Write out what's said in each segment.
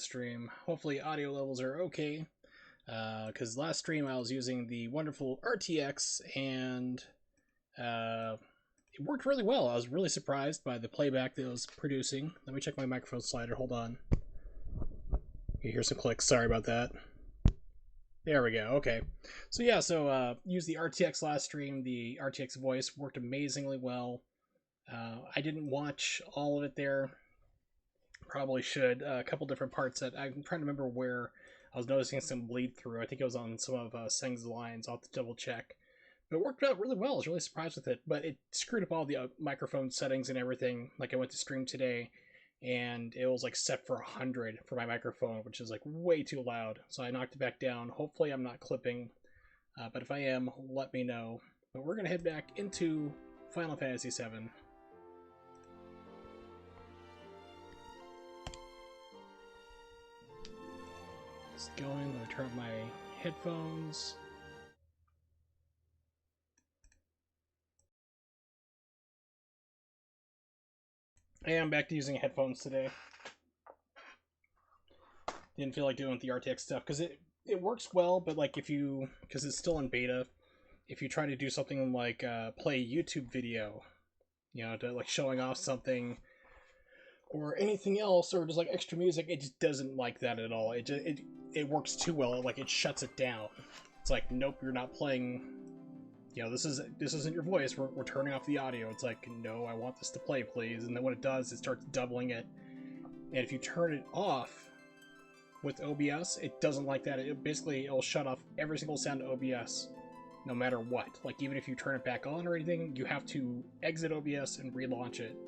stream. Hopefully audio levels are okay, because last stream I was using the wonderful RTX, and it worked really well. I was really surprised by the playback that it was producing. Let me check my microphone slider, hold on. You hear some clicks, sorry about that. There we go, okay. So yeah, use the RTX last stream. The RTX voice worked amazingly well. I didn't watch all of it there. Probably should. A couple different parts that I'm trying to remember where I was noticing some bleed through. I think it was on some of Seng's lines. I'll have to double check. But it worked out really well. I was really surprised with it. But it screwed up all the microphone settings and everything. Like I went to stream today, and it was like set for 100 for my microphone, which is like way too loud. So I knocked it back down. Hopefully I'm not clipping. But if I am, let me know. But we're going to head back into Final Fantasy VII. Going. I'm going to turn up my headphones. I am back to using headphones today. Didn't feel like doing the RTX stuff because it works well, but like because it's still in beta, if you try to do something like play a YouTube video, to like showing off something or anything else, or just like extra music, it just doesn't like that at all. It works too well. Like it shuts it down. It's like, nope, you're not playing. This isn't your voice. We're turning off the audio. It's like, no, I want this to play, please. And then what it does, it starts doubling it. And if you turn it off with OBS, it doesn't like that. It'll shut off every single sound to OBS, no matter what. Like even if you turn it back on or anything, you have to exit OBS and relaunch it.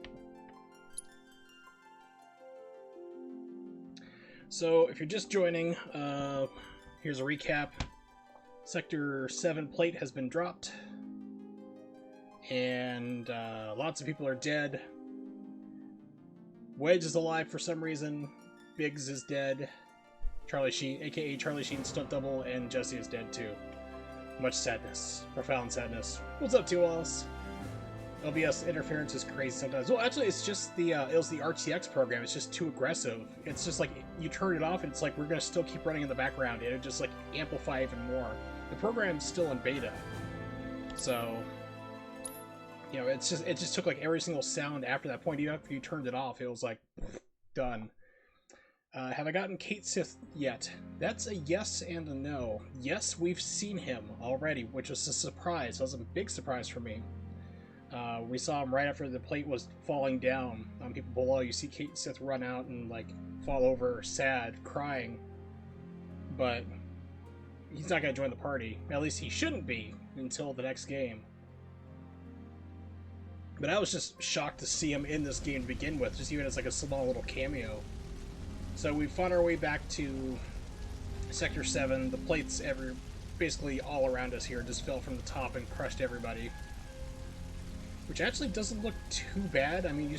So, if you're just joining, here's a recap. Sector 7 plate has been dropped, and lots of people are dead. Wedge is alive for some reason, Biggs is dead, Charlie Sheen, aka Charlie Sheen's stunt double, and Jesse is dead too. Much sadness. Profound sadness. What's up, to Wallace? OBS interference is crazy sometimes. Well, actually, it's just it was the RTX program. It's just too aggressive. It's just like, you turn it off, and it's like, we're going to still keep running in the background, and it just, like, amplify even more. The program's still in beta. So, it just took, like, every single sound after that point. Even after you turned it off, it was, like, done. Have I gotten Kate Sith yet? That's a yes and a no. Yes, we've seen him already, which was a surprise. That was a big surprise for me. We saw him right after the plate was falling down on people below. You see Kate Sith run out and like fall over, sad, crying. But he's not going to join the party. At least he shouldn't be until the next game. But I was just shocked to see him in this game to begin with, just even as like a small little cameo. So we fought our way back to Sector 7. The plates basically all around us here just fell from the top and crushed everybody. Which actually doesn't look too bad. I mean, you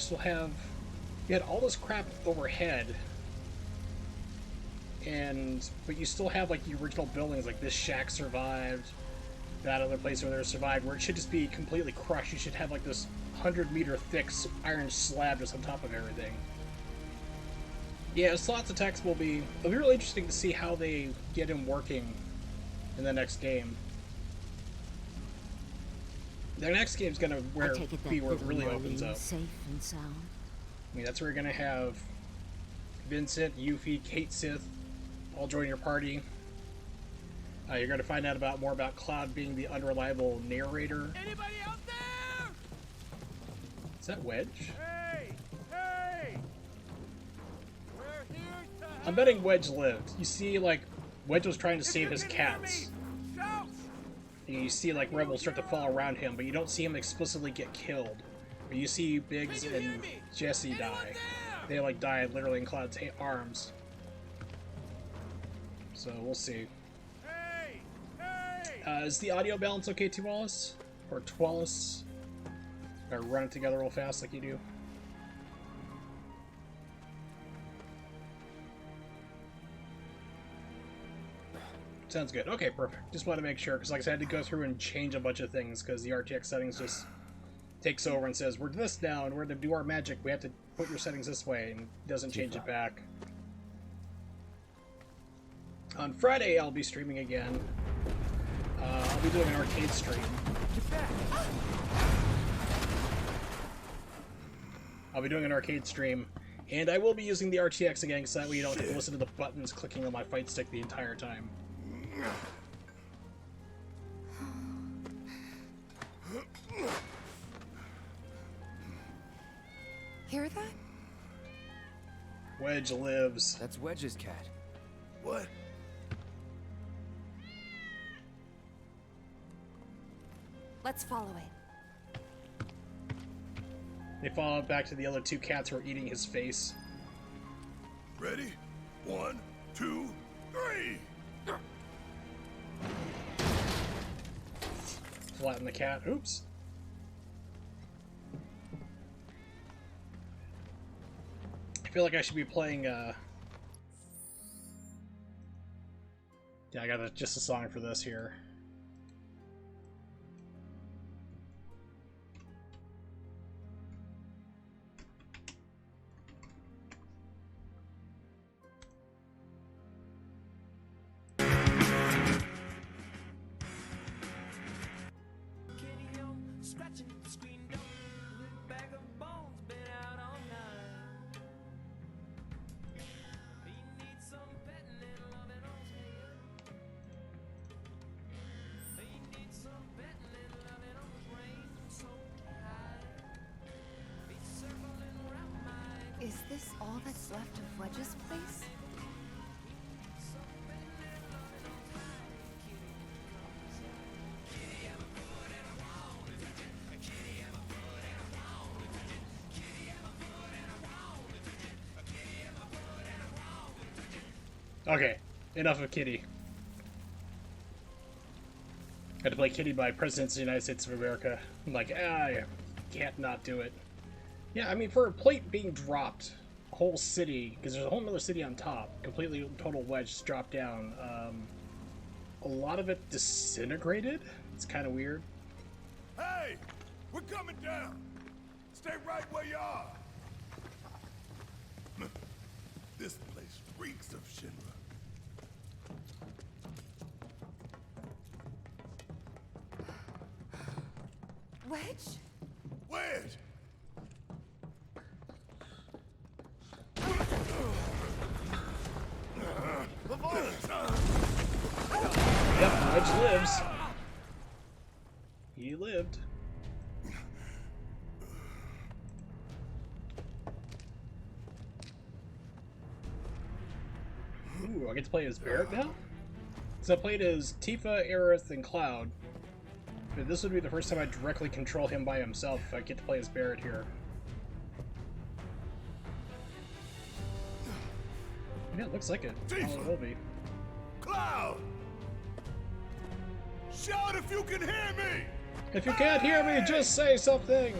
had all this crap overhead, but you still have like the original buildings, like this shack survived, that other place over there survived, where it should just be completely crushed. You should have like this 100-meter thick iron slab just on top of everything. Yeah, slots attacks it'll be really interesting to see how they get him working in the next game. The next game's gonna where it really opens up. Safe and sound. I mean, that's where you're gonna have Vincent, Yuffie, Kate Sith all join your party. You're gonna find out more about Cloud being the unreliable narrator. Anybody out there? Is that Wedge? Hey! Hey! We're here to help. I'm betting Wedge lived. You see, like, Wedge was trying to save his cats. Shout! And you see, like, rebels start to fall around him, but you don't see him explicitly get killed. But you see Biggs and Jesse die. They, like, die literally in Cloud's arms. So, we'll see. Hey! Hey! Is the audio balance okay, T-Wallace? Or Twallace? Or run it together real fast like you do? Sounds good. Okay, perfect. Just want to make sure, because like I said, I had to go through and change a bunch of things, because the RTX settings just takes over and says, we're this now, and we're to do our magic, we have to put your settings this way, and doesn't change it back. On Friday, I'll be streaming again. I'll be doing an arcade stream. Get back! I'll be doing an arcade stream, and I will be using the RTX again, so that way you don't have to listen to the buttons clicking on my fight stick the entire time. Hear that? Wedge lives. That's Wedge's cat. What? Let's follow it. They follow back to the other two cats who are eating his face. Ready? 1, 2, 3! Flatten the cat. Oops. I feel like I should be playing, Yeah, I got just a song for this here. Is this all that's left of Wedge's place? Okay, enough of Kitty. Had to play Kitty by Presidents of the United States of America. I'm like, I can't not do it. Yeah, I mean, for a plate being dropped, a whole city, because there's a whole other city on top, completely total Wedge just dropped down. A lot of it disintegrated. It's kind of weird. Hey! We're coming down! Stay right where you are! This place reeks of Shinra. Wedge? Wedge! Yep, Wedge lives. He lived. Ooh, I get to play as Barrett now? So I played as Tifa, Aerith, and Cloud. But this would be the first time I directly control him by himself if I get to play as Barrett here. Yeah, it looks like it. Oh, it will be. Cloud! Shout if you can hear me! If you can't hear me, just say something!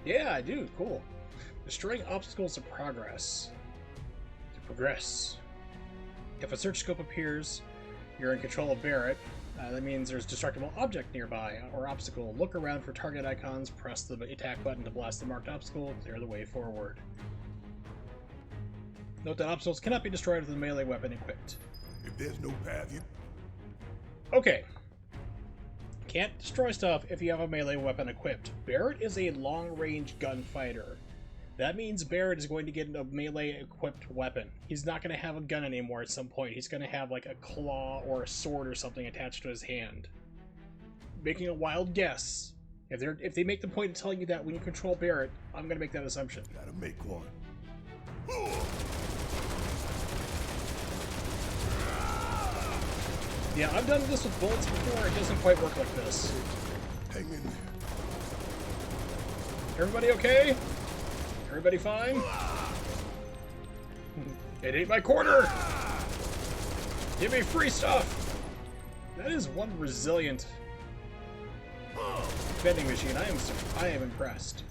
Yeah, I do. Cool. Destroying obstacles to progress. To progress. If a search scope appears, you're in control of Barrett. That means there's a destructible object nearby, or obstacle. Look around for target icons, press the attack button to blast the marked obstacle, clear the way forward. Note that obstacles cannot be destroyed with a melee weapon equipped. If there's no path, you... Okay. Can't destroy stuff if you have a melee weapon equipped. Barrett is a long-range gunfighter. That means Barrett is going to get a melee-equipped weapon. He's not going to have a gun anymore at some point. He's going to have, like, a claw or a sword or something attached to his hand. Making a wild guess. If they make the point of telling you that when you control Barrett, I'm going to make that assumption. Gotta make one. Yeah, I've done this with bullets before. It doesn't quite work like this. Hang in there. Everybody okay? Everybody fine? It ain't my quarter! Give me free stuff! That is one resilient vending machine. I am impressed.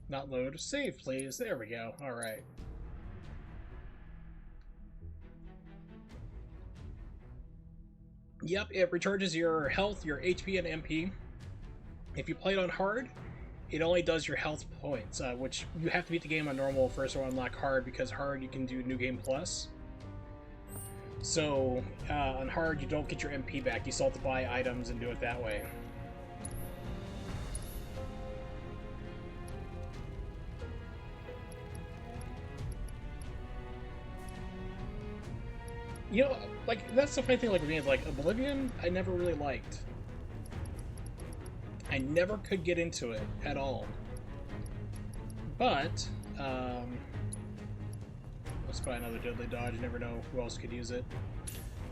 Not load. Save, please. There we go. Alright. Yep, it recharges your health, your HP, and MP. If you play it on hard, it only does your health points, which you have to beat the game on normal first or unlock hard, because hard you can do New Game Plus. So, on hard you don't get your MP back, you still have to buy items and do it that way. You know, like, that's the funny thing, like, with me, like, Oblivion, I never really liked. I never could get into it at all. But, let's buy another Deadly Dodge, you never know who else could use it.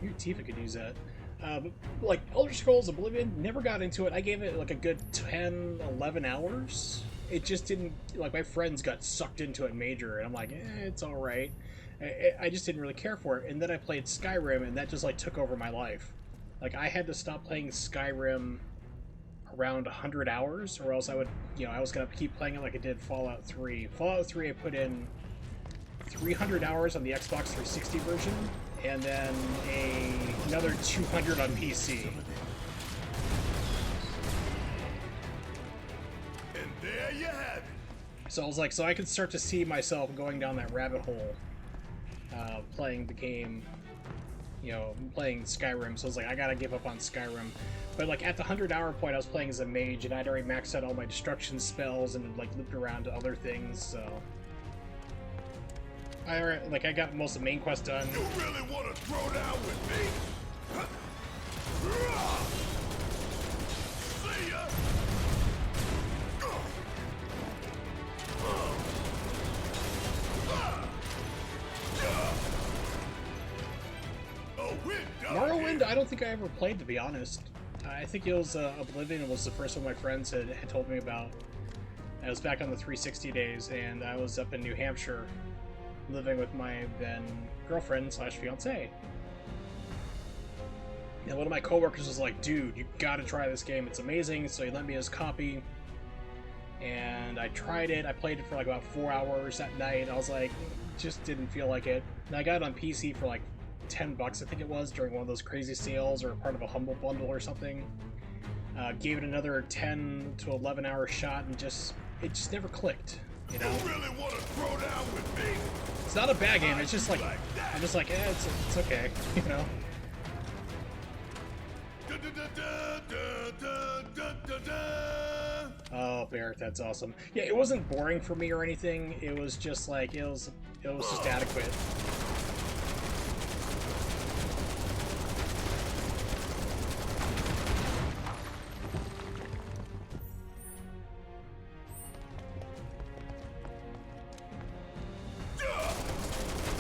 Maybe Tifa could use that. But, like, Elder Scrolls Oblivion, never got into it. I gave it, like, a good 10, 11 hours. It just didn't, like, my friends got sucked into it major, and I'm like, it's alright. I just didn't really care for it, and then I played Skyrim, and that just, like, took over my life. Like, I had to stop playing Skyrim around 100 hours, or else I would, you know, I was gonna keep playing it like I did Fallout 3. Fallout 3 I put in 300 hours on the Xbox 360 version, and then another 200 on PC. And there you have it. So I was like, so I could start to see myself going down that rabbit hole, playing the game, you know, playing Skyrim. So I was like, I gotta give up on Skyrim. But like at the 100-hour point, I was playing as a mage, and I'd already maxed out all my destruction spells and like looped around to other things. So I got most of the main quest done. You really want to throw down with me? See ya. Morrowind, I don't think I ever played, to be honest. I think it was Oblivion was the first one my friends had told me about. I was back on the 360 days, and I was up in New Hampshire living with my then girlfriend slash fiance. And one of my coworkers was like, dude, you gotta try this game, it's amazing. So he lent me his copy, and I tried it. I played it for like about 4 hours that night. I was like, just didn't feel like it. And I got it on PC for like $10, I think it was, during one of those crazy sales or part of a Humble Bundle or something. Gave it another 10 to 11 hour shot, and it just never clicked, you know? You really want to throw down with me? It's not a bad game, it's just like, I'm just like, it's okay, you know? Oh, Barrett, that's awesome. Yeah, it wasn't boring for me or anything, it was just like, it was just adequate.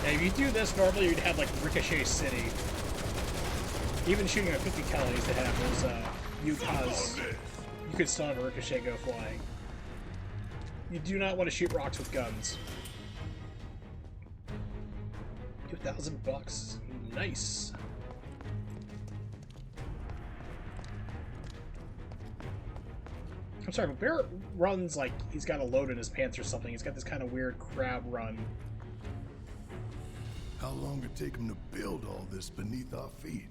If you do this, normally you'd have like Ricochet City. Even shooting at 50 cal used to have those UCAs. You could still have a Ricochet go flying. You do not want to shoot rocks with guns. $2,000. Nice. I'm sorry, but Barrett runs like he's got a load in his pants or something. He's got this kind of weird crab run. How long it take him to build all this beneath our feet?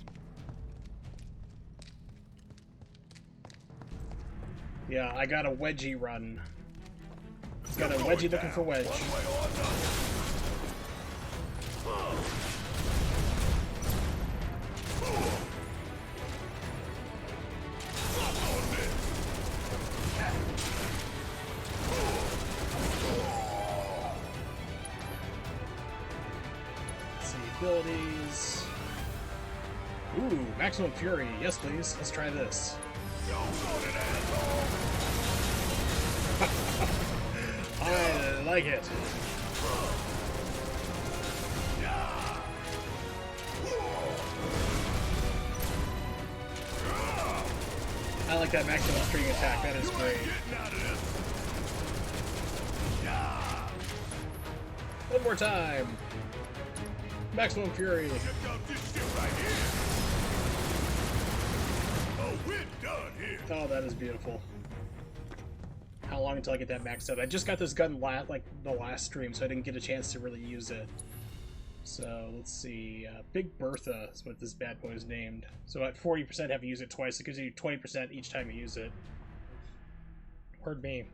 Yeah, I got a wedgie run. He's got a wedgie looking for Wedge. Abilities. Ooh, maximum fury. Yes, please. Let's try this. I like it. I like that maximum string attack. That is great. One more time. Maximum fury. Oh, that is beautiful. how long until I get that maxed out. I just got this gun like the last stream, so I didn't get a chance to really use it. So let's see, Big Bertha is what this bad boy is named. So at 40% have to use it twice. It gives you 20% each time you use it. Word me.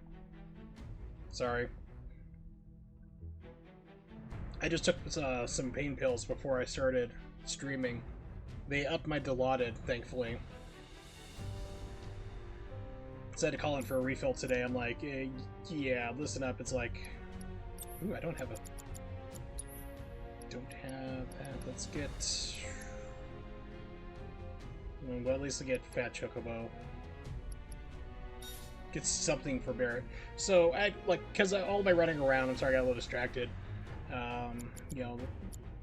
Sorry. I just took some pain pills before I started streaming. They upped my Dilaudid, thankfully. Instead of calling for a refill today, I'm like, yeah, listen up. It's like, ooh, I don't have that. Let's get, well, at least I get Fat Chocobo. Get something for Barrett. So I because all my running around, I'm sorry, I got a little distracted. You know,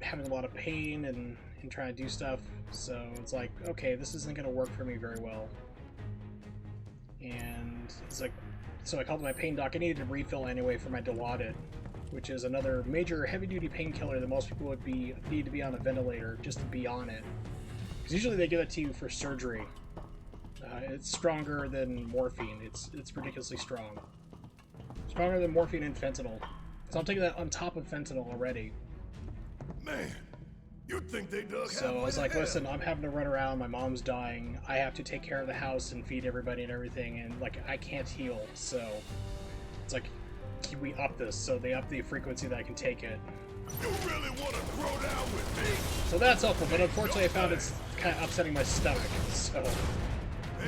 having a lot of pain and trying to do stuff. So it's like, okay, this isn't going to work for me very well. And it's like, so I called my pain doc. I needed a refill anyway for my Dilaudid, which is another major heavy-duty painkiller that most people would need to be on a ventilator just to be on it. Because usually they give it to you for surgery. It's stronger than morphine. It's ridiculously strong. Stronger than morphine and fentanyl. So I'm taking that on top of fentanyl already. Man, you'd think they dug So I was like, listen, I'm having to run around. My mom's dying. I have to take care of the house and feed everybody and everything. And like, I can't heal. So it's like, we up this, so they up the frequency that I can take it. You really want to throw down with me? So that's helpful, but unfortunately I found it's kind of upsetting my stomach. So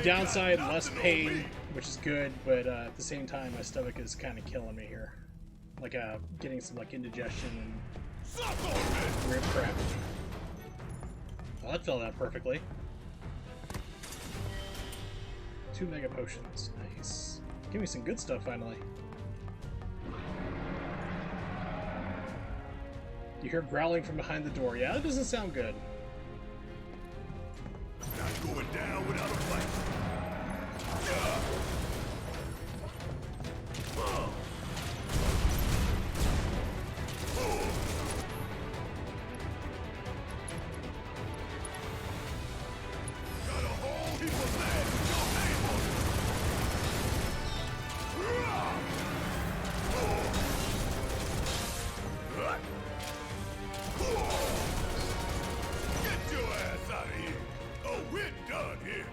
downside, less pain, which is good, but at the same time my stomach is kind of killing me here. Like getting some like indigestion and rib crap. Well, that fell out perfectly. 2 mega potions, nice. Give me some good stuff finally. You hear growling from behind the door. Yeah, that doesn't sound good. Not going down without a fight. Got a whole heap of lead. Your name on it. Get your ass out of here. Oh, we're done here.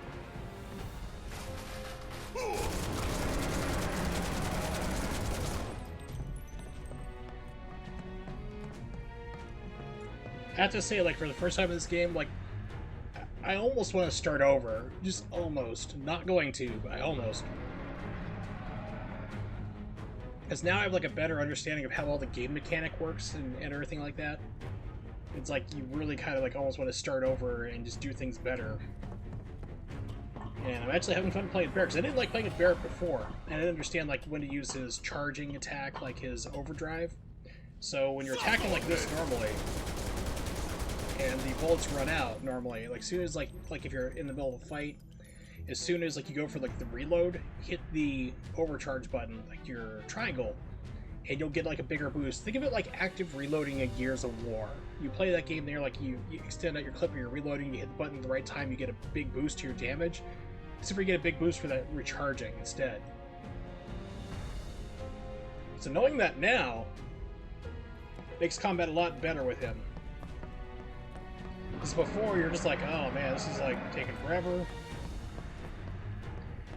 I have to say, like, for the first time in this game, like, I almost want to start over. Just almost. Not going to, but I almost. Because now I have, like, a better understanding of how all the game mechanic works and everything like that. It's like, you really kind of, like, almost want to start over and just do things better. And I'm actually having fun playing Barrett, because I didn't like playing with Barrett before. And I didn't understand, like, when to use his charging attack, like his overdrive. So when you're attacking like this normally, and the bullets run out normally, like, soon as, like if you're in the middle of a fight, as soon as, like, you go for, like, the reload, hit the overcharge button, like your triangle, and you'll get, like, a bigger boost. Think of it like active reloading in Gears of War. You play that game there, like, you extend out your clip and you're reloading, you hit the button at the right time, you get a big boost to your damage. Except for you get a big boost for that recharging instead. So knowing that now makes combat a lot better with him. Because before, you're just like, oh man, this is like taking forever.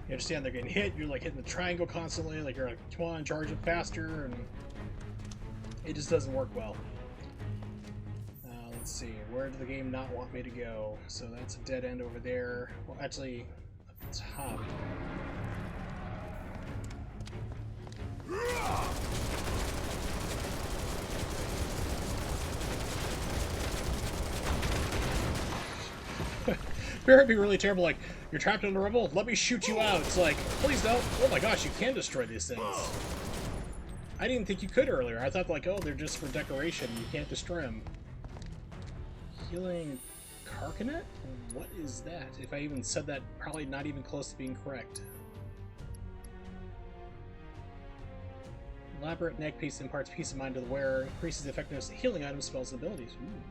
You understand they're getting hit, you're like hitting the triangle constantly, like you're like, come on, charge it faster, and it just doesn't work well. Let's see, where did the game not want me to go? So that's a dead end over there. Well, actually, up the top. It'd be really terrible, like, you're trapped in a rubble, let me shoot you out. It's like, please don't. Oh my gosh, you can destroy these things. I didn't think you could earlier. I thought, like, oh, they're just for decoration. You can't destroy them. Healing Carcanet? What is that? If I even said that, probably not even close to being correct. Elaborate neck piece imparts peace of mind to the wearer, increases the effectiveness of healing items, spells, and abilities. Ooh.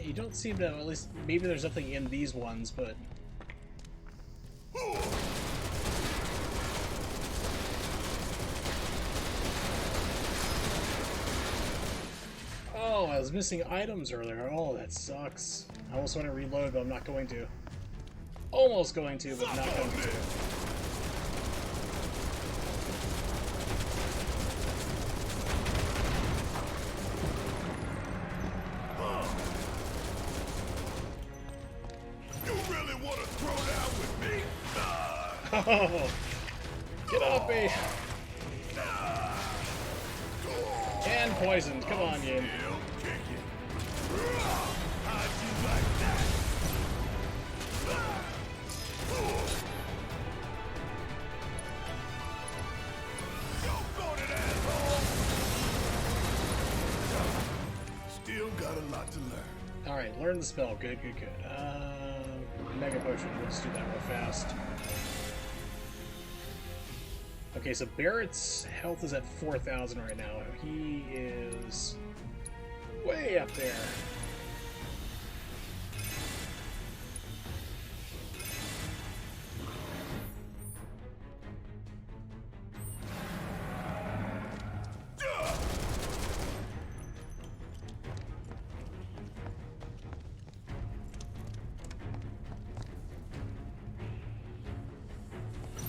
you don't seem to, at least, maybe there's nothing in these ones, but... Oh, I was missing items earlier. Oh, that sucks. I almost want to reload, but I'm not going to. Almost going to, but not going to. You really want to throw down with me? Oh, get off me! And poisoned. Come on, game. How'd you like that? Doggone it, asshole! Still got a lot to learn. Alright, learn the spell. Good, good, good. Mega Potion. Let's do that real fast. Okay, so Barrett's health is at 4,000 right now. He is way up there.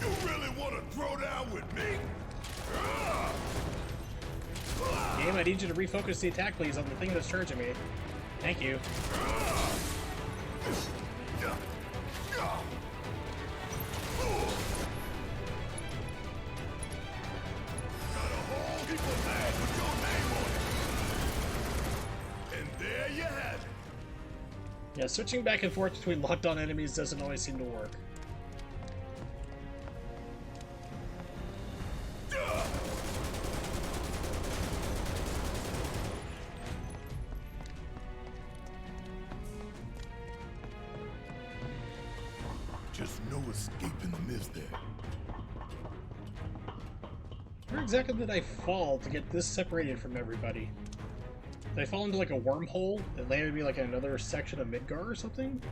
You really want to throw down with me? Game, I need you to refocus the attack, please, on the thing that's charging me. Thank you. Got a whole heap of land with your name on it. And there you have it. Yeah, switching back and forth between locked on enemies doesn't always seem to work. Just no escaping the mist there. Where exactly did I fall to get this separated from everybody? Did I fall into like a wormhole that landed me like in another section of Midgar or something?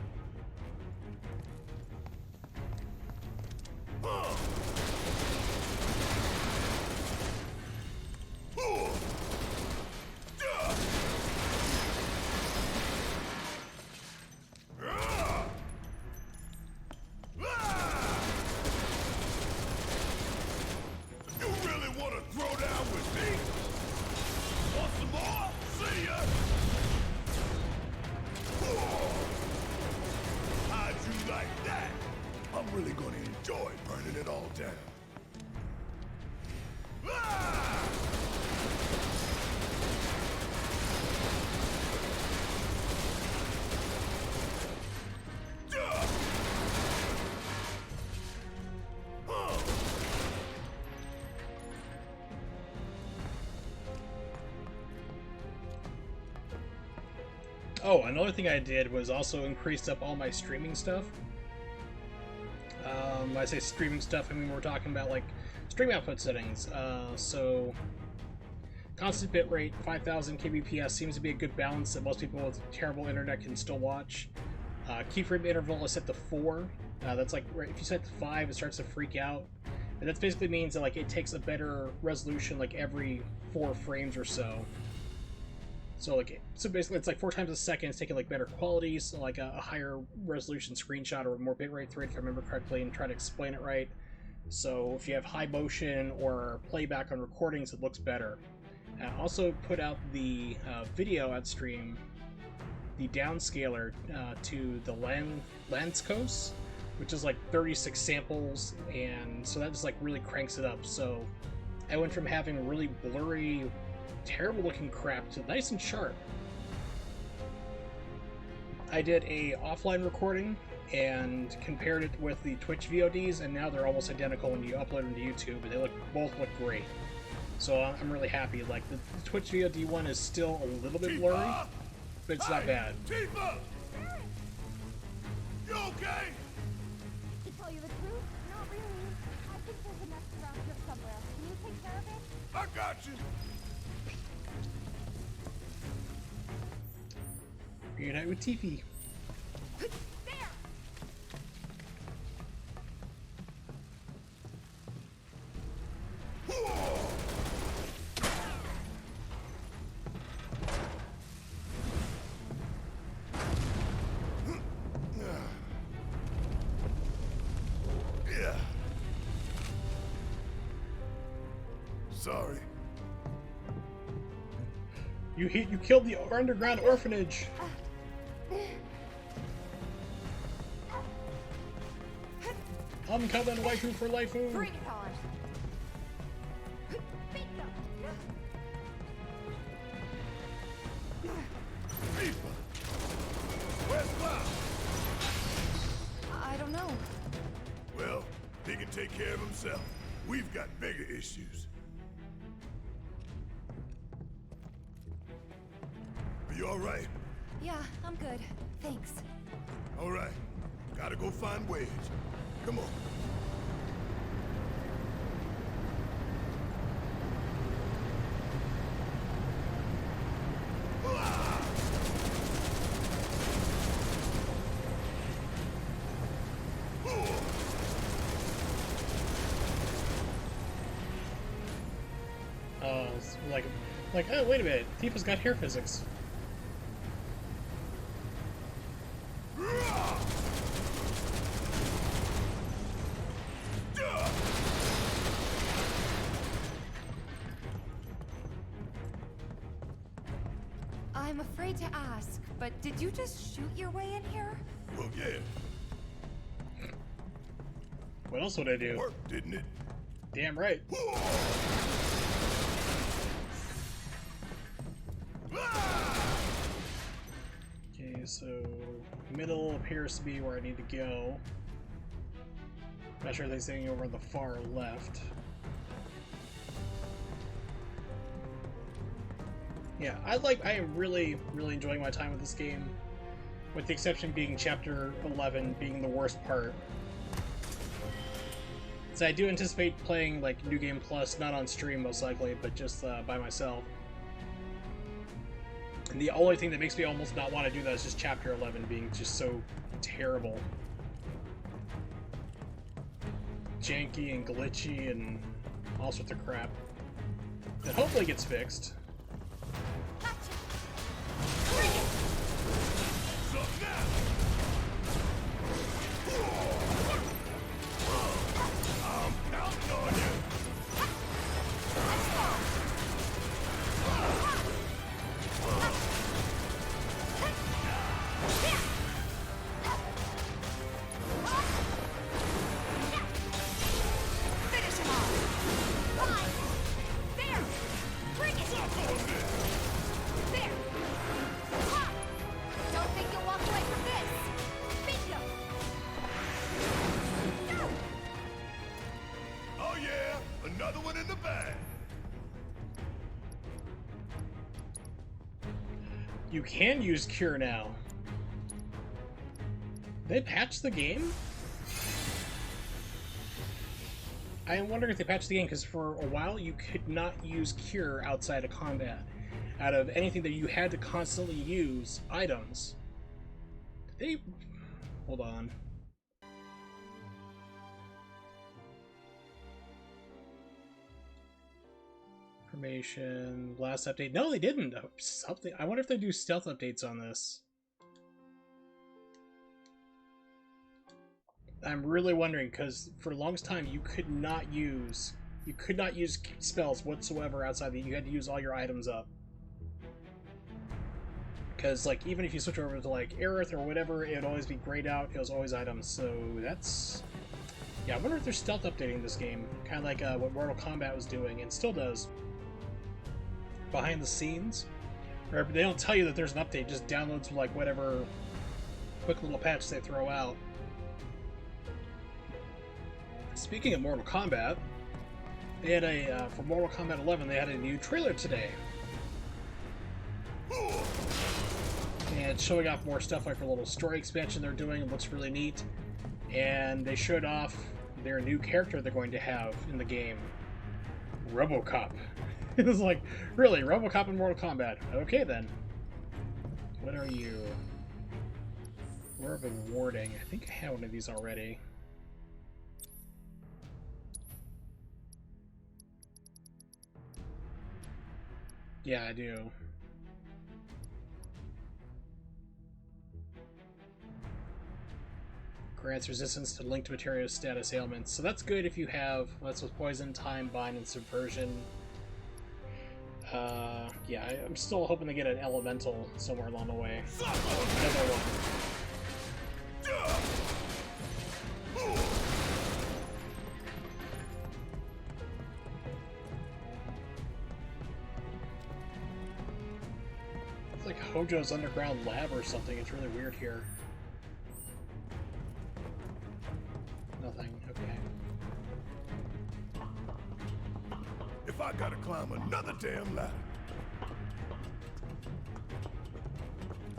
You really want to throw down with me? Want some more? See ya! How'd you like that? I'm really gonna enjoy burning it all down. Oh, another thing I did was also increased up all my streaming stuff. When I say streaming stuff, I mean we're talking about like stream output settings. So constant bitrate, 5,000 kbps seems to be a good balance that most people with terrible internet can still watch. Keyframe interval is set to 4. That's like if you set it to 5, it starts to freak out. And that basically means that like it takes a better resolution like every 4 frames or so. So basically it's like 4 times a second, it's taking like better quality, so like a higher resolution screenshot or more bitrate thread if I remember correctly, and try to explain it right. So if you have high motion or playback on recordings, it looks better. Also put out the video at stream, the downscaler to the Lanskos, which is like 36 samples, and so that just like really cranks it up. So I went from having really blurry, terrible looking crap to nice and sharp. I did a offline recording and compared it with the Twitch VODs, and now they're almost identical when you upload them to YouTube, and they both look great. So I'm really happy. Like the Twitch VOD one is still a little bit blurry, but it's not bad. Tifa! You okay? To tell you the truth, not really. I think there's a nest around here somewhere. Can you take care of it? I got you. Reunite with Tiffy. Yeah. Sorry. You killed the underground orphanage. I'm coming, waifu for waifu. Bring it on. Reaper. Where's Cloud? I don't know. Well, he can take care of himself. We've got bigger issues. Are you all right? Yeah, I'm good. Thanks. All right. Gotta go find Wedge. Come on. It's like, oh, wait a minute. Tifa's got hair physics. I'm afraid to ask, but did you just shoot your way in here? Well, yeah. What else would I do? Worked, didn't it? Damn right. Okay, so middle appears to be where I need to go. Not sure if they're saying over on the far left. Yeah, I am really enjoying my time with this game, with the exception being Chapter 11 being the worst part. So I do anticipate playing like New Game Plus, not on stream most likely, but just by myself. And the only thing that makes me almost not want to do that is just Chapter 11 being just so terrible. Janky and glitchy and all sorts of crap. That hopefully gets fixed. Another one in the bag. You can use Cure now. They patched the game? I am wondering if they patched the game, because for a while you could not use Cure outside of combat. Out of anything that you had to constantly use items. They... Hold on. Information, last update. No, they didn't. Something. I wonder if they do stealth updates on this. I'm really wondering, because for the longest time you could not use spells whatsoever outside the. You had to use all your items up. Because like even if you switch over to like Aerith or whatever, it would always be grayed out. It was always items. So that's. Yeah, I wonder if they're stealth updating this game, kind of like what Mortal Kombat was doing, and still does. Behind the scenes, or they don't tell you that there's an update, just downloads like whatever quick little patch they throw out. Speaking of Mortal Kombat, they had a for Mortal Kombat 11 they had a new trailer today, and showing off more stuff like a little story expansion they're doing. It looks really neat, and they showed off their new character they're going to have in the game, RoboCop. It was like, really, RoboCop in Mortal Kombat? Okay then. What are you? Orb of Warding. I think I have one of these already. Yeah, I do. Grants resistance to linked material status ailments. So that's good if you have, that's with Poison, Time, Bind, and Subversion. Yeah, I'm still hoping to get an Elemental somewhere along the way. Another one. It's like Hojo's underground lab or something. It's really weird here. Nothing. Okay. If I gotta climb another damn ladder.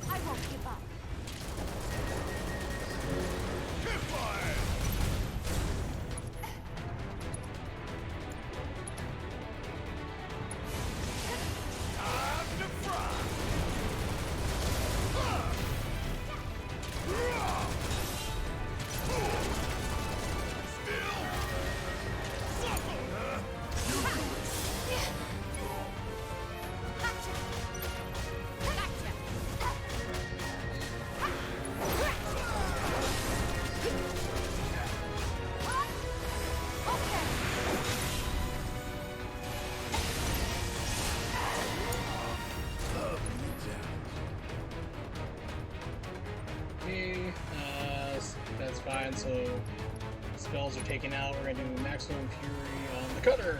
I won't give up. Kiss my ass! Time to fry! Still? Suckle, huh? You do it! Gotcha. Gotcha. Okay. Okay, that's fine. So spells are taken out. We're gonna do Maximum Fury on the Cutter.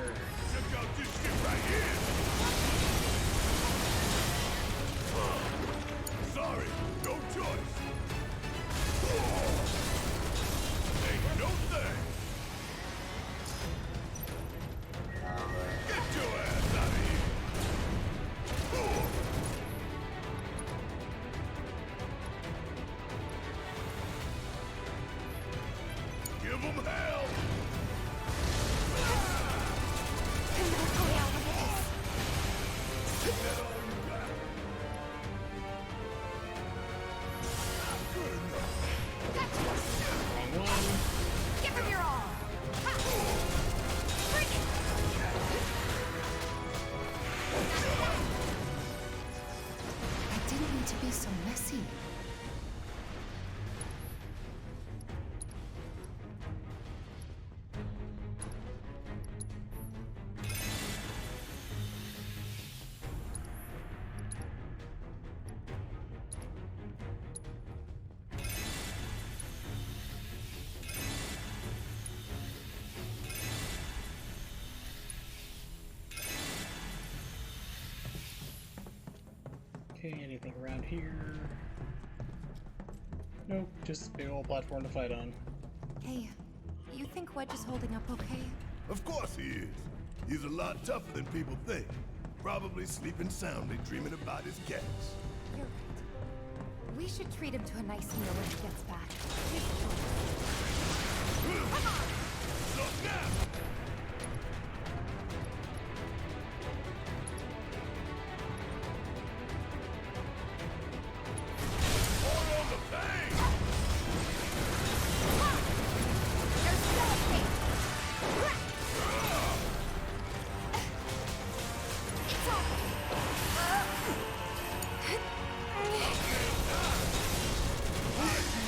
Check out this shit right here! Sorry, no choice. Ain't no thing. Get your ass out of here. Give 'em hell. Can no way out of this. Get all you got. Not good enough. Gotcha. Wrong one. Give him your all. Ha. Bring it. I didn't mean to be so messy. Okay, anything around here? Nope, just a big old platform to fight on. Hey, you think Wedge is holding up okay? Of course he is. He's a lot tougher than people think. Probably sleeping soundly, dreaming about his cats. You're right. We should treat him to a nice meal when he gets back. So now! More on the bang! There's still a case. It's on.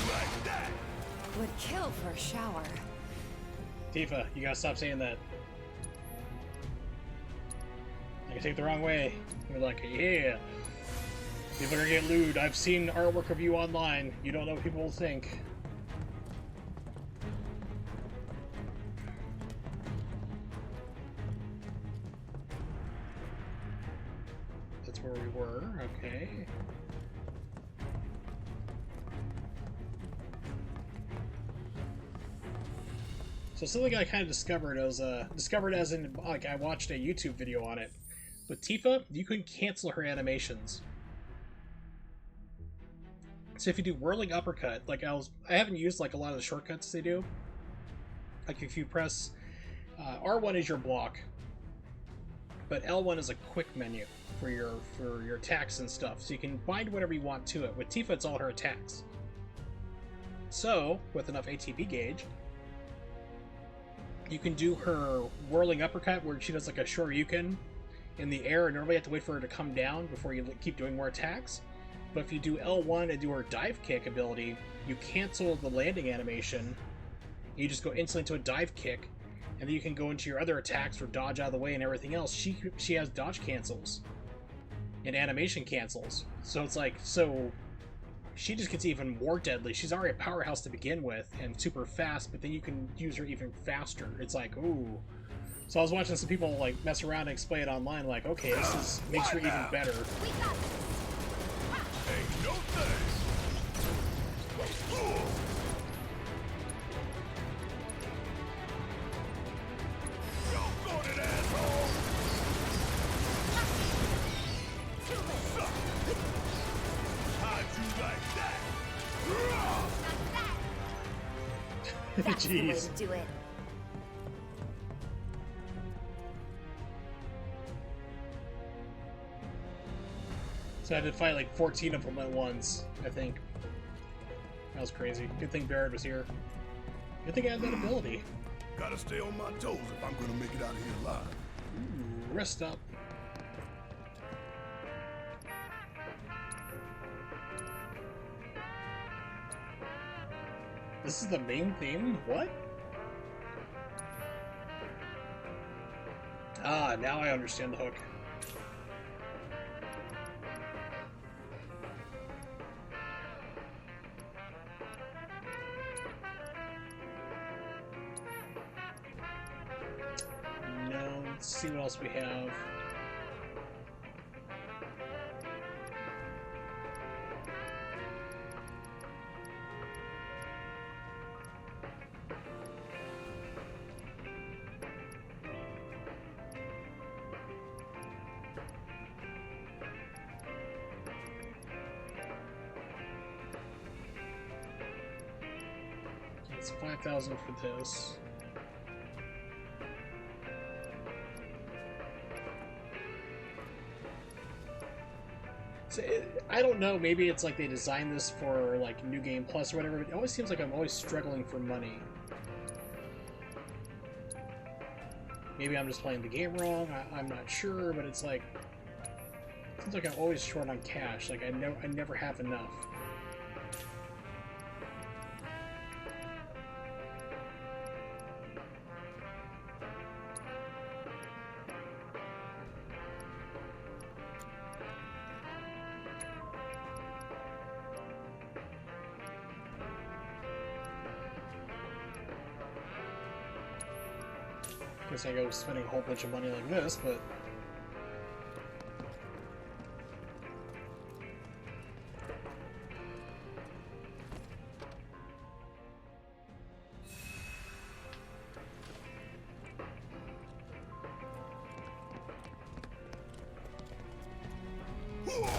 Like that! Would kill for a shower. Tifa, you gotta stop saying that. I can take the wrong way. You're like, yeah. People are gonna get lewd. I've seen artwork of you online. You don't know what people will think. That's where we were, okay. So something I kind of discovered as in like I watched a YouTube video on it. With Tifa, you can cancel her animations. So if you do whirling uppercut, like I haven't used like a lot of the shortcuts they do. Like if you press R1 is your block, but L1 is a quick menu for your attacks and stuff. So you can bind whatever you want to it. With Tifa, it's all her attacks. So, with enough ATP gauge, you can do her whirling uppercut where she does like a shoryuken in the air, and normally you have to wait for her to come down before you keep doing more attacks. But if you do L1 and do her dive kick ability, you cancel the landing animation. You just go instantly to a dive kick, and then you can go into your other attacks or dodge out of the way and everything else. She has dodge cancels and animation cancels. So it's like, so she just gets even more deadly. She's already a powerhouse to begin with and super fast, but then you can use her even faster. It's like, ooh. So I was watching some people like mess around and explain it online, like, okay, makes her even better. We got this. Ain't no thing. Doggone it, asshole! How'd you like that? That's the way Jeez. to do it. So I had to fight like 14 of them at once, I think. That was crazy. Good thing Barrett was here. Good thing I had that ability. Gotta stay on my toes if I'm gonna make it out of here alive. Ooh, rest up. This is the main theme? What? Ah, now I understand the hook. No, let's see what else we have. It's 5,000 for this. So I don't know, maybe it's like they designed this for like New Game Plus or whatever, but it always seems like I'm always struggling for money. Maybe I'm just playing the game wrong, I'm not sure, but it's like, it seems like I'm always short on cash, like I never have enough. Guess I go spending a whole bunch of money like this, but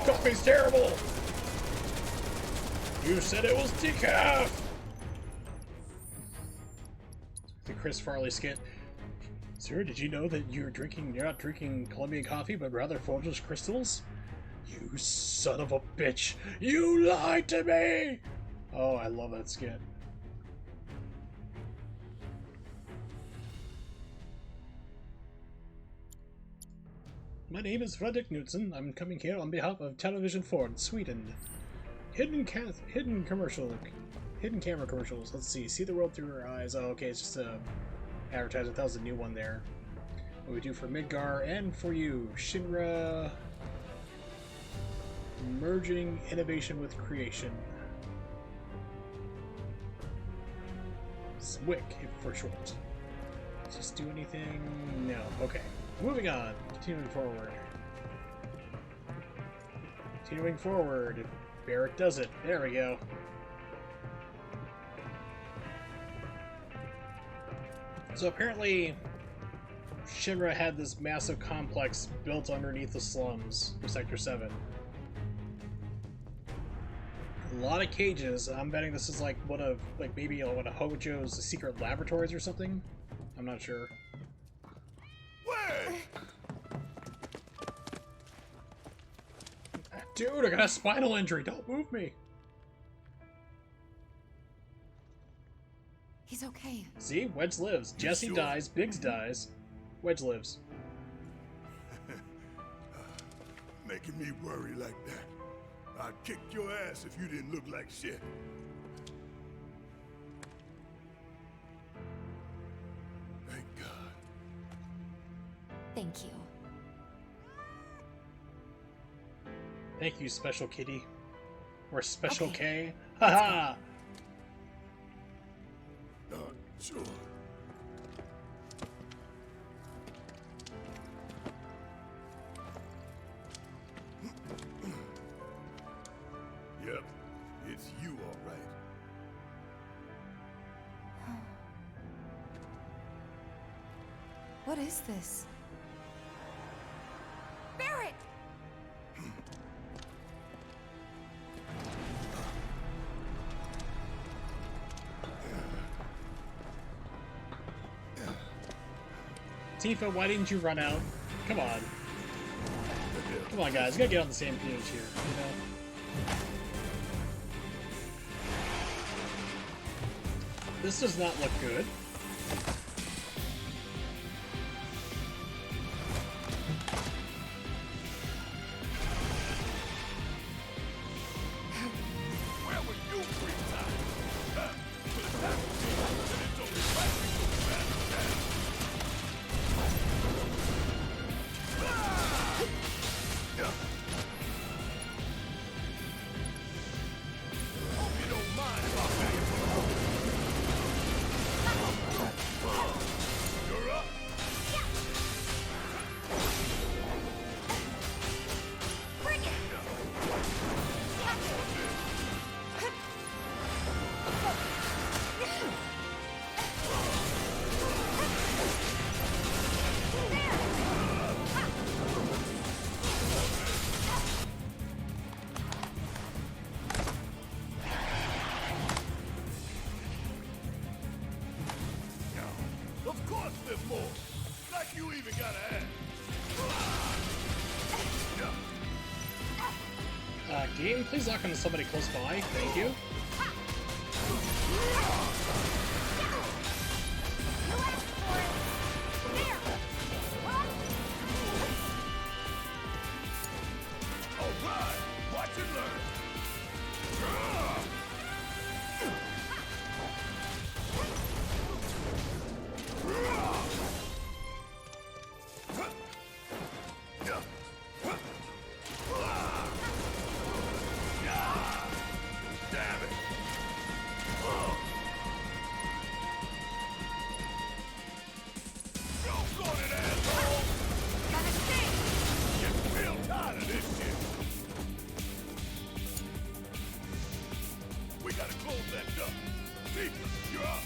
coffee's terrible! You said it was decaf! The Chris Farley skit. Sir, did you know that you're not drinking Colombian coffee, but rather Folgers crystals? You son of a bitch! You lied to me! Oh, I love that skit. My name is Fredrik Knudsen. I'm coming here on behalf of Television Ford, Sweden. Hidden camera commercials. Let's see the world through her eyes. Oh, okay, it's just a advertisement. That was a new one there. What we do for Midgar and for you, Shinra. Merging innovation with creation. SWIC for short. Does this do anything? No. Okay. Moving on. Continuing forward. Continuing forward. Barrett does it. There we go. So apparently, Shinra had this massive complex built underneath the slums of Sector 7. A lot of cages. I'm betting this is like one of, like maybe one of Hojo's secret laboratories or something. I'm not sure. Wedge! Dude, I got a spinal injury. Don't move me. See? Wedge lives. Jesse sure? dies. Biggs dies. Wedge lives. Making me worry like that. I'd kick your ass if you didn't look like shit. Thank God. Thank you. Thank you, Special Kitty. Or Special Okay. K. Haha! Sure. Yep, it's you, all right. What is this? Barrett! Tifa, why didn't you run out? Come on. Come on, guys. We gotta get on the same page here, you know? This does not look good. Where were you free time? For the time being, it's only right we go back down. Hope you don't mind if I bang you for the You're up. Bring it! Of course there's more. Like you even gotta ask. Game, please lock onto somebody close by. Thank you. All right, watch and learn. Damn it. Go on it, asshole. Getting real tired of this shit. We gotta close that door. People, you're up.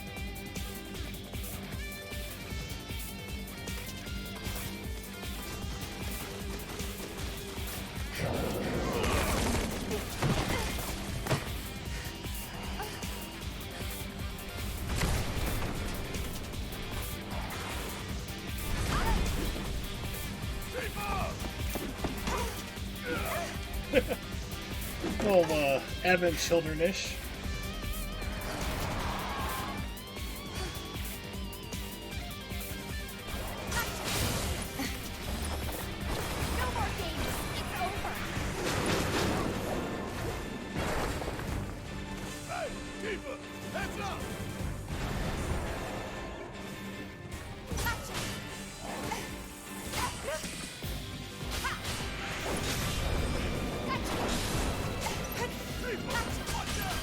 Little, Advent childrenish. No more games. It's over. Hey, Tifa, heads up. Tifa, watch out.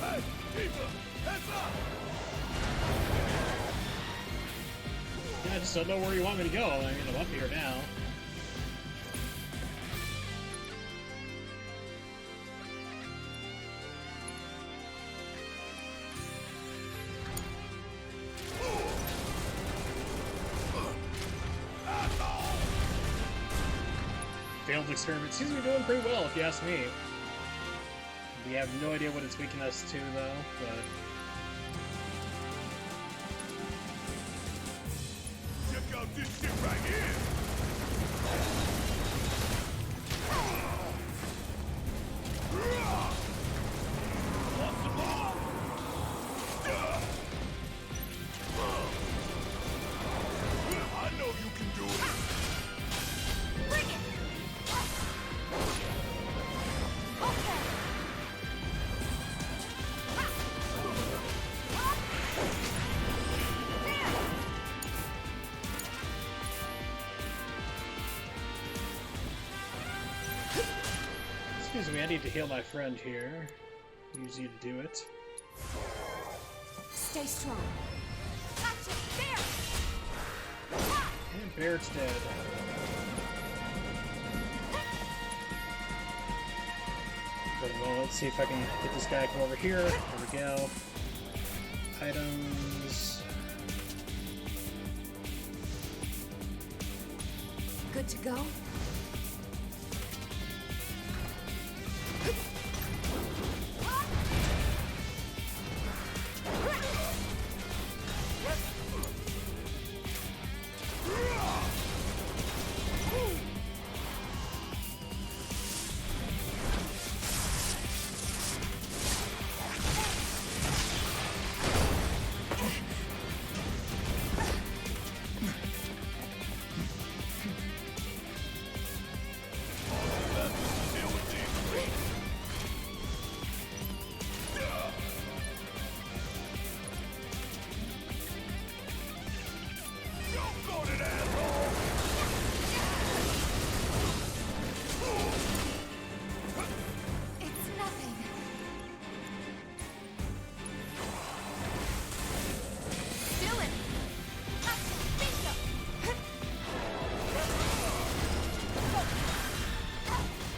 Hey, Tifa, heads up. Yeah, I just don't know where you want me to go. I mean, I'm up here now. Failed experiment seems to be doing pretty well, if you ask me. We have no idea what it's weakening us to, though, but... Check out this shit right here. Maybe I need to heal my friend here. Use you to do it. Stay strong. Gotcha! There! And Barrett's dead. Well, let's see if I can get this guy to come over here. There we go. Items. Good to go? It's nothing. Dylan! Gotcha! Bingo!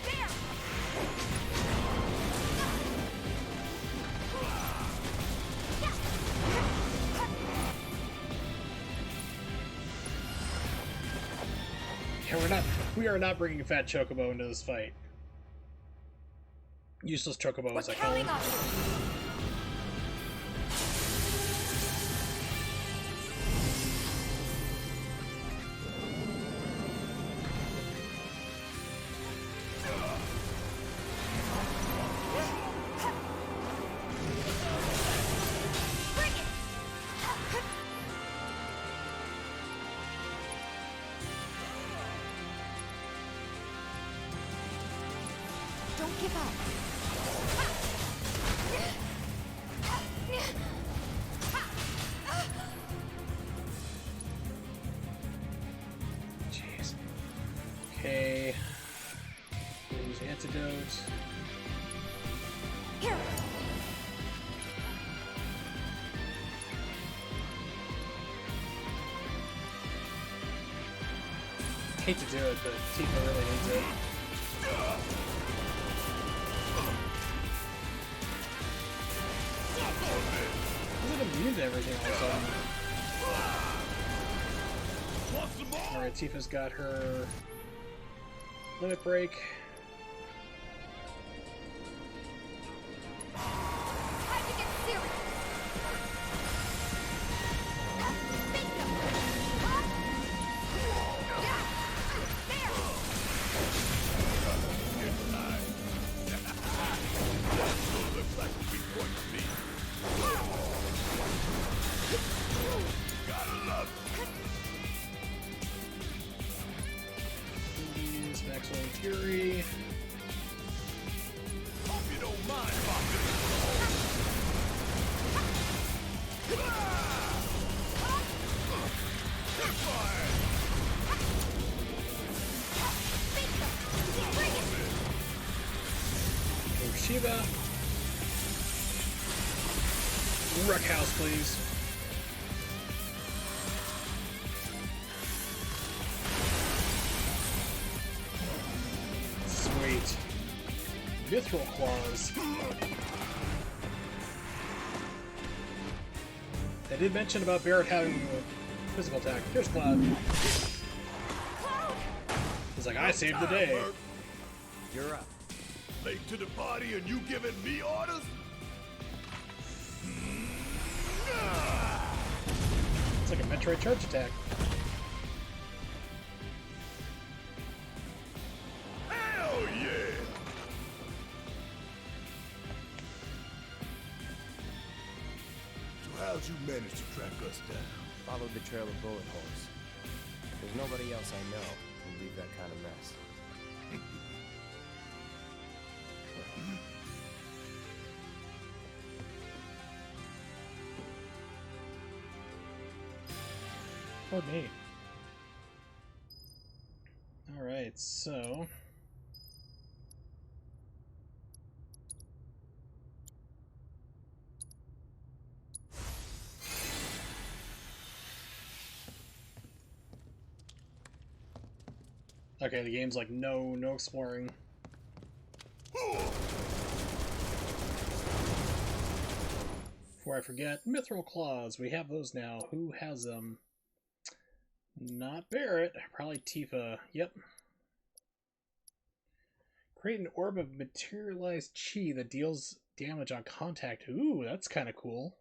There! Yeah, we are not bringing Fat Chocobo into this fight. Useless Chocobo, We're as I call counting him. on you. Bring it! Don't give up. Jeez. Okay. Use antidote. Here. Hate to do it, but Tifa really needs it. Isn't immune to everything all of a sudden? Alright, Tifa's got her limit break. Time to get serious! Bingo! Yeah! There! Looks like a big point to me. Gotta love it. Use Maximum Fury. Hope you don't mind if I Over Shiva. Wreck House, please. Sweet. Mithril Claws. They did mention about Barrett having a physical attack. Here's Cloud. He's like, I saved the day. You're up. Late to the party and you giving me orders? It's like a Metroid charge attack. Hell yeah! So how'd you manage to track us down? Followed the trail of bullet holes. There's nobody else I know who'd leave that kind of mess. Oh, neat. Alright, so... Okay, the game's like, no exploring. Before I forget, Mithril Claws. We have those now. Who has them? Not Barrett. Probably Tifa. Yep. Create an orb of materialized chi that deals damage on contact. Ooh, that's kind of cool.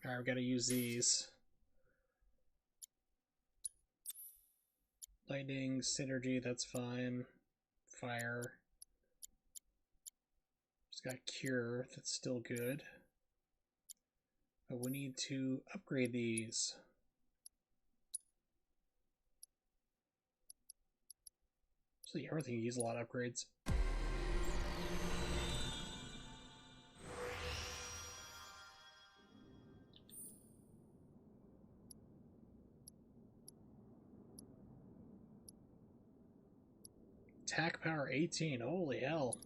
Alright, we gotta use these. Lightning, synergy, that's fine. Fire. Just got cure, that's still good. But we need to upgrade these. Actually, everything uses a lot of upgrades. Attack power 18, holy hell.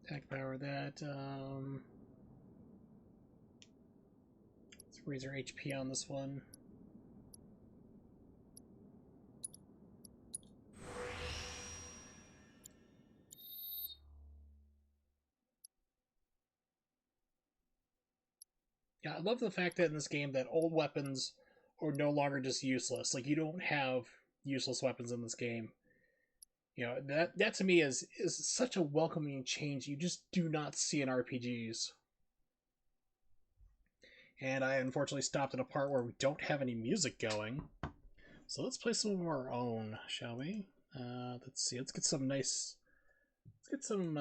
Attack power that, let's raise our HP on this one. Yeah, I love the fact that in this game that old weapons are no longer just useless. Like, you don't have useless weapons in this game. You know, that to me is such a welcoming change you just do not see in RPGs. And I unfortunately stopped at a part where we don't have any music going. So let's play some of our own, shall we? Let's see, let's get some nice... Let's get some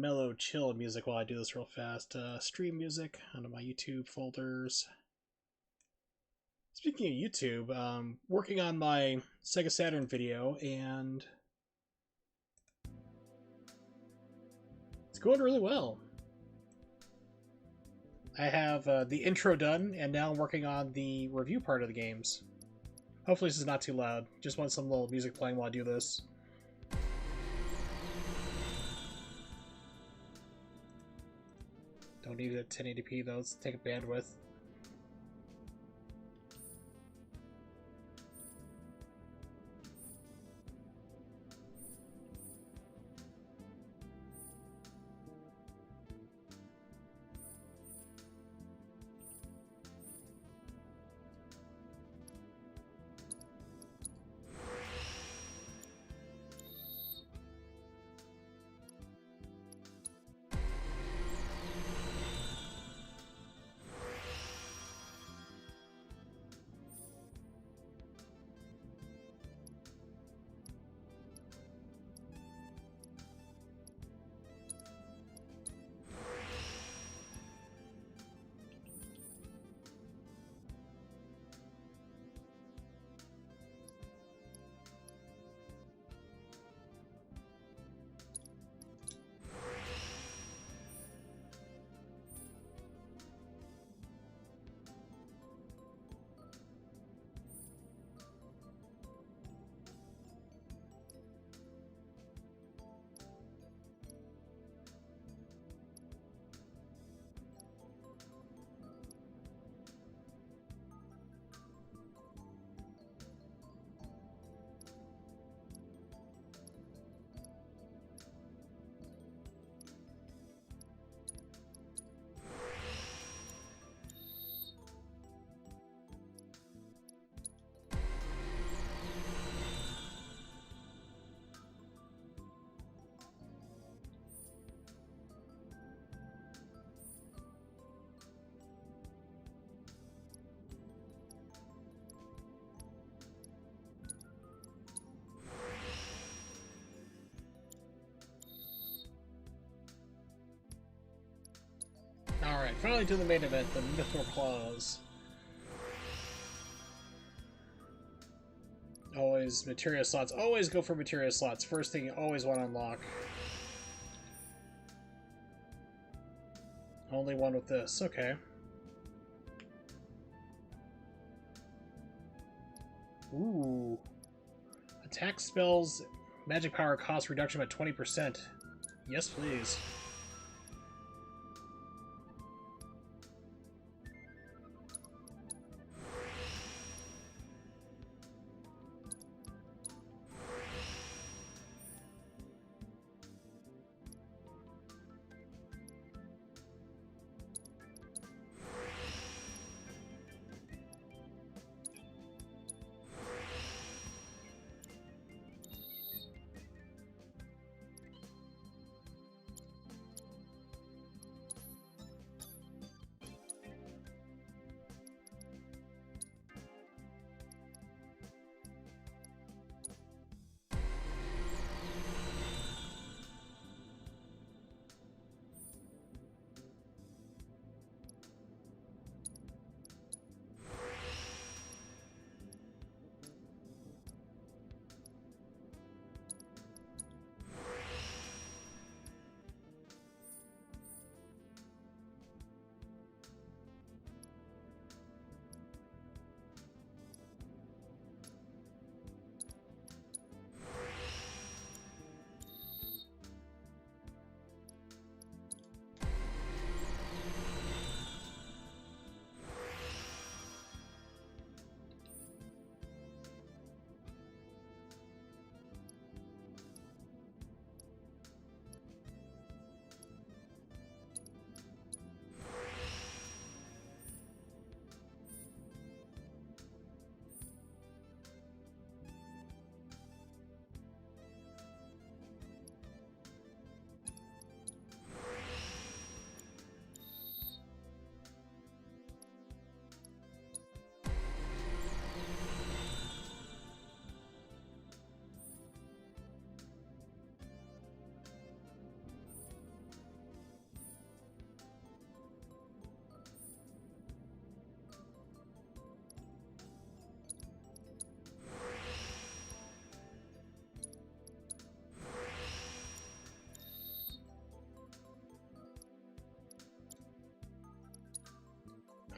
mellow, chill music while I do this real fast. Stream music onto my YouTube folders. Speaking of YouTube, working on my Sega Saturn video, and it's going really well. I have the intro done, and now I'm working on the review part of the games. Hopefully this is not too loud. Just want some little music playing while I do this. Don't need it at 1080p though, let's take a bandwidth. Alright, finally to the main event, the Mithril Claws. Always materia slots. Always go for materia slots. First thing you always want to unlock. Only one with this. Okay. Ooh. Attack spells, magic power cost reduction by 20%. Yes, please.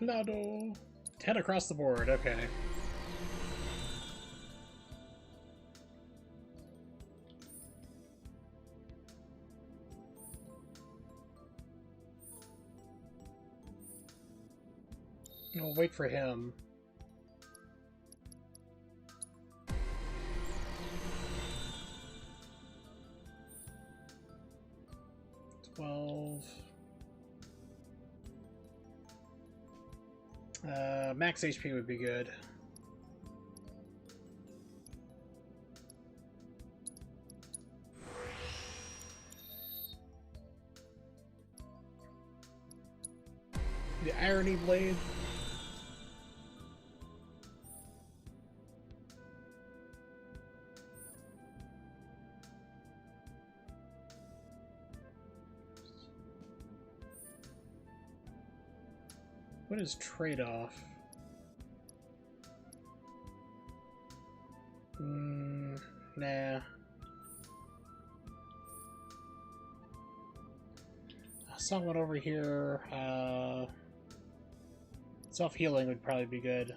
Clado. 10 across the board, okay. I'll wait for him. Max HP would be good. The Irony Blade. What is trade-off? Nah. Someone over here, self-healing would probably be good.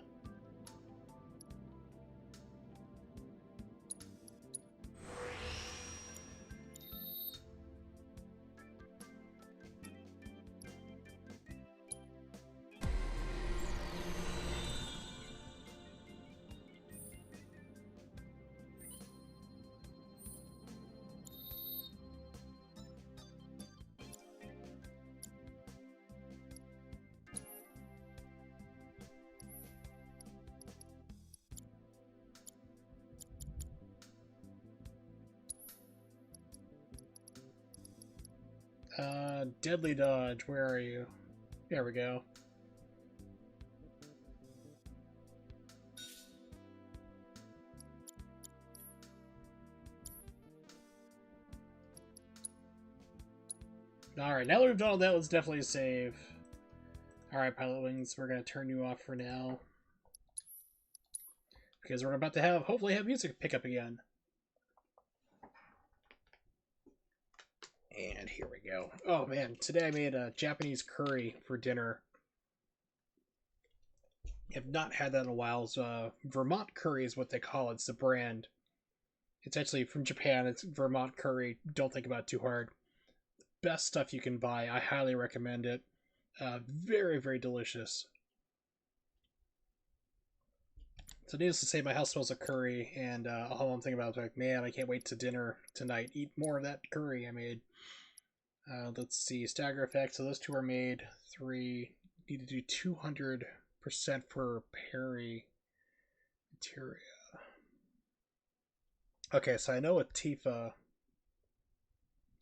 Deadly Dodge, where are you? There we go. Alright, now that we've done all that, let's definitely save. Alright, Pilot Wings, we're going to turn you off for now. Because we're about to hopefully have music pick up again. And here we go. Oh man, today I made a Japanese curry for dinner. Have not had that in a while. It's, Vermont curry is what they call it. It's the brand. It's actually from Japan. It's Vermont curry. Don't think about it too hard. Best stuff you can buy. I highly recommend it. Very, very delicious. So needless to say, my house smells of curry, and all I'm thinking about is like, man, I can't wait to dinner tonight. Eat more of that curry I made. Let's see, stagger effect. So those two are made. 3 need to do 200% for parry materia. Okay, so I know with Tifa,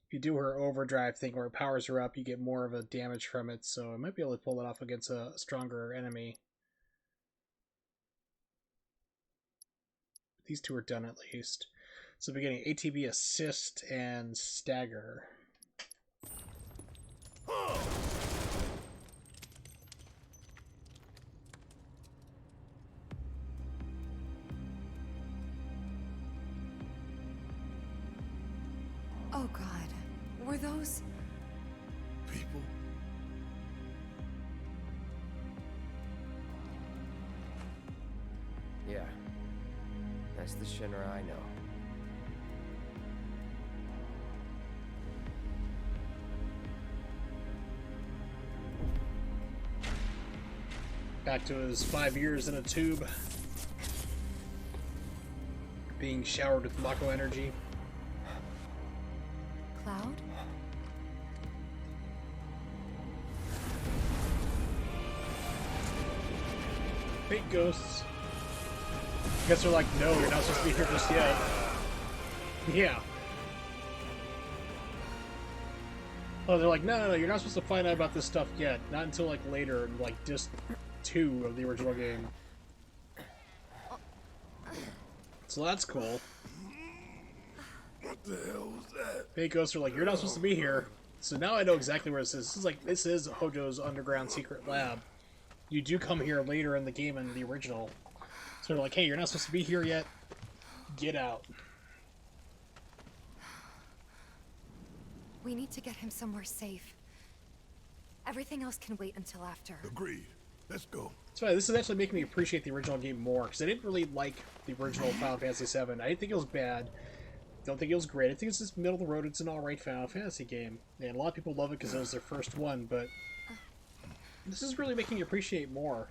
if you do her overdrive thing where it powers her up, you get more of a damage from it. So I might be able to pull it off against a stronger enemy. These two are done at least. So we're getting ATB assist and stagger. Oh God, were those? People? Yeah. That's the Shinra I know. Back to his 5 years in a tube. Being showered with Mako energy. Cloud? Fake ghosts. I guess they're like, no, you're not supposed to be here just yet. Yeah. Oh, they're like, no, you're not supposed to find out about this stuff yet. Not until, like, later, in, like, disc 2 of the original game. So that's cool. What the hell was that? Fake ghosts are like, you're not supposed to be here. So now I know exactly where this is. This is Hojo's underground secret lab. You do come here later in the game in the original. So they're like, hey, you're not supposed to be here yet. Get out. We need to get him somewhere safe. Everything else can wait until after. Agreed. Let's go. That's why this is actually making me appreciate the original game more, because I didn't really like the original Final Fantasy VII. I didn't think it was bad. Don't think it was great. I think it's just middle of the road. It's an alright Final Fantasy game. And a lot of people love it because it was their first one, but this is really making me appreciate more.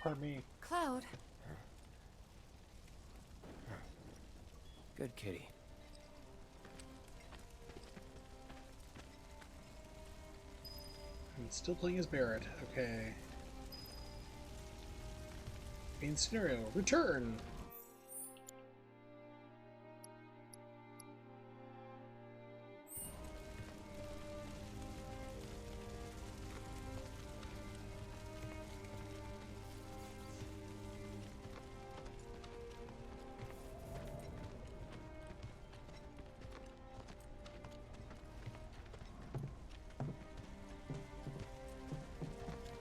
Pardon me. Cloud. Good kitty. And still playing as Barrett. Okay. Main scenario. Return!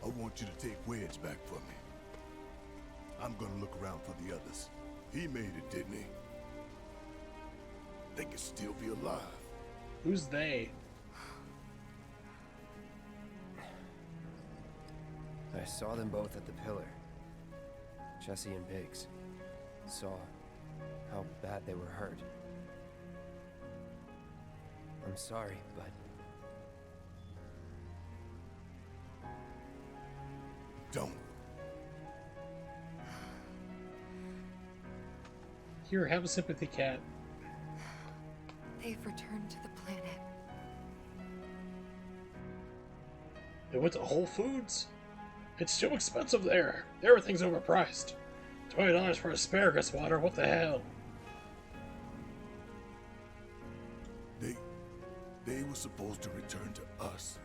I want you to take Wedge back for me. I'm gonna look around for the others. He made it, didn't he? They could still be alive. Who's they? I saw them both at the pillar. Jesse and Biggs. Saw how bad they were hurt. I'm sorry, but Don't. Here, have a sympathy cat. They've returned to the planet. They went to Whole Foods? It's too expensive there. Everything's overpriced. $20 for asparagus water, what the hell? They were supposed to return to us.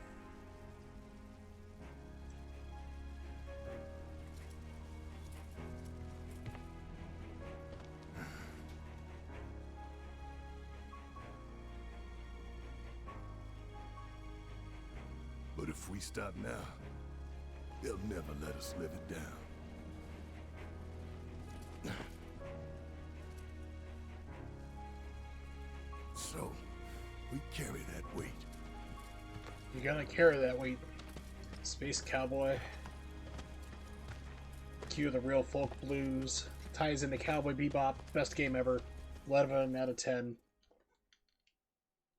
But if we stop now, they'll never let us live it down. So, We carry that weight. You gotta carry that weight. Space Cowboy. Cue the real folk blues. Ties into Cowboy Bebop. Best game ever. 11 out of 10.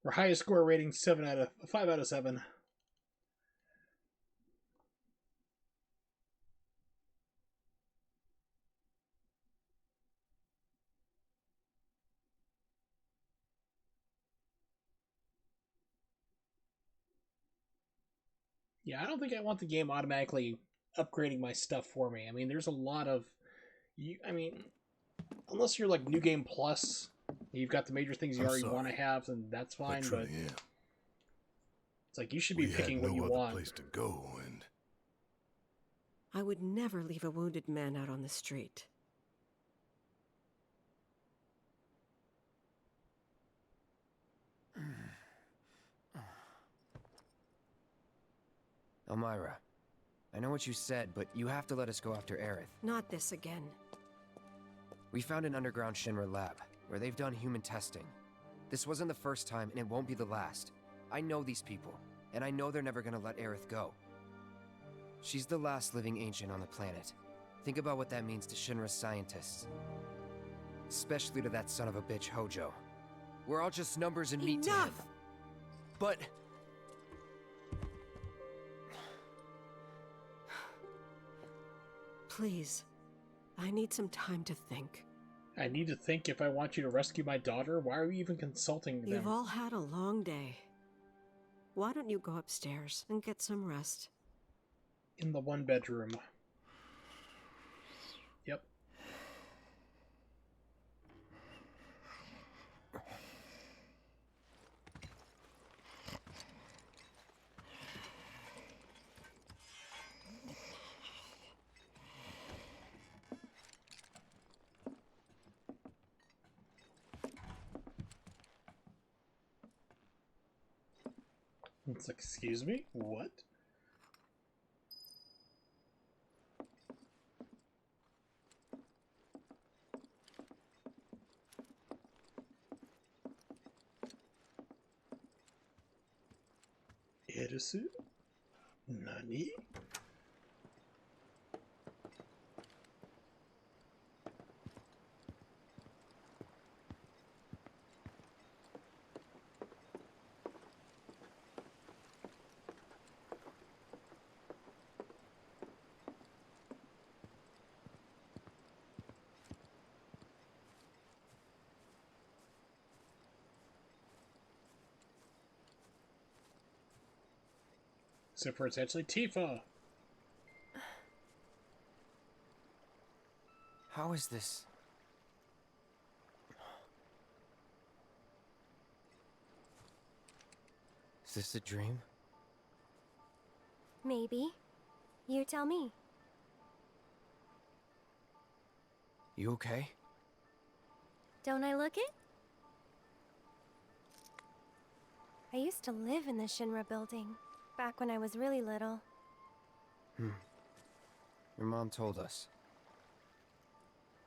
Our highest score rating, 5 out of 7. Yeah, I don't think I want the game automatically upgrading my stuff for me. I mean, there's a lot of... unless you're like New Game Plus, you've got the major things you already want to have, then that's I fine, truly but am. it's like you should be We picking had what no you other want. place to go, and I would never leave a wounded man out on the street. Elmira, I know what you said, but you have to let us go after Aerith. Not this again. We found an underground Shinra lab, where they've done human testing. This wasn't the first time, and it won't be the last. I know these people, and I know they're never gonna let Aerith go. She's the last living ancient on the planet. Think about what that means to Shinra's scientists. Especially to that son of a bitch, Hojo. We're all just numbers and meat to him. Enough! But... Please, I need some time to think. I need to think if I want you to rescue my daughter. Why are you even consulting them? You've all had a long day. Why don't you go upstairs and get some rest? In the one bedroom. Yep. It's like, excuse me? What? Erisu? Nani? Except for it's actually Tifa. How is this? Is this a dream? Maybe. You tell me. You okay? Don't I look it? I used to live in the Shinra building, back when I was really little. Your mom told us.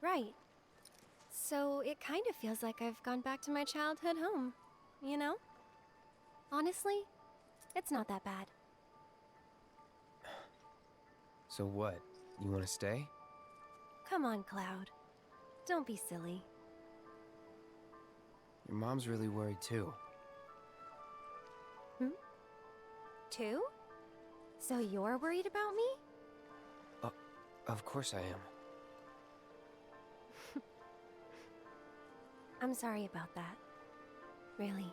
Right. So it kind of feels like I've gone back to my childhood home, you know? Honestly, it's not that bad. So what? You want to stay? Come on, Cloud. Don't be silly. Your mom's really worried too. Two? So you're worried about me? Of course I am. I'm sorry about that. Really.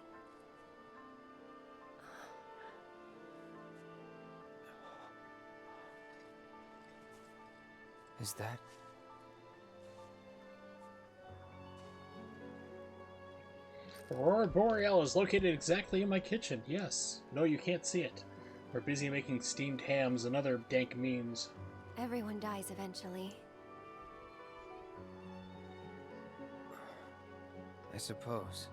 Is that... Aurora Boreal is located exactly in my kitchen. Yes. No, you can't see it. We're busy making steamed hams and other dank memes. Everyone dies eventually. I suppose.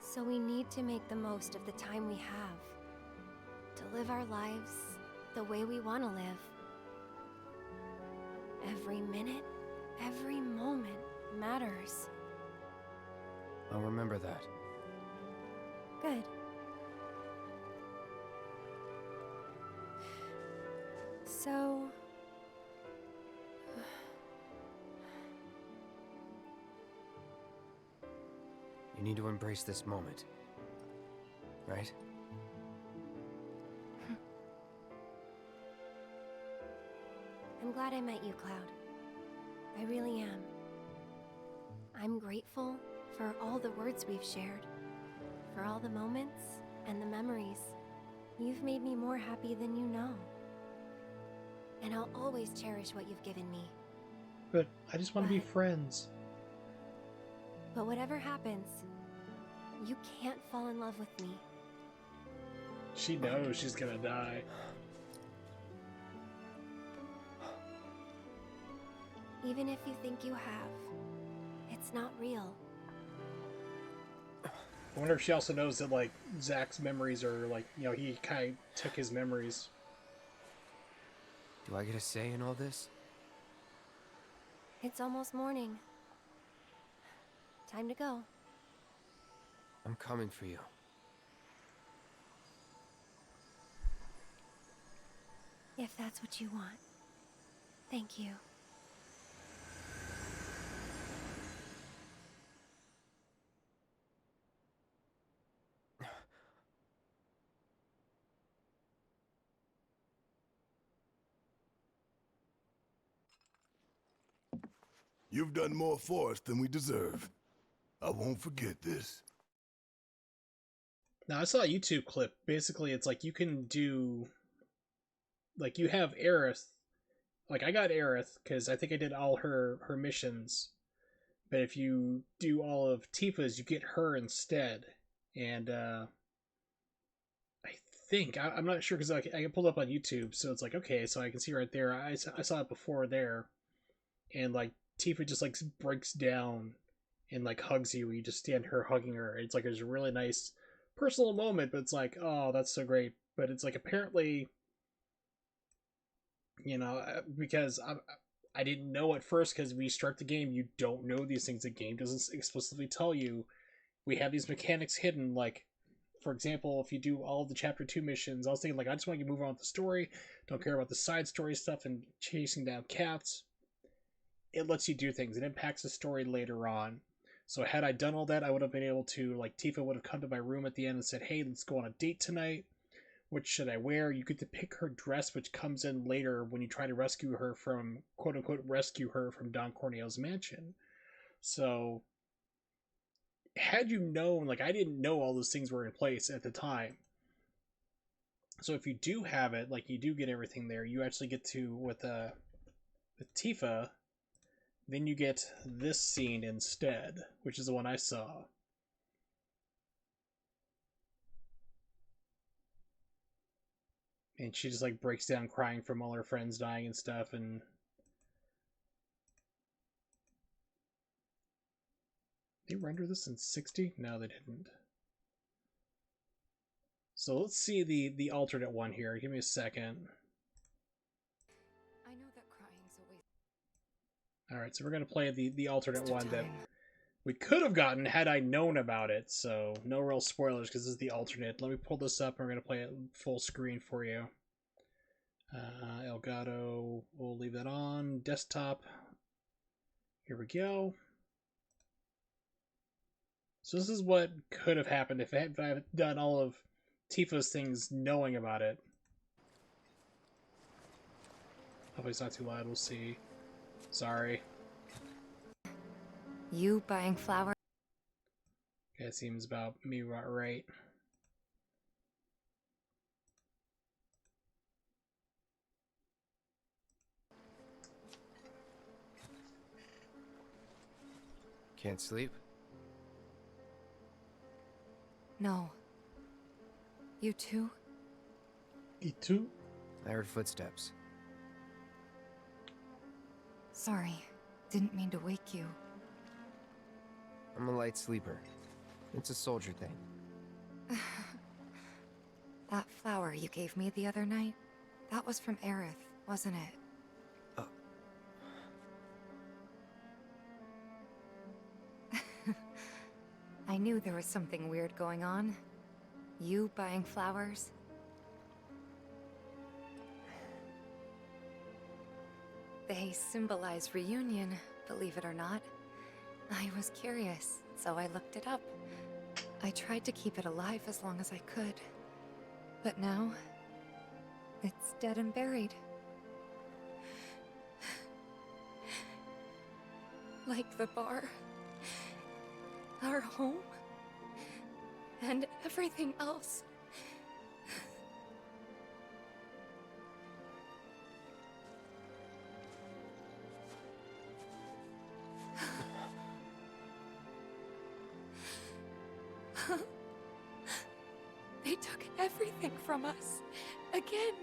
So we need to make the most of the time we have. To live our lives the way we want to live. Every minute, every moment matters. I'll remember that. Good. So... You need to embrace this moment. Right? I'm glad I met you, Cloud. I really am. I'm grateful for all the words we've shared, for all the moments and the memories. You've made me more happy than you know. And I'll always cherish what you've given me. But I just want to be But- friends. But whatever happens, you can't fall in love with me. She knows she's gonna die. Even if you think you have, it's not real. I wonder if she also knows that, like, Zach's memories are, like, you know, he kind of took his memories. Do I get a say in all this? It's almost morning. Time to go. I'm coming for you. If that's what you want. Thank you. You've done more for us than we deserve. I won't forget this. Now, I saw a YouTube clip. Basically, it's like you can do... Like, you have Aerith. Like, I got Aerith, because I think I did all her missions. But if you do all of Tifa's, you get her instead. And, I think... I'm not sure, because I can pull it up on YouTube, so it's like, okay, so I can see right there. I saw it before there. And, like, Tifa just, like, breaks down and, like, hugs you. You just stand her hugging her. It's like, there's a really nice personal moment, but it's like, oh, that's so great. But it's like, apparently, you know, because I didn't know at first, because when you start the game, you don't know these things. The game doesn't explicitly tell you. We have these mechanics hidden, like, for example, if you do all the chapter 2 missions, I was thinking, like, I just want to move on with the story, don't care about the side story stuff and chasing down cats. It lets you do things. It impacts the story later on. So had I done all that, I would have been able to, like, Tifa would have come to my room at the end and said, hey, let's go on a date tonight. Which should I wear? You get to pick her dress, which comes in later when you try to rescue her from, quote-unquote, rescue her from Don Corneo's mansion. So, had you known, like, I didn't know all those things were in place at the time. So if you do have it, like, you do get everything there, you actually get to, with Tifa, then you get this scene instead, which is the one I saw. And she just, like, breaks down crying from all her friends dying and stuff, and... Did they render this in 60? No, they didn't. So let's see the alternate one here. Give me a second. I know that crying's a waste Alright, so we're going to play the alternate of one that time. we could have gotten had I known about it, so no real spoilers because this is the alternate. Let me pull this up and we're going to play it full screen for you. Elgato, we'll leave that on. Desktop. Here we go. So this is what could have happened if I had done all of Tifa's things knowing about it. Hopefully it's not too loud, we'll see. Sorry. You buying flowers? That seems about me right. Can't sleep? No. You too? E2? I heard footsteps. Sorry. Didn't mean to wake you. I'm a light sleeper. It's a soldier thing. That flower you gave me the other night, that was from Aerith, wasn't it? I knew there was something weird going on. You buying flowers? They symbolize reunion, believe it or not. I was curious, so I looked it up. I tried to keep it alive as long as I could. But now, it's dead and buried. Like the bar, our home, and everything else. They took everything from us. Again.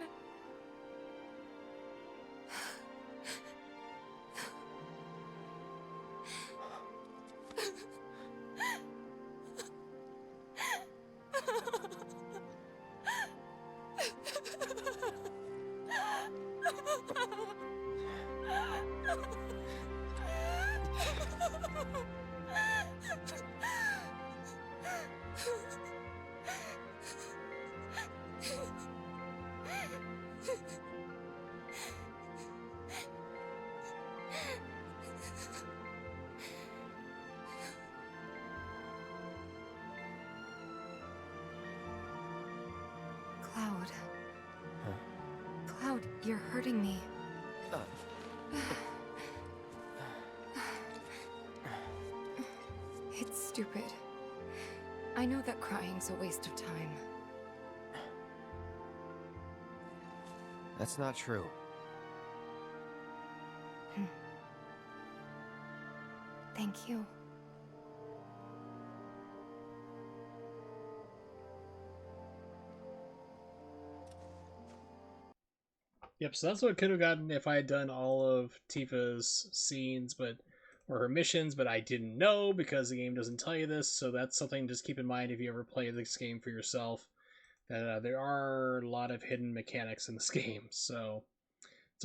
Cloud. Cloud, you're hurting me. It's stupid. I know that crying's a waste of time. That's not true. Thank you. Yep, so that's what could have gotten if I had done all of Tifa's scenes, or her missions, but I didn't know because the game doesn't tell you this, so that's something to just keep in mind if you ever play this game for yourself, that there are a lot of hidden mechanics in this game, so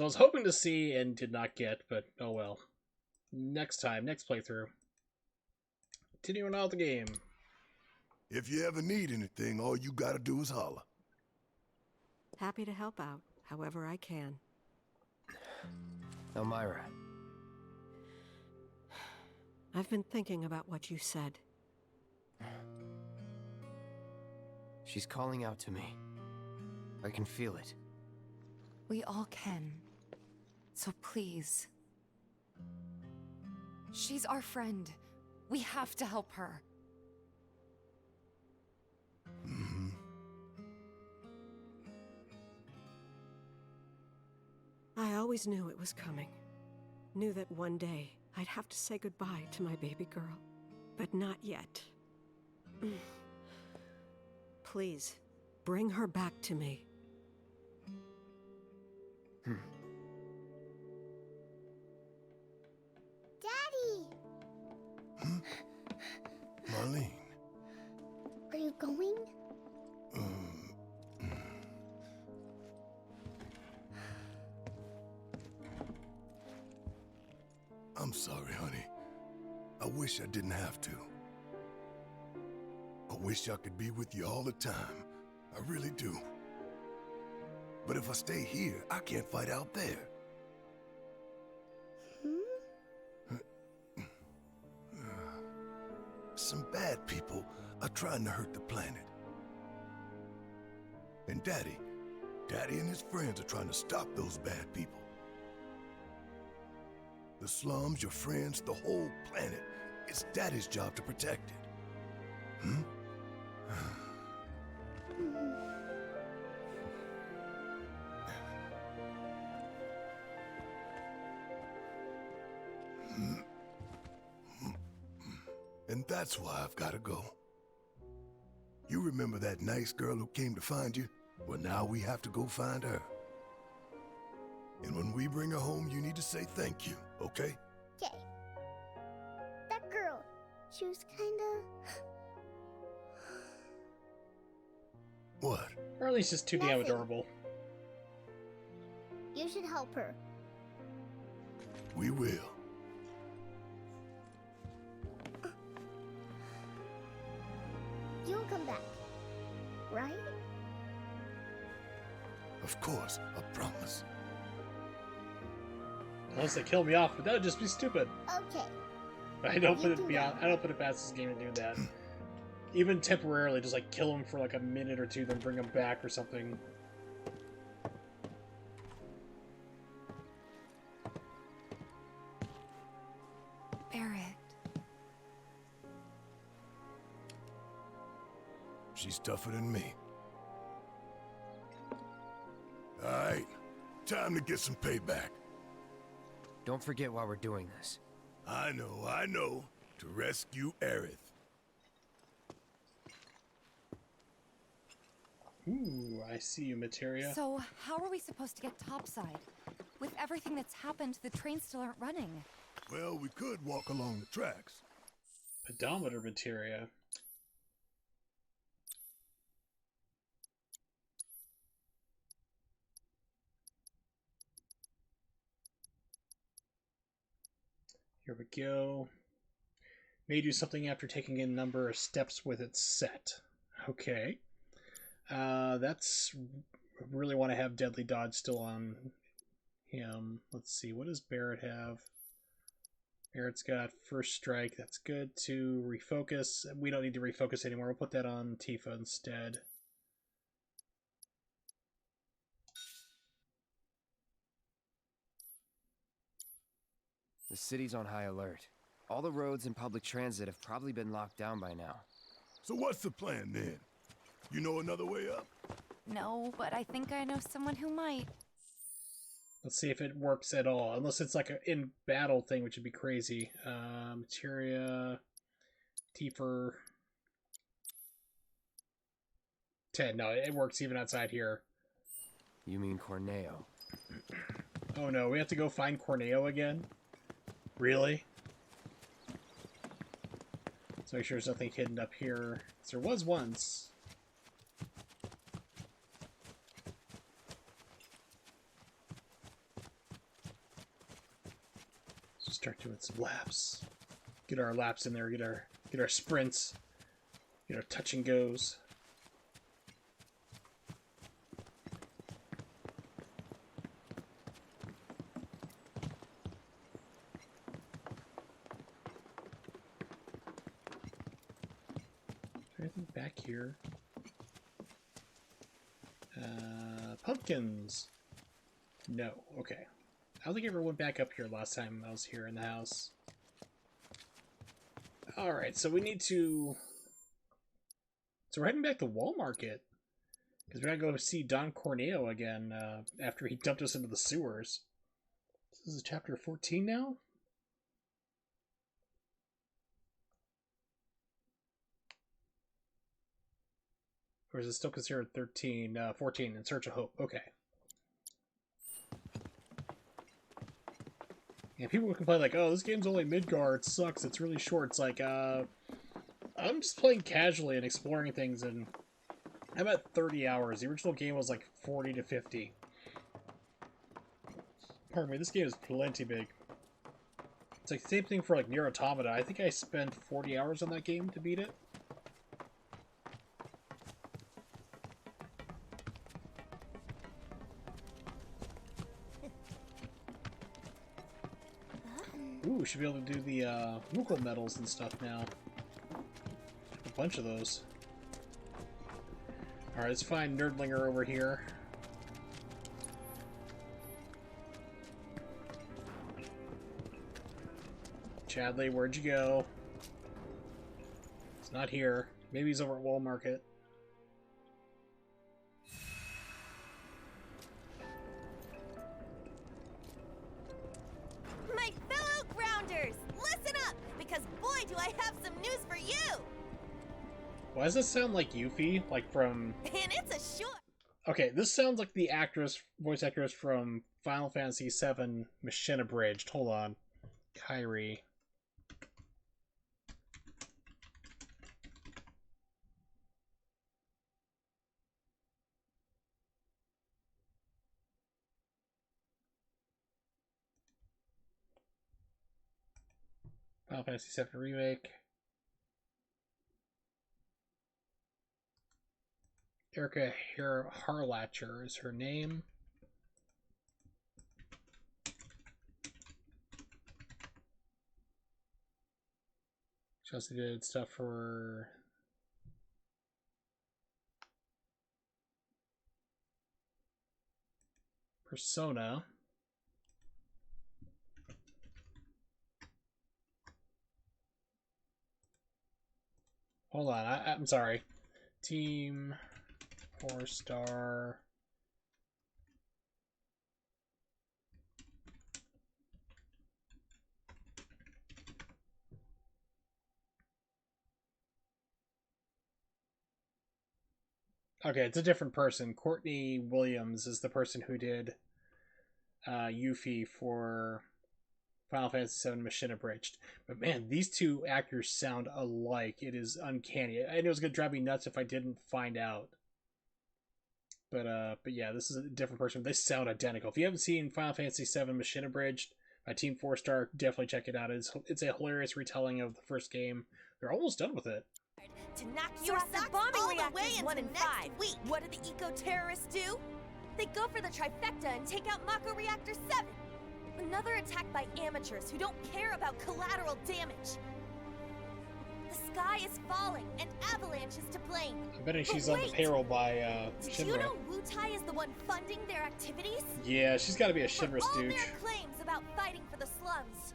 I was hoping to see and did not get, but oh well. Next time, next playthrough. Continuing on with the game. If you ever need anything, all you gotta do is holler. Happy to help out, however I can. Elmira. I've been thinking about what you said. She's calling out to me. I can feel it. We all can. So please. She's our friend. We have to help her. I always knew it was coming. Knew that one day I'd have to say goodbye to my baby girl. But not yet. Please, bring her back to me. Daddy! Marlene. Are you going? I'm sorry, honey. I wish I didn't have to. I wish I could be with you all the time. I really do. But if I stay here, I can't fight out there. Some bad people are trying to hurt the planet. And Daddy and his friends are trying to stop those bad people. The slums, your friends, the whole planet. It's Daddy's job to protect it. And that's why I've got to go. You remember that nice girl who came to find you? Well, now we have to go find her. And when we bring her home, you need to say thank you, okay? Okay. That girl, she was kinda... What? Or at least just too damn Nothing. adorable. You should help her. We will. You'll come back, right? Of course, I promise. Unless they kill me off, but that would just be stupid. Okay. I don't put You it can beyond. go. I don't put it past this game to do that. Even temporarily, just like kill him for like a minute or two, then bring him back or something. Barrett. She's tougher than me. Alright, time to get some payback. Don't forget why we're doing this. I know. To rescue Aerith. Ooh, I see you, Materia. So, how are we supposed to get topside? With everything that's happened, the trains still aren't running. Well, we could walk along the tracks. Pedometer Materia. Here we go. May do something after taking a number of steps with its set. Okay. That's... really want to have Deadly Dodge still on him. Let's see, what does Barrett have? Barrett's got First Strike. That's good. To refocus. We don't need to refocus anymore. We'll put that on Tifa instead. The city's on high alert. All the roads and public transit have probably been locked down by now. So what's the plan then? You know another way up? No, but I think I know someone who might. Let's see if it works at all. Unless it's like an in-battle thing, which would be crazy. Materia... Tifa... Ted, no, it works even outside here. You mean Corneo? Oh no, we have to go find Corneo again? Really? Let's make sure there's nothing hidden up here. 'Cause there was once. So start doing some laps. Get our laps in there, get our sprints, get our touch and goes. Anything back here? Pumpkins. No. Okay. I don't think I ever went back up here last time I was here in the house. Alright, so we need to... So we're heading back to Wall Market. Because we're going to go see Don Corneo again after he dumped us into the sewers. This is chapter 14 now? Or is it still considered 13, 14, In Search of Hope? Okay. Yeah, people would complain like, oh, this game's only Midgar, it sucks, it's really short. It's like, I'm just playing casually and exploring things, and I'm at 30 hours. The original game was like 40 to 50. Pardon me, this game is plenty big. It's like the same thing for like Nier Automata. I think I spent 40 hours on that game to beat it. Ooh, we should be able to do the Moogle medals and stuff now. A bunch of those. Alright, let's find Nerdlinger over here. Chadley, where'd you go? It's not here. Maybe he's over at Wall Market. My fellow grounders, listen up, because boy do I have some news for you! Why does this sound like Yuffie? Like from... And it's a short... Okay, this sounds like the actress, voice actress from Final Fantasy VII Machine Abridged. Hold on. Kyrie. Final Fantasy VII Remake. Erica Harlatcher is her name. She also did stuff for Persona. Hold on, I'm sorry. Team 4-star. Okay, it's a different person. Courtney Williams is the person who did Yuffie for Final Fantasy VII Mission Abridged. But man, these two actors sound alike. It is uncanny. I know it was gonna drive me nuts if I didn't find out. But yeah, this is a different person. They sound identical. If you haven't seen Final Fantasy VII Mission Abridged by Team 4-star, definitely check it out. It's a hilarious retelling of the first game. They're almost done with it. To knock your socks all the way into next week. What do the eco-terrorists do? They go for the trifecta and take out Mako Reactor 7. Another attack by amateurs who don't care about collateral damage. The sky is falling, and Avalanche is to blame. I'm betting she's on the payroll by Did Shinra. you know Wutai is the one funding their activities? Yeah, she's got to be a Shinra For all stooge. their claims about fighting for the slums,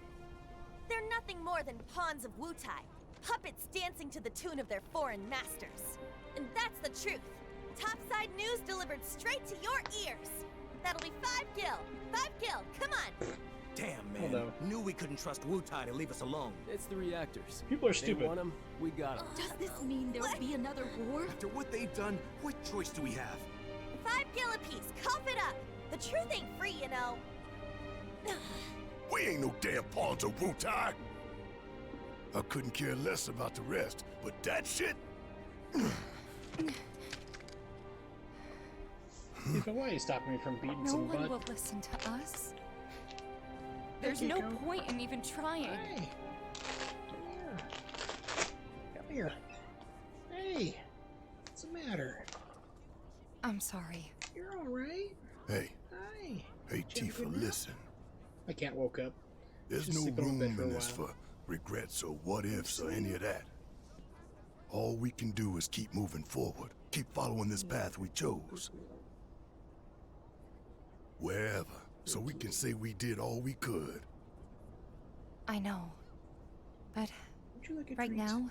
they're nothing more than pawns of Wutai, puppets dancing to the tune of their foreign masters. And that's the truth. Topside news delivered straight to your ears. That'll be 5 gil. 5 gil, come on. Damn, man. Hello. Knew we couldn't trust Wutai to leave us alone. It's the reactors. People are They stupid. want them, we got them. Does this mean there'll be another war? After what they've done, what choice do we have? 5 gil apiece, cough it up. The truth ain't free, you know. We ain't no damn pawns of Wutai. I couldn't care less about the rest, but that shit? Ethan, why are you stopping me from beating No some one butt? will listen to us. There's Hey, no Kiko. point in even trying. Hey. Come here. Hey. What's the matter? I'm sorry. You're alright. Hey, Hi. hey, Did you have a Tifa, good nap? listen. I can't woke up. There's Just no sleep on the room bed for a in this while. for regrets or what ifs or any of that. All we can do is keep moving forward. Keep following this path we chose. Wherever, so we can say we did all we could. I know. But Would you like a right treat? now,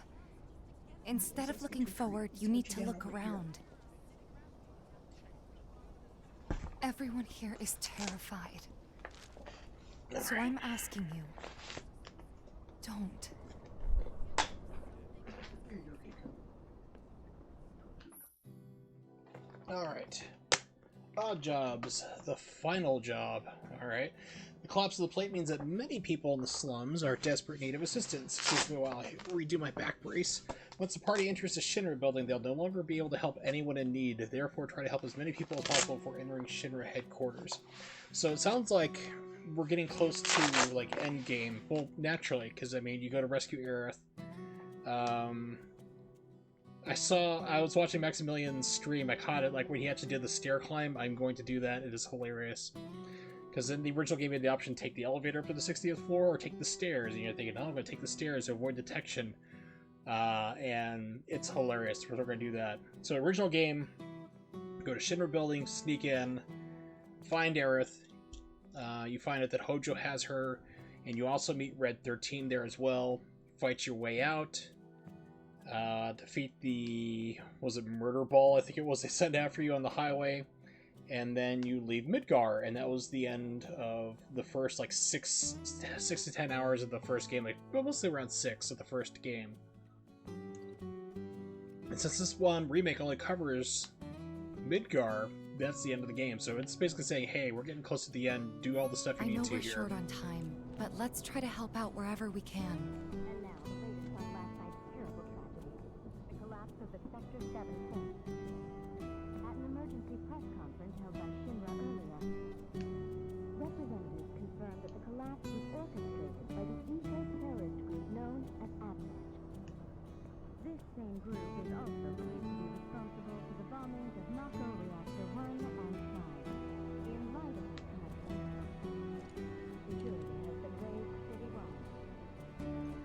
instead of looking forward, you need to look around. Everyone here is terrified. So I'm asking you, don't. Alright. Odd jobs. The final job. Alright. The collapse of the plate means that many people in the slums are in desperate need of assistance. Excuse me while I redo my back brace. Once the party enters the Shinra building, they'll no longer be able to help anyone in need. Therefore, try to help as many people as possible before entering Shinra headquarters. So it sounds like we're getting close to, like, endgame. Well, naturally, because, I mean, you go to rescue Aerith. I was watching Maximilian's stream. I caught it, like, when he actually did the stair climb. I'm going to do that. It is hilarious. Because in the original game, you had the option to take the elevator up to the 60th floor or take the stairs. And you're thinking, oh, I'm going to take the stairs to avoid detection. And it's hilarious. We're going to do that. So, original game, go to Shinra building, sneak in, find Aerith. You find out that Hojo has her, and you also meet Red 13 there as well. Fight your way out. Defeat the, was it Murder Ball? I think it was. They sent after you on the highway. And then you leave Midgar, and that was the end of the first, like, 6 to 10 hours of the first game. Like, mostly around 6 of the first game. And since this one remake only covers Midgar, that's the end of the game. So it's basically saying, hey, we're getting close to the end. Do all the stuff you I know need to we're here. short on time, but let's try to help out wherever we can. And now, the latest on last night's terrible tragedy, the collapse of the Sector 7 point. At an emergency press conference held by Shinra earlier, representatives confirmed that the collapse was orchestrated by the eco-terrorist group known as Avalanche. This same group is also believed to be responsible for the bombings of Mako Reactor 1 and 5. In light of this connection, security has been raised citywide.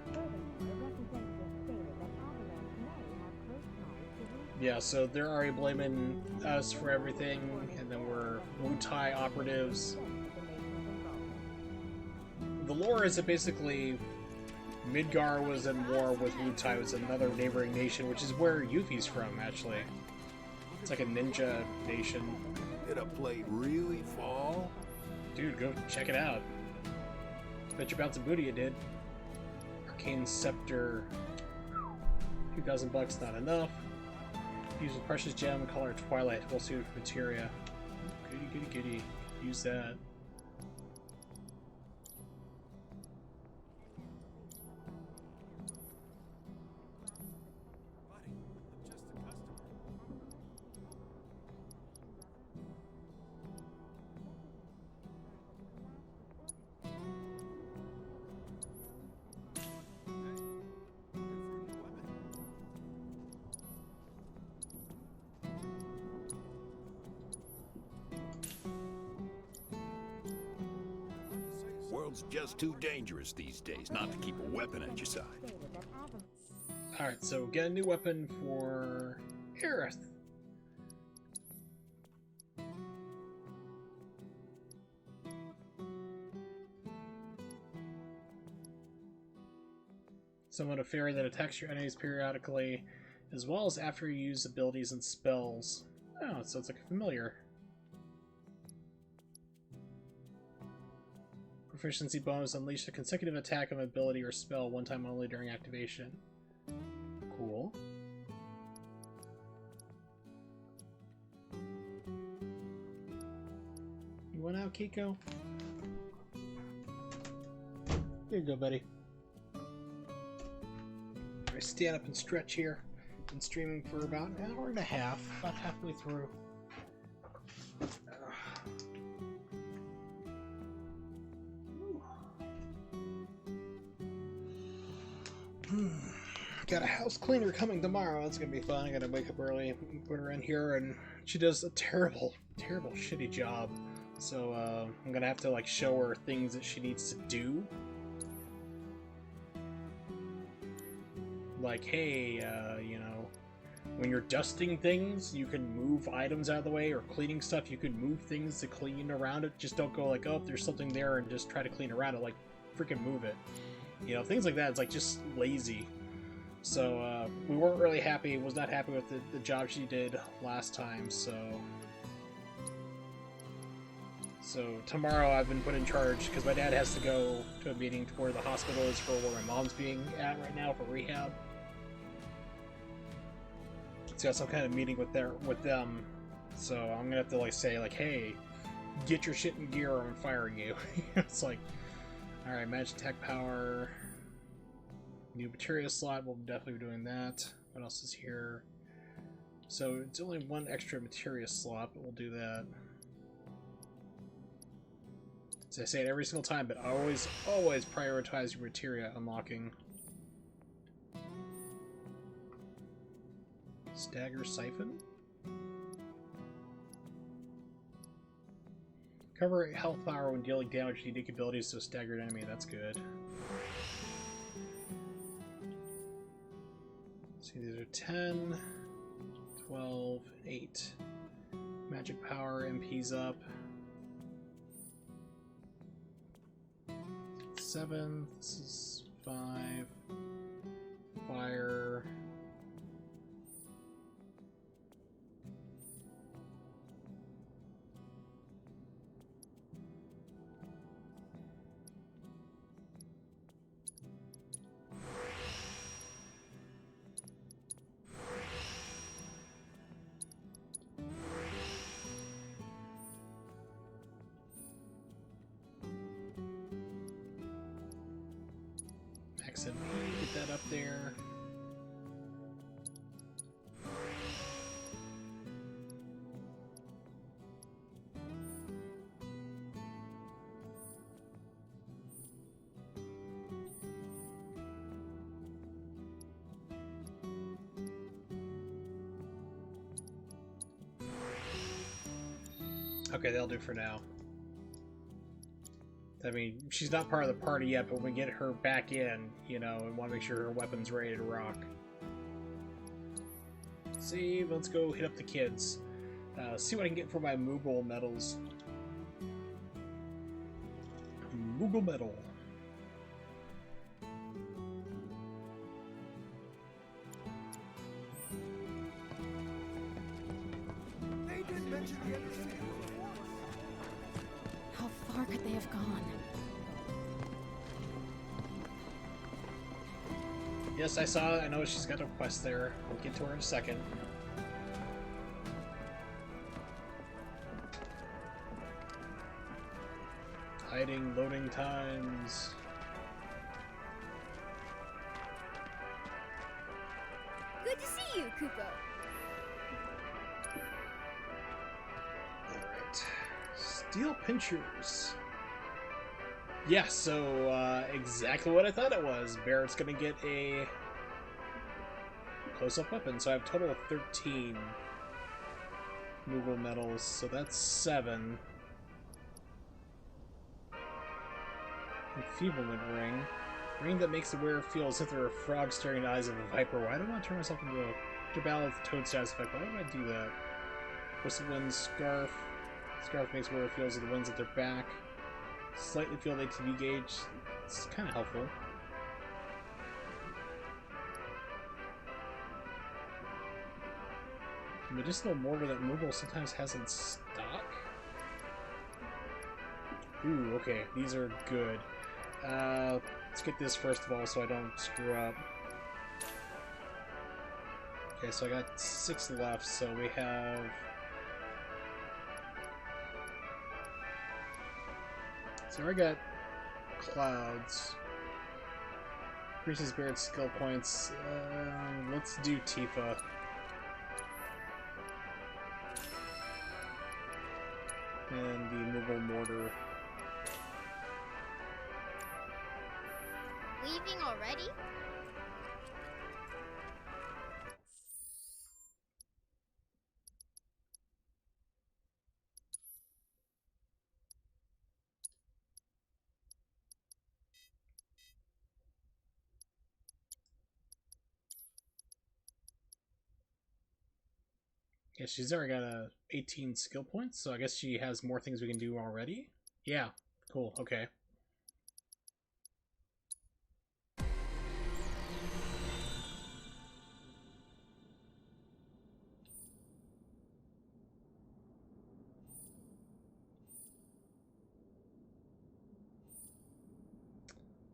Furthermore, representatives stated that Avalanche may have close ties to Wu. Yeah, so they're already blaming us for everything, and then we're Wu-Tai operatives. The lore is that basically Midgar was in war with Wu-Tai, it was another neighboring nation, which is where Yuffie's from, actually. It's like a ninja nation. Did a plate really fall? Dude, go check it out. Bet you bouncing booty it did. Arcane Scepter. 2,000 bucks, not enough. Use a precious gem, color Twilight, well suited for materia. Goody, goody, goody. Use that. World's just too dangerous these days not to keep a weapon at your side. Alright, so get a new weapon for Aerith. Summon a fairy that attacks your enemies periodically, as well as after you use abilities and spells. Oh, so it's like a familiar. Proficiency bonus, unleash a consecutive attack of ability or spell one time only during activation. Cool. You want out, Keiko? Here you go, buddy. I stand up and stretch here. Been streaming for about an hour and a half, about halfway through. Got a house cleaner coming tomorrow. That's gonna be fun. I gotta wake up early and put her in here, and she does a terrible, shitty job. So I'm gonna have to like show her things that she needs to do. Like, hey, you know, when you're dusting things, you can move items out of the way, or cleaning stuff, you can move things to clean around it. Just don't go like, oh, there's something there, and just try to clean around it. Like, freaking move it. You know, things like that. It's like just lazy. So we weren't really happy. Was not happy with the job she did last time. So tomorrow I've been put in charge because my dad has to go to a meeting to where the hospital is for where my mom's being at right now for rehab. It's got some kind of meeting with them. So I'm gonna have to like say like, hey, get your shit in gear or I'm firing you. It's like, all right, magic attack power. New materia slot, we'll definitely be doing that. What else is here? So it's only one extra materia slot, but we'll do that. As I say it every single time, but always prioritize your materia unlocking. Stagger Siphon? Cover health power when dealing damage to unique abilities to a staggered enemy, that's good. See, these are 10, 12, 8. Magic power, MP's up. 7, this is 5. Fire. Max MP, get that up there. Okay, that'll do for now. I mean, she's not part of the party yet, but when we get her back in, you know, we want to make sure her weapon's ready to rock. Save, let's go hit up the kids. See what I can get for my Moogle medals. Moogle medal. They didn't mention the other thing. How far could they have gone? Yes, I saw it. I know she's got a quest there. We'll get to her in a second. Hiding, loading times. Good to see you, Kupo. Alright. Steel pinchers. Yeah, so exactly what I thought it was. Barrett's gonna get a close-up weapon, so I have a total of 13 Moogle medals, so that's 7. Enfeeblement ring. Ring that makes the wearer feel as if there are frogs staring in the eyes of a viper. Why don't I turn myself into a battle with the toad status effect? Why would I do that? Whistlewind scarf. Scarf makes the wearer feel as if the wind's at their back. Slightly filled ATV gauge. It's kind of helpful. Medicinal mortar that Moogle sometimes has in stock. Ooh, okay, these are good. Let's get this first of all so I don't screw up. Okay, so I got 6 left, so we have... So I got Clouds. Increases Barrett's skill points. Let's do Tifa. And the Moogle Mortar. Leaving already? Yeah, she's already got 18 skill points, so I guess she has more things we can do already? Yeah, cool, okay.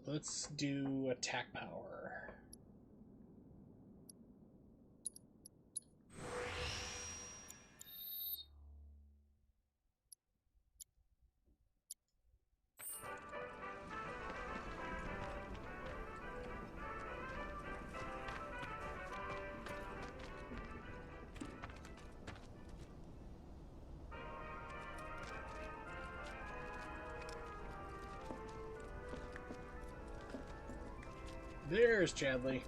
Let's do attack power. There's Chadley.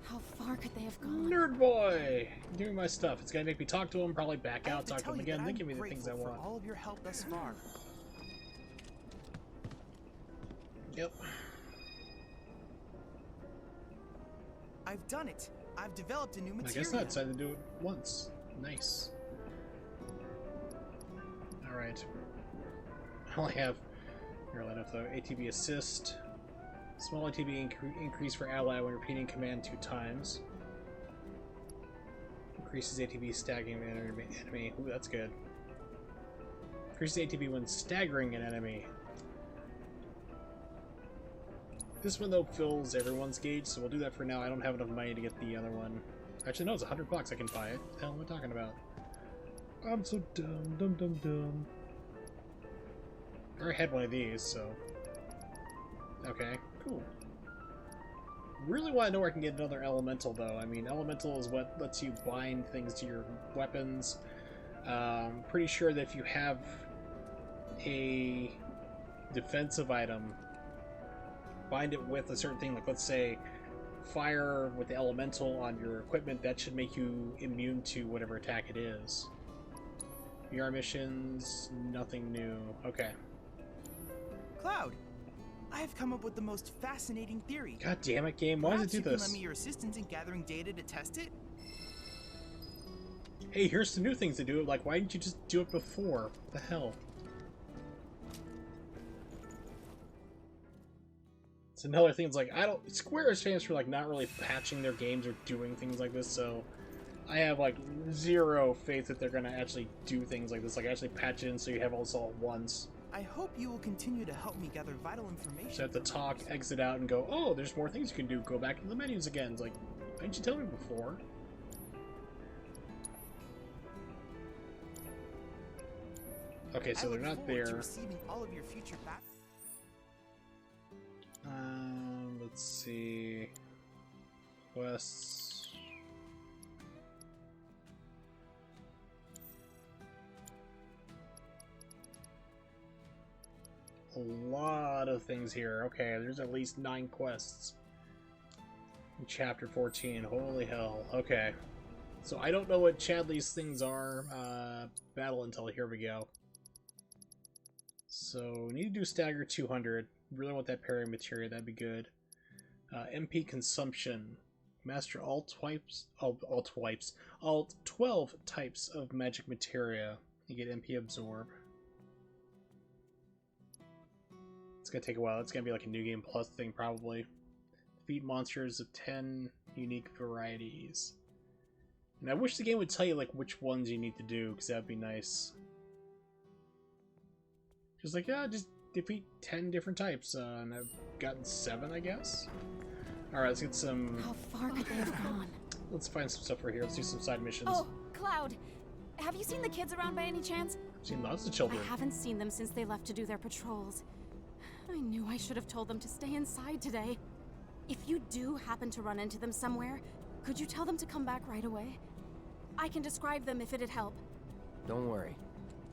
How far could they have gone? Nerd boy! Give me my stuff. It's gonna make me talk to him, probably back out, talk to him again, then give me the things I want. All of your help thus far. Yep. I've done it. I've developed a new material. I guess I decided to do it once. Nice. Alright. I only have... Here, let enough though. ATB assist. Small ATB increase for ally when repeating command 2 times. Increases ATB staggering an enemy. Ooh, that's good. Increases ATB when staggering an enemy. This one, though, fills everyone's gauge, so we'll do that for now. I don't have enough money to get the other one. Actually, no, it's $100. I can buy it. What the hell am I talking about? I'm so dumb. Dumb. I already had one of these, so... Okay, cool. Really want to know where I can get another elemental, though. I mean, elemental is what lets you bind things to your weapons. Pretty sure that if you have a defensive item, bind it with a certain thing, like let's say fire with the elemental on your equipment, that should make you immune to whatever attack it is. VR missions, nothing new. Okay. Cloud, I have come up with the most fascinating theory. God damn it, game. Why does it do Perhaps you can this? lend me your assistance in gathering data to test it? Hey, here's some new things to do. Like, why didn't you just do it before? What the hell? It's another thing. It's like, Square is famous for like not really patching their games or doing things like this, so I have like zero faith that they're gonna actually do things like this, like actually patch it in so you have all this all at once. I hope you will continue to help me gather vital information. So at the talk, exit out, and go, oh, there's more things you can do. Go back to the menus again. It's like, why didn't you tell me before? Okay, so they're not there. Receiving all of your future back. Let's see. Quests. A lot of things here. Okay, there's at least 9 quests in Chapter 14. Holy hell. Okay. So I don't know what Chadley's things are. Battle Intel, here we go. So, need to do Stagger 200. Really want that parry materia, that'd be good. MP Consumption. Master all 12 types of magic materia. You get MP Absorb. It's gonna take a while. It's gonna be like a New Game Plus thing, probably. Defeat monsters of 10 unique varieties. And I wish the game would tell you like which ones you need to do, because that'd be nice. Just like, yeah, just defeat 10 different types, and I've gotten 7, I guess. Alright, let's get some... How far could they have gone? Let's find some stuff for here. Let's do some side missions. Oh, Cloud, have you seen the kids around by any chance? I've seen lots of children. I haven't seen them since they left to do their patrols. I knew I should have told them to stay inside today. If you do happen to run into them somewhere, could you tell them to come back right away? I can describe them if it'd help. Don't worry.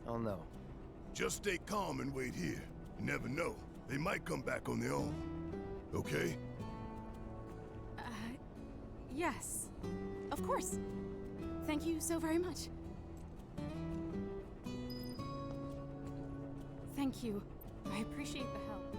I'll know. Just stay calm and wait here. You never know. They might come back on their own. Okay? Yes. Of course. Thank you so very much. Thank you. I appreciate the help.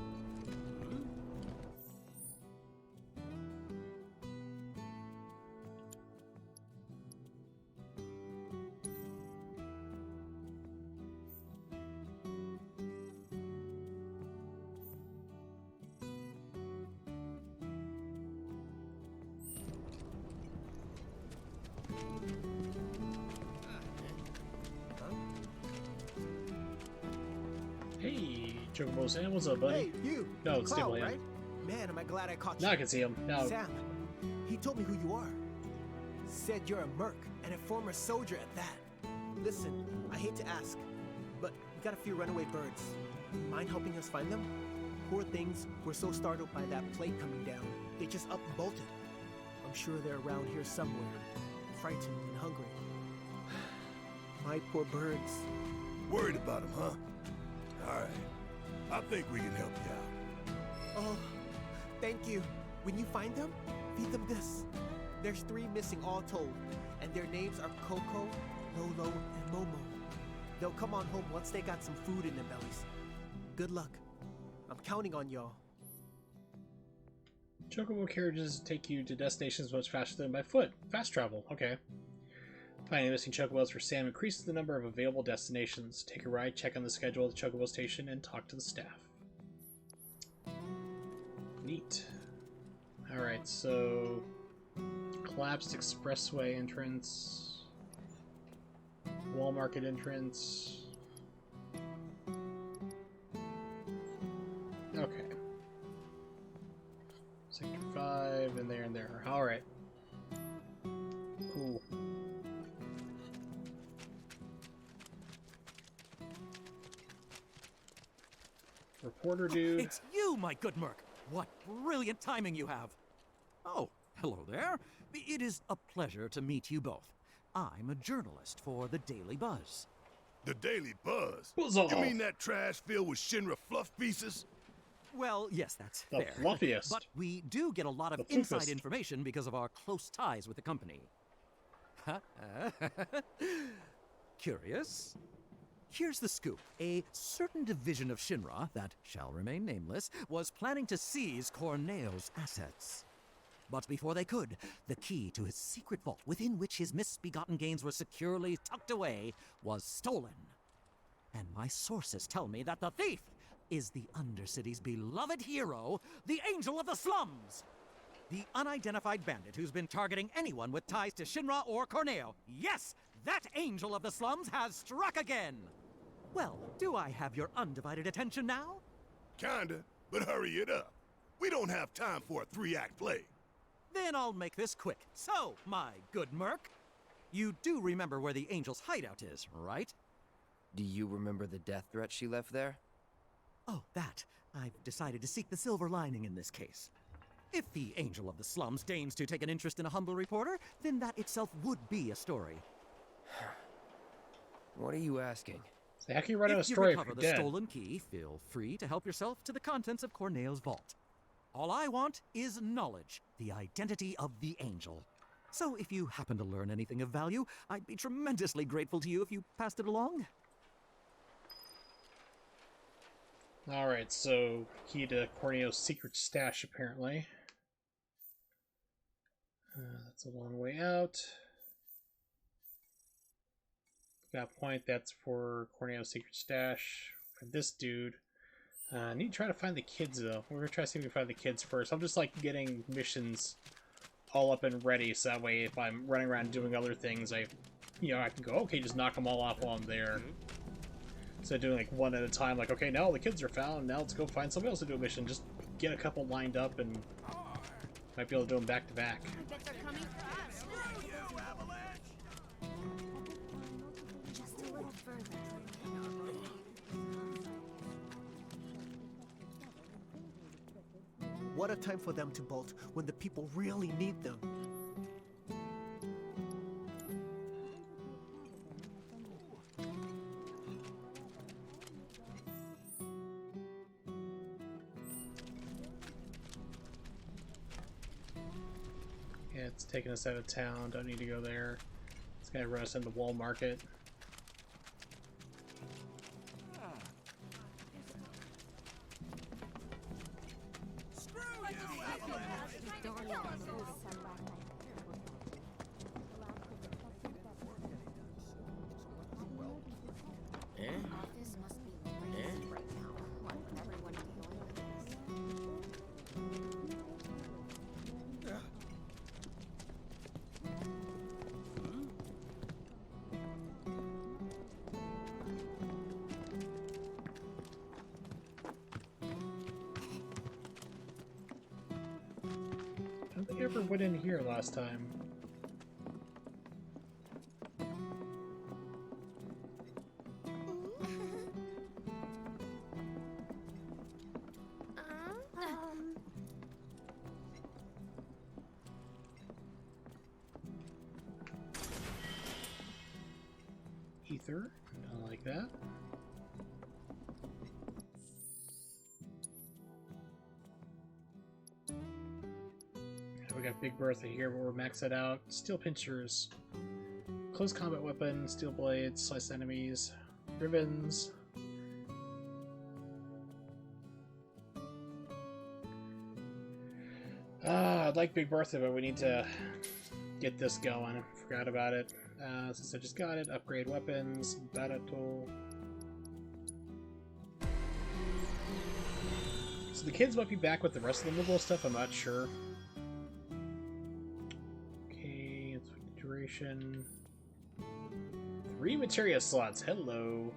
Hey, Chocobo Sam, what's up, buddy? Hey, you! No, it's Cloud, still him. right? Man, am I glad I caught you. Now I can see him. Now. Sam, he told me who you are. Said you're a merc, and a former soldier at that. Listen, I hate to ask, but we got a few runaway birds. Mind helping us find them? Poor things were so startled by that plate coming down, they just up and bolted. I'm sure they're around here somewhere, frightened and hungry. My poor birds. Worried about them, huh? Alright. I think we can help you out. Oh, thank you. When you find them, feed them this. There's 3 missing all told, and their names are Coco, Lolo, and Momo. They'll come on home once they got some food in their bellies. Good luck. I'm counting on y'all. Chocobo carriages take you to destinations much faster than by foot. Fast travel, okay. Finding missing chocobos for Sam increases the number of available destinations. Take a ride, check on the schedule at the chocobo station, and talk to the staff. Neat. Alright, so... Collapsed Expressway entrance. Wall Market entrance. Okay. Sector 5, and there. Alright. Cool. Reporter dude. It's you, my good merc. What brilliant timing you have. Oh, hello there. It is a pleasure to meet you both. I'm a journalist for the Daily Buzz. The Daily Buzz? Buzz You off. mean that trash filled with Shinra fluff pieces? Well, yes, that's The fair. fluffiest. But we do get a lot of The inside floofest. information because of our close ties with the company. Curious? Here's the scoop. A certain division of Shinra, that shall remain nameless, was planning to seize Corneo's assets. But before they could, the key to his secret vault, within which his misbegotten gains were securely tucked away, was stolen. And my sources tell me that the thief is the Undercity's beloved hero, the Angel of the Slums! The unidentified bandit who's been targeting anyone with ties to Shinra or Corneo. Yes, that Angel of the Slums has struck again! Well, do I have your undivided attention now? Kinda, but hurry it up. We don't have time for a 3-act play. Then I'll make this quick. So, my good merc, you do remember where the Angel's hideout is, right? Do you remember the death threat she left there? Oh, that. I've decided to seek the silver lining in this case. If the Angel of the Slums deigns to take an interest in a humble reporter, then that itself would be a story. What are you asking? So how can you write out a If you story if recover you're the dead? stolen key, feel free to help yourself to the contents of Corneo's vault. All I want is knowledge, the identity of the Angel. So if you happen to learn anything of value, I'd be tremendously grateful to you if you passed it along. Alright, so key to Corneo's secret stash, apparently. That's a long way out. Got a point, that's for Corneo's secret stash. For this dude. I need to try to find the kids, though. We're going to try to see if we can find the kids first. I'm just, like, getting missions all up and ready, so that way if I'm running around doing other things, I can go, okay, just knock them all off while I'm there. Instead of doing, like, one at a time, like, okay, now all the kids are found, now let's go find somebody else to do a mission. Just get a couple lined up and might be able to do them back to back. I bet they're coming for us. Screw you, Avalanche! Just a little further. What a time for them to bolt when the people really need them. Yeah, it's taking us out of town. Don't need to go there. It's gonna run us into Wall Market. I don't think I ever went in here last time. Ether, I like that. We got Big Bertha here, but we're maxed it out. Steel pinchers, close combat weapon, steel blades, slice enemies, ribbons. I'd like Big Bertha, but we need to get this going. Forgot about it. Since I just got it, upgrade weapons, battle. So the kids might be back with the rest of the liberal stuff, I'm not sure. Okay, let's put duration. 3 materia slots, hello.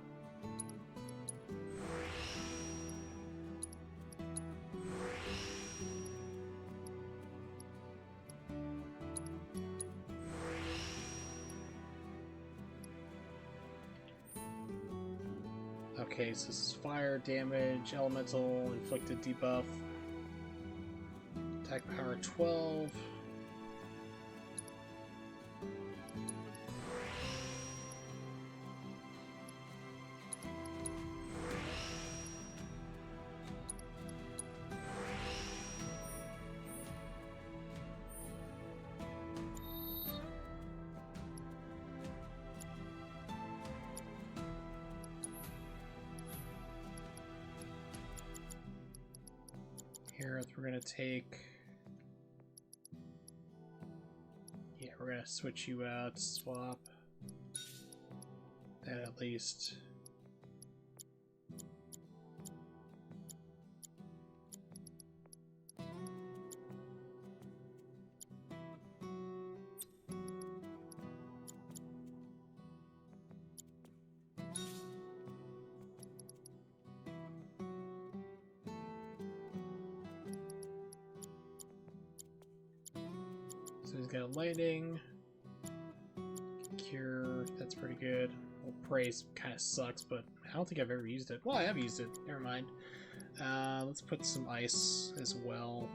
Okay, so this is fire, damage, elemental, inflicted debuff, attack power 12. Aerith, we're gonna take... Yeah, we're gonna switch you out, swap that at least. So he's got lightning, cure, that's pretty good. Well, praise kind of sucks, but I don't think I've ever used it. Well, I have used it, never mind. Let's put some ice as well.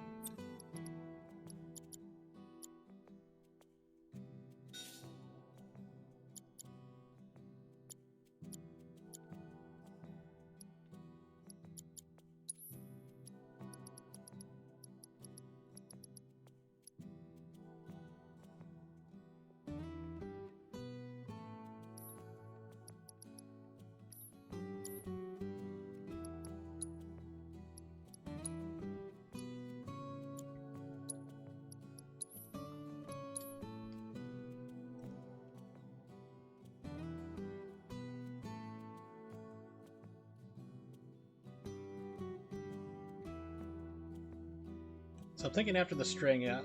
So I'm thinking after the stream, I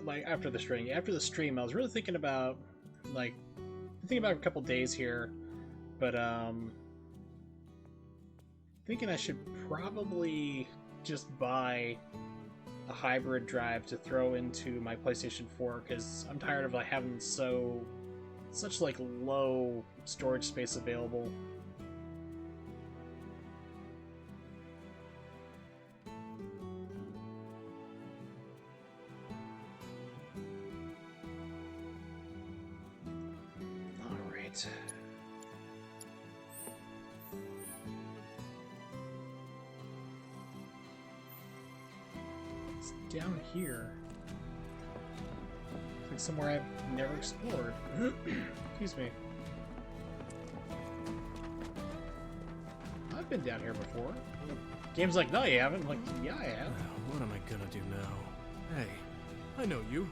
was really thinking about, a couple days here, but thinking I should probably just buy a hybrid drive to throw into my PlayStation 4, because I'm tired of having such low storage space available. It's down here. It's like somewhere I've never explored. Excuse me. I've been down here before. Game's like, no, you haven't. I'm like, yeah, I have. What am I gonna do now? Hey, I know you.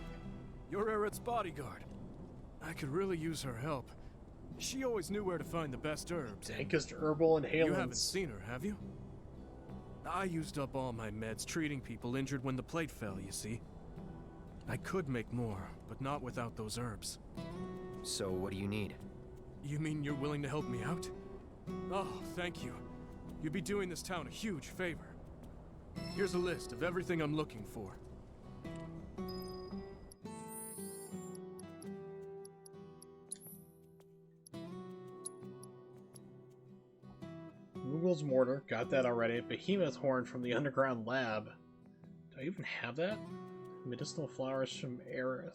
You're Aerith's bodyguard. I could really use her help. She always knew where to find the best herbs. Dankest herbal inhalants. You haven't seen her, have you? I used up all my meds treating people injured when the plate fell, you see. I could make more, but not without those herbs. So what do you need? You mean you're willing to help me out? Oh, thank you. You'd be doing this town a huge favor. Here's a list of everything I'm looking for. Google's mortar, got that already. Behemoth horn from the underground lab. Do I even have that? Medicinal flowers from Aerith.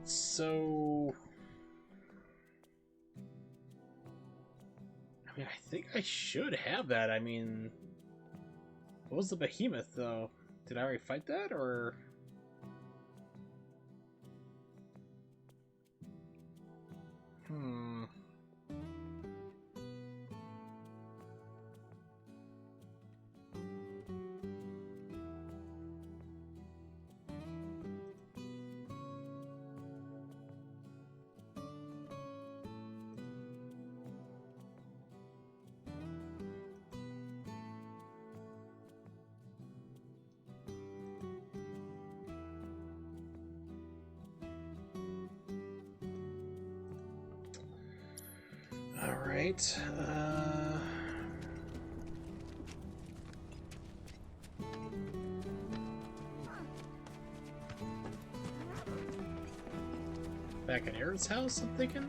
So... I mean, I think I should have that. I mean... What was the behemoth, though? Did I already fight that, or... Alright, back at Aerith's house, I'm thinking?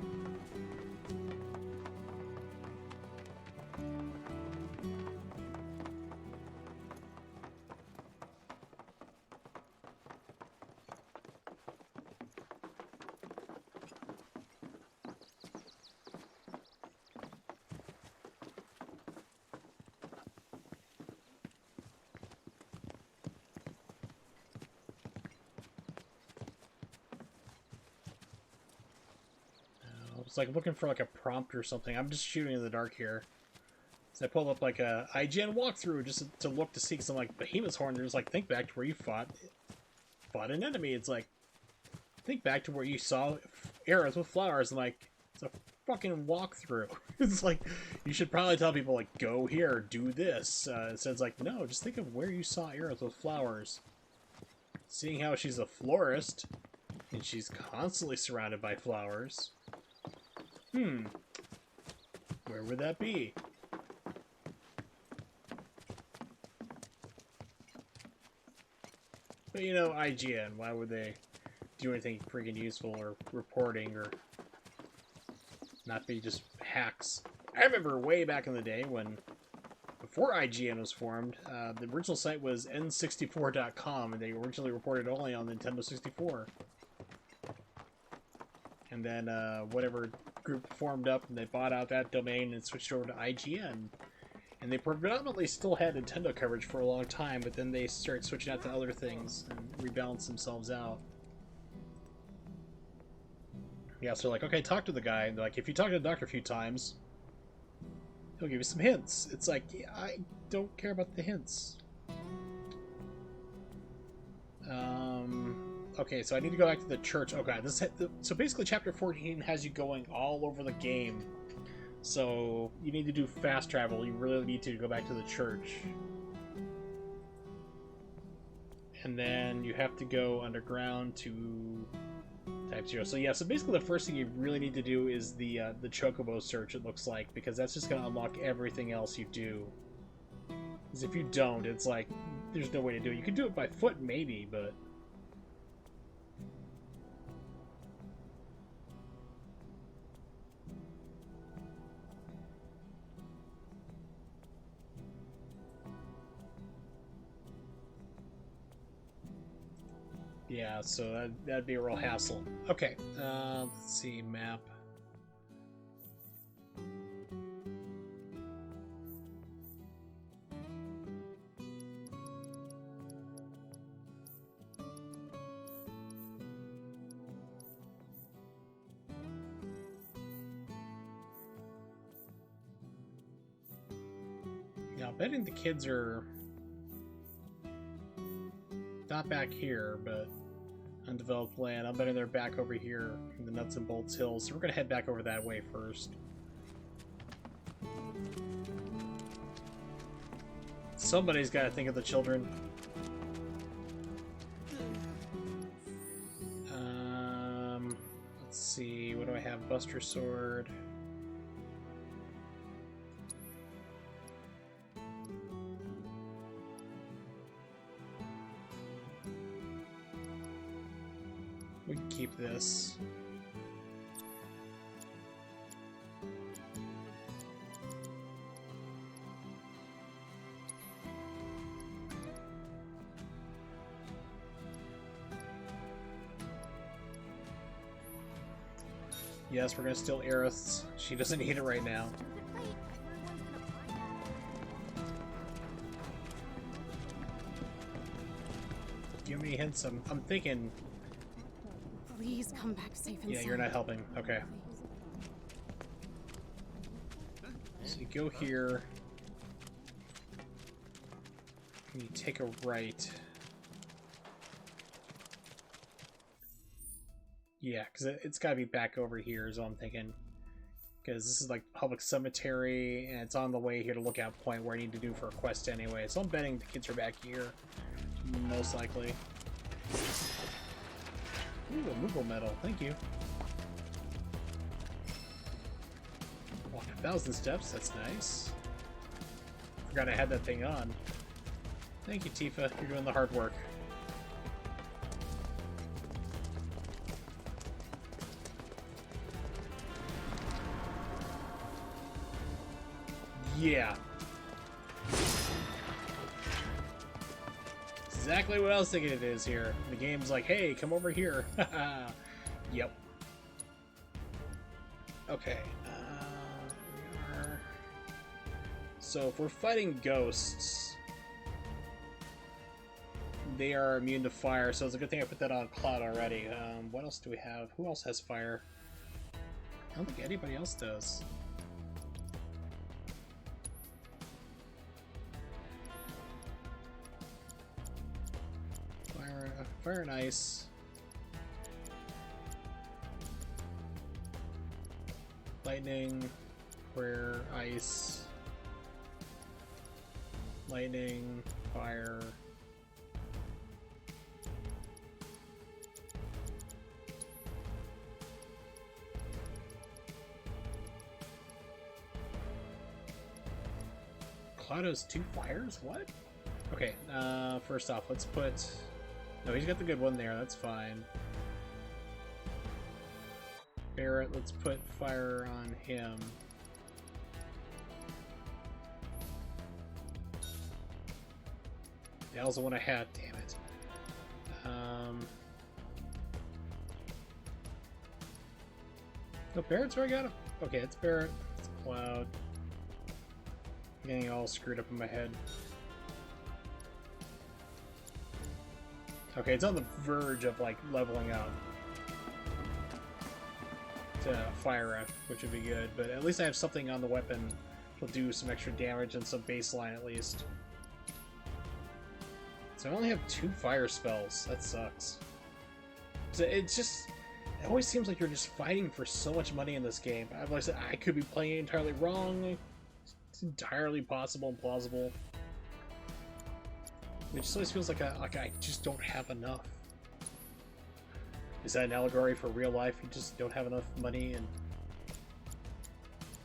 It's like looking for a prompt or something. I'm just shooting in the dark here. So I pulled up like a IGN walkthrough just to look to see, because I'm like, Behemoth's Horn, there's like, think back to where you fought an enemy. It's like, think back to where you saw arrows with flowers, and like, it's a fucking walkthrough. It's like, you should probably tell people, like, go here, do this. So it's like, no, just think of where you saw arrows with flowers. Seeing how she's a florist, and she's constantly surrounded by flowers. Where would that be? But you know, IGN, why would they do anything freaking useful or reporting or not be just hacks? I remember way back in the day when, before IGN was formed, the original site was n64.com, and they originally reported only on Nintendo 64. And then whatever group formed up, and they bought out that domain and switched over to IGN. And they predominantly still had Nintendo coverage for a long time, but then they started switching out to other things and rebalanced themselves out. Yeah, so they're like, okay, talk to the guy. And they're like, if you talk to the doctor a few times, he'll give you some hints. It's like, yeah, I don't care about the hints. Okay, so I need to go back to the church. Okay, so basically chapter 14 has you going all over the game. So you need to do fast travel. You really need to go back to the church. And then you have to go underground to type 0. So yeah, so basically the first thing you really need to do is the Chocobo search, it looks like, because that's just going to unlock everything else you do. Because if you don't, it's like, there's no way to do it. You can do it by foot maybe, but... yeah, so that'd be a real hassle. Okay, let's see, map. Now, betting the kids are not back here, but undeveloped land. I'm betting they're back over here in the Nuts and Bolts Hills, so we're gonna head back over that way first. Somebody's gotta think of the children. Let's see, what do I have? Buster Sword. We can keep this. Yes, we're gonna steal Aerith's. She doesn't need it right now. Give me hints. I'm thinking. Please come back safe and sound. Yeah, you're not helping. Okay. So you go here. And you take a right. Yeah, because it's got to be back over here is what I'm thinking. Because this is like public cemetery, and it's on the way here to Lookout Point where I need to do for a quest anyway. So I'm betting the kids are back here. Most likely. Ooh, a Moogle medal. Thank you. Walked 1,000 steps. That's nice. Forgot I had that thing on. Thank you, Tifa. You're doing the hard work. Yeah. Exactly what I was thinking it is here. The game's like, hey, come over here. Yep. Okay. We are... So if we're fighting ghosts, they are immune to fire, so it's a good thing I put that on Cloud already. What else do we have? Who else has fire? I don't think anybody else does. fire and ice. Lightning, fire, ice. Lightning, fire. Cloud has 2 fires? What? Okay, first off, let's put... No, he's got the good one there, that's fine. Barrett, let's put fire on him. That was the one I had, damn it. No, Barrett's where I got him. Okay, it's Barrett. It's Cloud. I'm getting all screwed up in my head. Okay, it's on the verge of like leveling up to fire F, which would be good, but at least I have something on the weapon that'll do some extra damage and some baseline at least. So I only have 2 fire spells. That sucks. So it's just... It always seems like you're just fighting for so much money in this game. Like I said, I could be playing it entirely wrong. It's entirely possible and plausible. It just always feels like I just don't have enough. Is that an allegory for real life? You just don't have enough money and...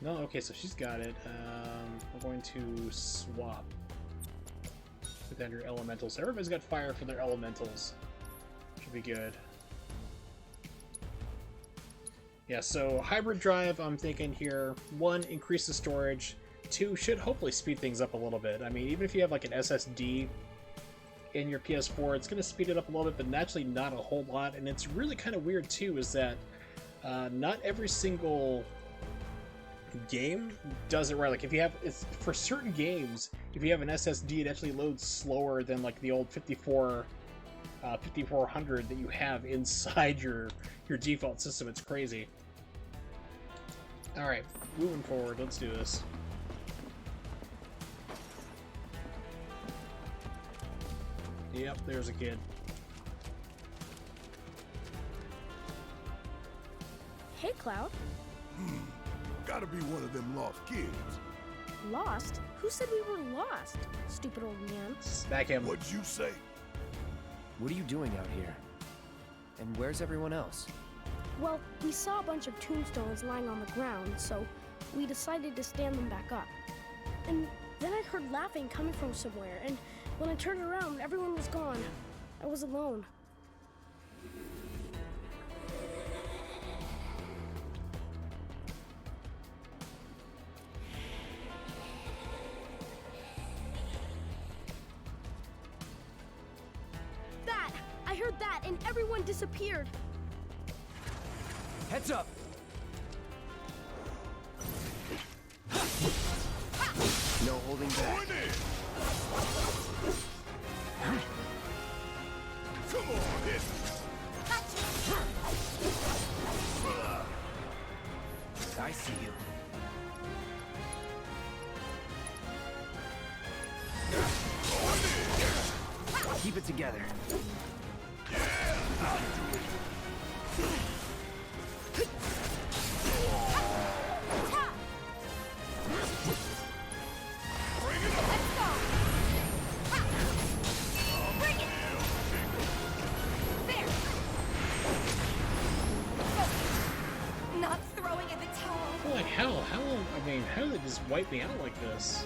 No? Okay, so she's got it. We're going to swap. Put that under elementals. Everybody's got fire for their elementals. Should be good. Yeah, so hybrid drive, I'm thinking here, 1, increase the storage, 2, should hopefully speed things up a little bit. I mean, even if you have like an SSD in your PS4, it's going to speed it up a little bit, but actually not a whole lot. And it's really kind of weird too, is that not every single game does it right. Like if you have, it's for certain games, if you have an SSD, it actually loads slower than like the old 5400 that you have inside your default system. It's crazy. All right, moving forward, let's do this. Yep, there's a kid. Hey, Cloud. Gotta be one of them lost kids. Lost? Who said we were lost? Stupid old man. Smack him. What'd you say? What are you doing out here? And where's everyone else? Well, we saw a bunch of tombstones lying on the ground, so we decided to stand them back up. And then I heard laughing coming from somewhere, and when I turned around, everyone was gone. I was alone. That! I heard that, and everyone disappeared. Heads up! No holding back. Come on, hit. I see you. Keep it together. How did it just wipe me out like this?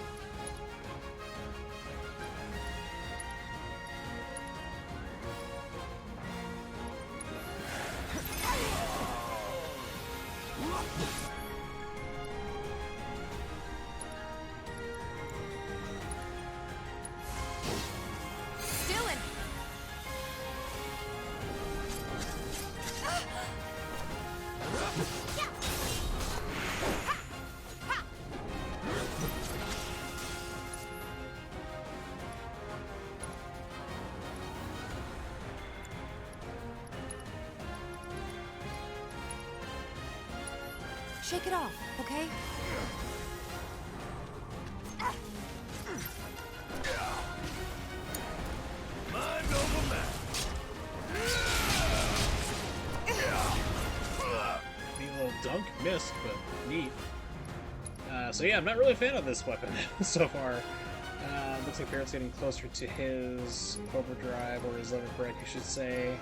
Shake it off, okay? Mind over matter. Dunk missed, but neat. So yeah, I'm not really a fan of this weapon so far. Looks like Barrett's getting closer to his overdrive, or his limit break, I should say.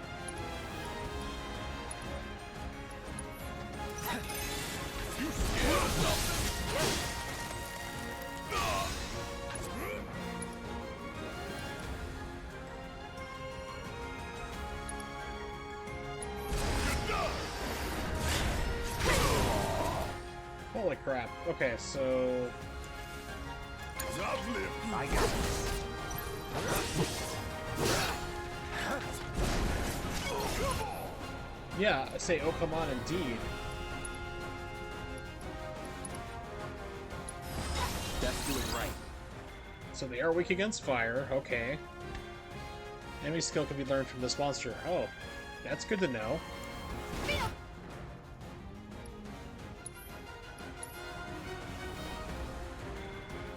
Holy crap. Okay, so... I got this. Yeah, I say, oh come on, indeed. Let's do it right. So they are weak against fire, okay. Enemy skill can be learned from this monster. Oh, that's good to know.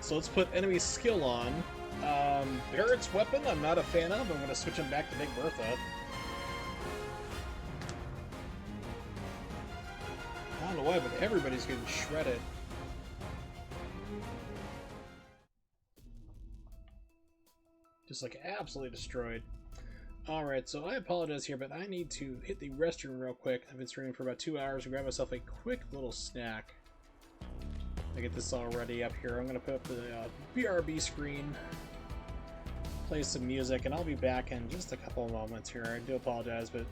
So let's put enemy skill on. Barrett's weapon, I'm not a fan of. I'm going to switch him back to Big Bertha. I don't know why, but everybody's getting shredded. Just like absolutely destroyed. Alright, so I apologize here, but I need to hit the restroom real quick. I've been streaming for about 2 hours and grab myself a quick little snack. I get this all ready up here. I'm going to put up the BRB screen, play some music, and I'll be back in just a couple of moments here. I do apologize, but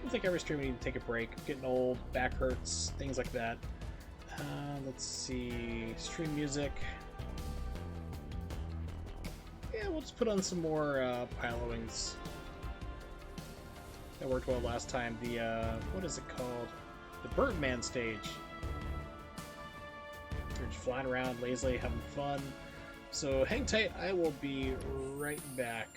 I think every stream I need to take a break. I'm getting old, back hurts, things like that. Let's see, stream music. Yeah, we'll just put on some more Pilo Wings. That worked well last time. The, what is it called? The Birdman stage. They're just flying around lazily, having fun. So hang tight, I will be right back.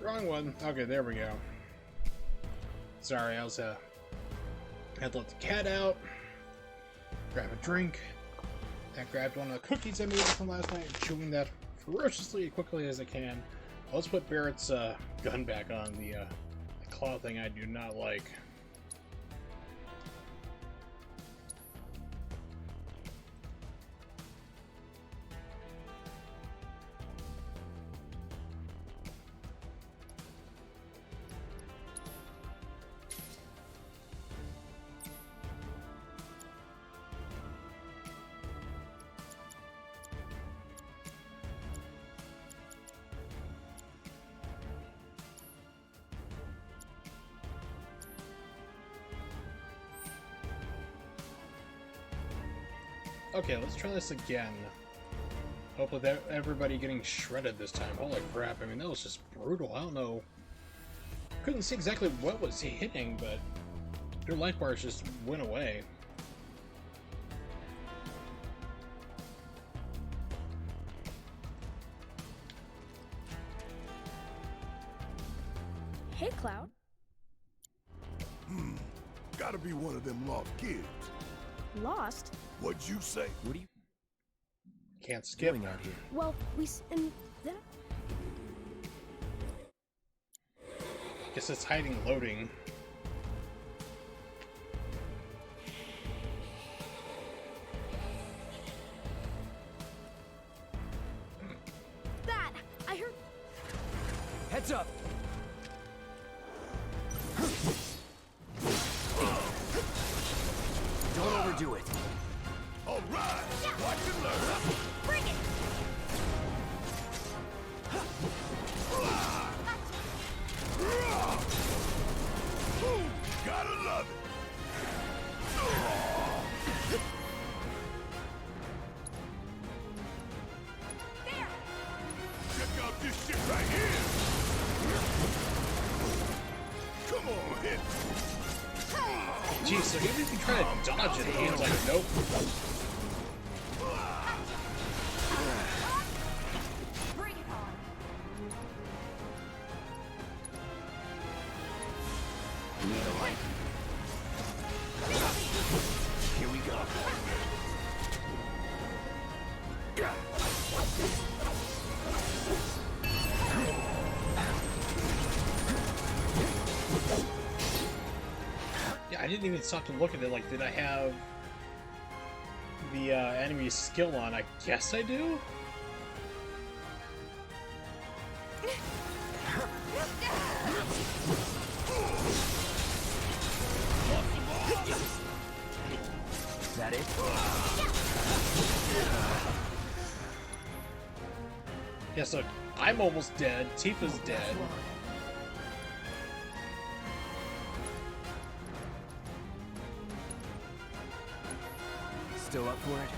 wrong one. Okay, there we go. Sorry, I was had to let the cat out. Grab a drink. I grabbed one of the cookies I made from last night, chewing that ferociously as quickly as I can. Let's put Barrett's gun back on, the claw thing I do not like. Okay, let's try this again. Hope with everybody getting shredded this time. Holy crap, I mean, that was just brutal. I don't know. Couldn't see exactly what was hitting, but their life bars just went away. Hey, Cloud. Gotta be one of them lost kids. Lost? What'd you say? What are you can't skip out here? Well, and that... Guess it's hiding loading. That! I heard... Heads up! Don't overdo it. All right, watch and learn. Bring it! Gotta love it. There! Check out this shit right here. Come on, hit. Jeez, so even if you try to dodge it, the game's like, nope. Bring it on! Need a light. Here we go. Yeah, I didn't even stop to look at it. Like, did I have the enemy skill on? I guess I do? Is that it? Yeah, so I'm almost dead. Tifa's dead. Still up for it?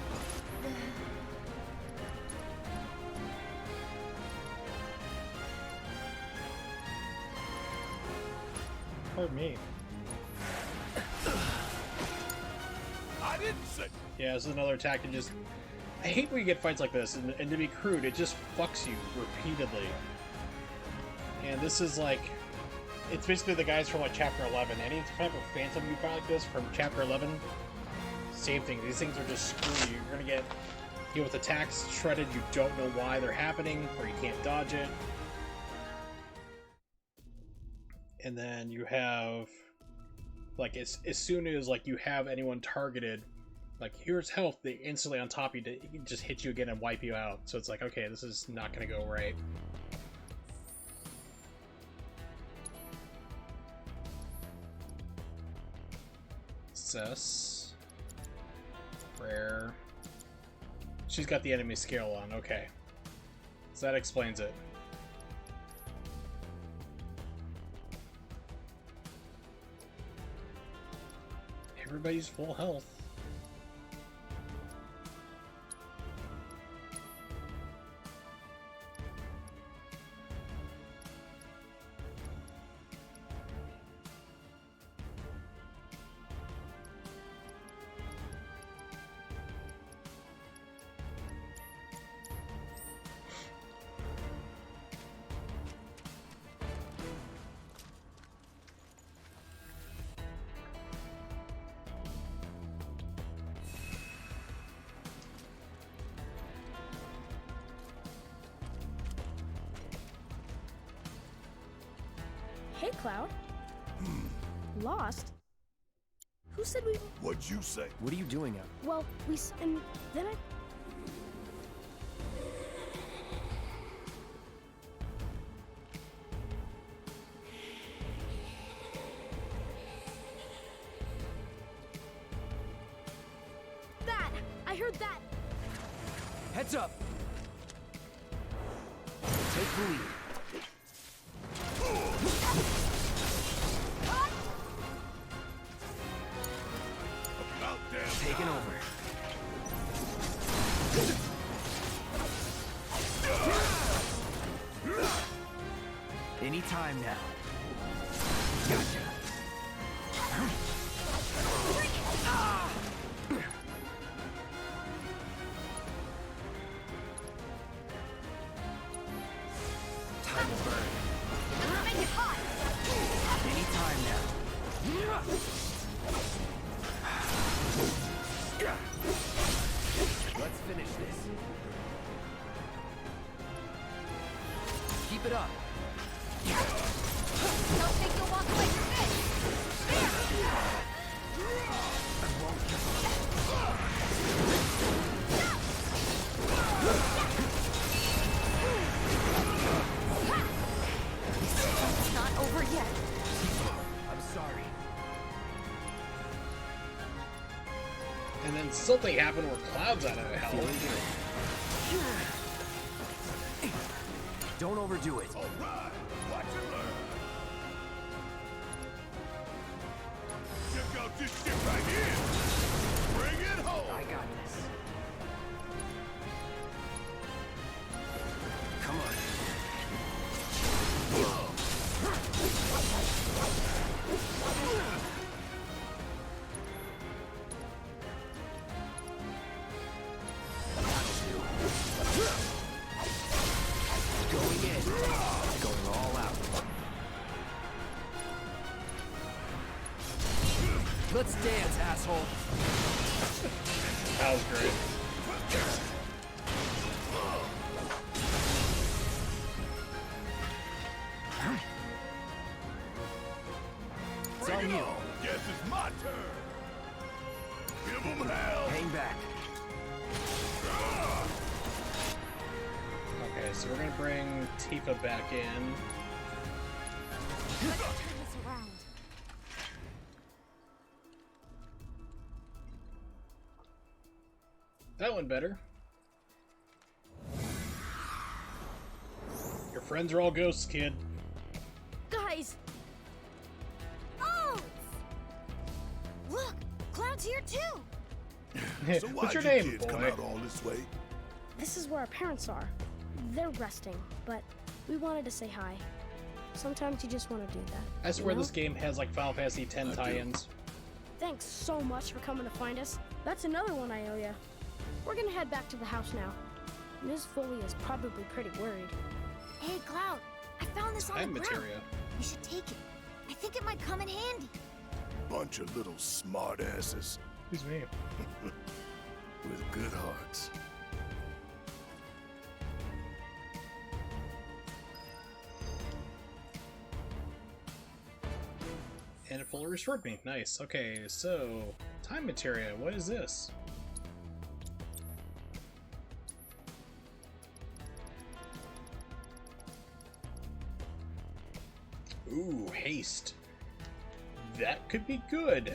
Pardon me. I didn't say. Yeah, this is another attack and just... I hate when you get fights like this, and to be crude, it just fucks you repeatedly. And this is like... It's basically the guys from like Chapter 11. Any type of Phantom you fight like this from Chapter 11, same thing. These things are just screw you. You're gonna get hit with attacks shredded, you don't know why they're happening, or you can't dodge it. And then you have... Like, as soon as like you have anyone targeted, like, here's health, they instantly on top of you to just hit you again and wipe you out. So it's like, okay, this is not gonna go right. Cess. Rare. She's got the enemy skill on, okay. So that explains it. Everybody's full health. Hey, Cloud. Lost? Who said we... What'd you say? What are you doing out? Well, and then I... That! I heard that! Heads up! Take the lead. About damn Taking time. over. Any time now. Gotcha. Time to burn. Make it hot! Any time now. Let's finish this. Keep it up. Don't think you'll walk away from this! I won't give It's not over yet. I'm sorry. And then something happened where Cloud's out of hell. Feeling good. Don't overdo it. All right, watch and learn. Check out this shit right here. Bring it home. I got this. Come on. Going in. Going all out. Let's dance, asshole. That was great. It's on you. Guess it's my turn. Give them hell. Hang back. Okay, so we're gonna bring Tifa back in. Let's turn this around. That went better. Your friends are all ghosts, kid. Guys! Oh! Look! Cloud's here too! So What's why'd your you name, kids come boy? out all this way? This is where our parents are. They're resting, but we wanted to say hi. Sometimes you just want to do that. I swear this game has like Final Fantasy X tie-ins. Thanks so much for coming to find us. That's another one I owe ya. We're gonna head back to the house now. Ms. Foley is probably pretty worried. Hey, Cloud! I found this on the Time ground. materia. You should take it. I think it might come in handy. Bunch of little smartasses Excuse me. with good hearts. And it fully restored me. Nice. Okay, so time materia. What is this? Ooh, haste. That could be good.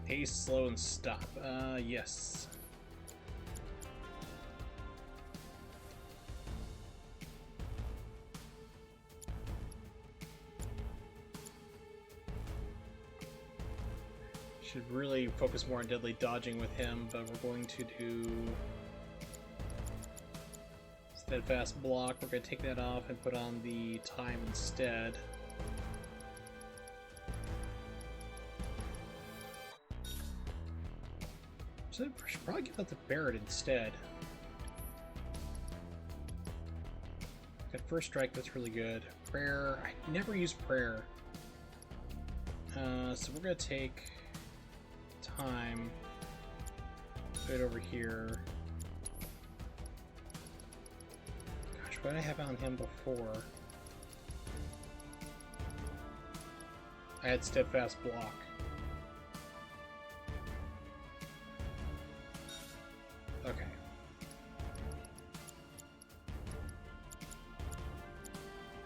Haste, slow, and stop. Yes. Should really focus more on deadly dodging with him, but we're going to do steadfast block. We're going to take that off and put on the time instead. So I should probably give that to Barrett instead. Got first strike, that's really good. Prayer, I never use prayer. So we're gonna take time, put it over here. Gosh, what did I have on him before? I had steadfast block. Okay.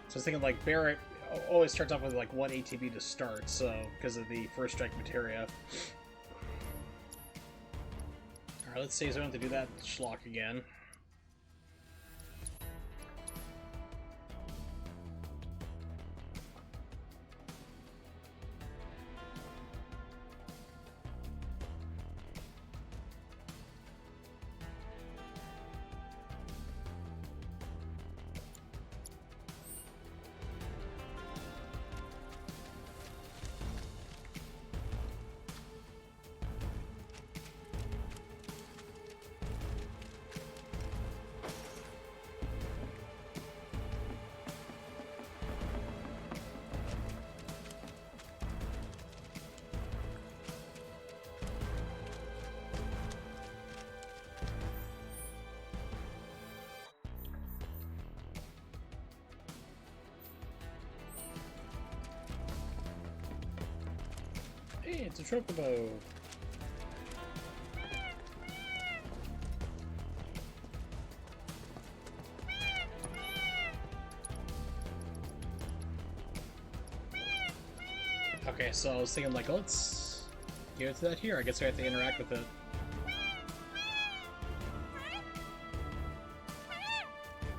So I was thinking like Barrett always starts off with like 1 ATB to start, so because of the first strike materia. Alright, let's see, so I don't have to do that schlock again. Hey, it's a chocobo. Okay, so I was thinking like, let's give it to that here. I guess I have to interact with it.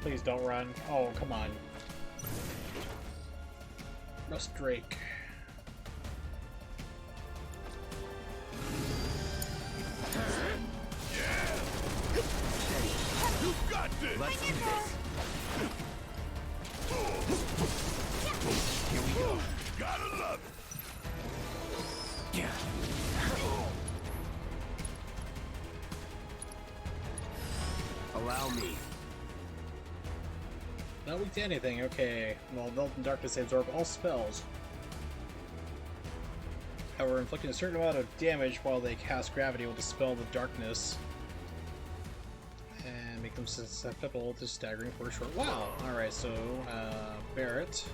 Please don't run. Oh, come on. Rust Drake. Let's do this. Here we go. Gotta love it. Yeah. Allow me. Not weak to anything, okay. Well, Melt and Darkness absorb all spells. However, inflicting a certain amount of damage while they cast Gravity will dispel the darkness. And make them susceptible to staggering for a short while. Alright, so, Barrett.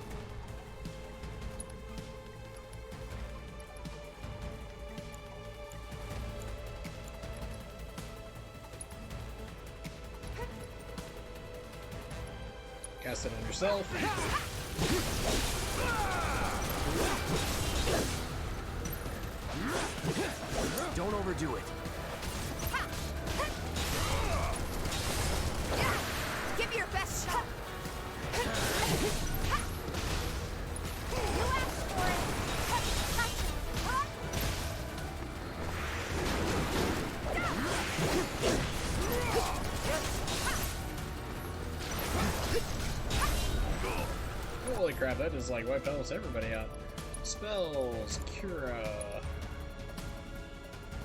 Cast it on yourself. Don't overdo it. Give me your best shot. Holy crap, that just like wiped almost everybody out. Spells, Cura.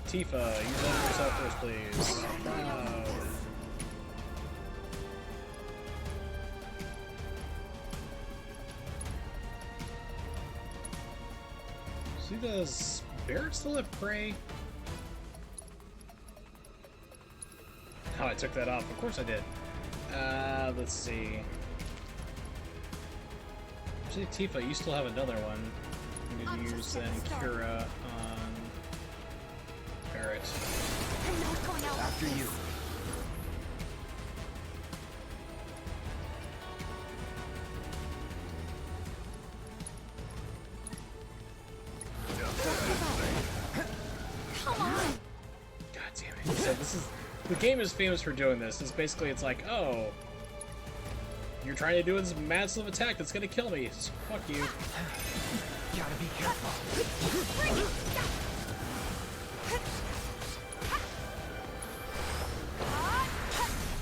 Tifa, use that on yourself first, please. So does Barrett still have prey? Oh, I took that off. Of course I did. Let's see. Actually, Tifa, you still have another one. I'm gonna use then Cura on Barrett. After you. Come on. God damn it. So this is the game is famous for doing this. It's basically it's like, oh, you're trying to do this massive attack that's gonna kill me. So fuck you. Gotta be careful.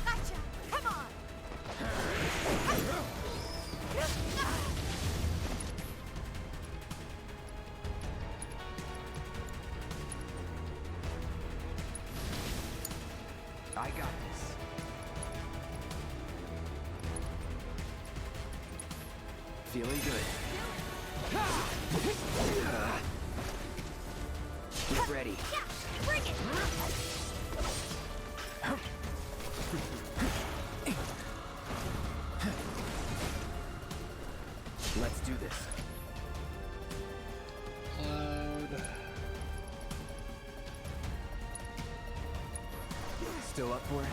Gotcha. Come on. I got this. Feeling good. Get ready. Bring it. Let's do this. Still up for it?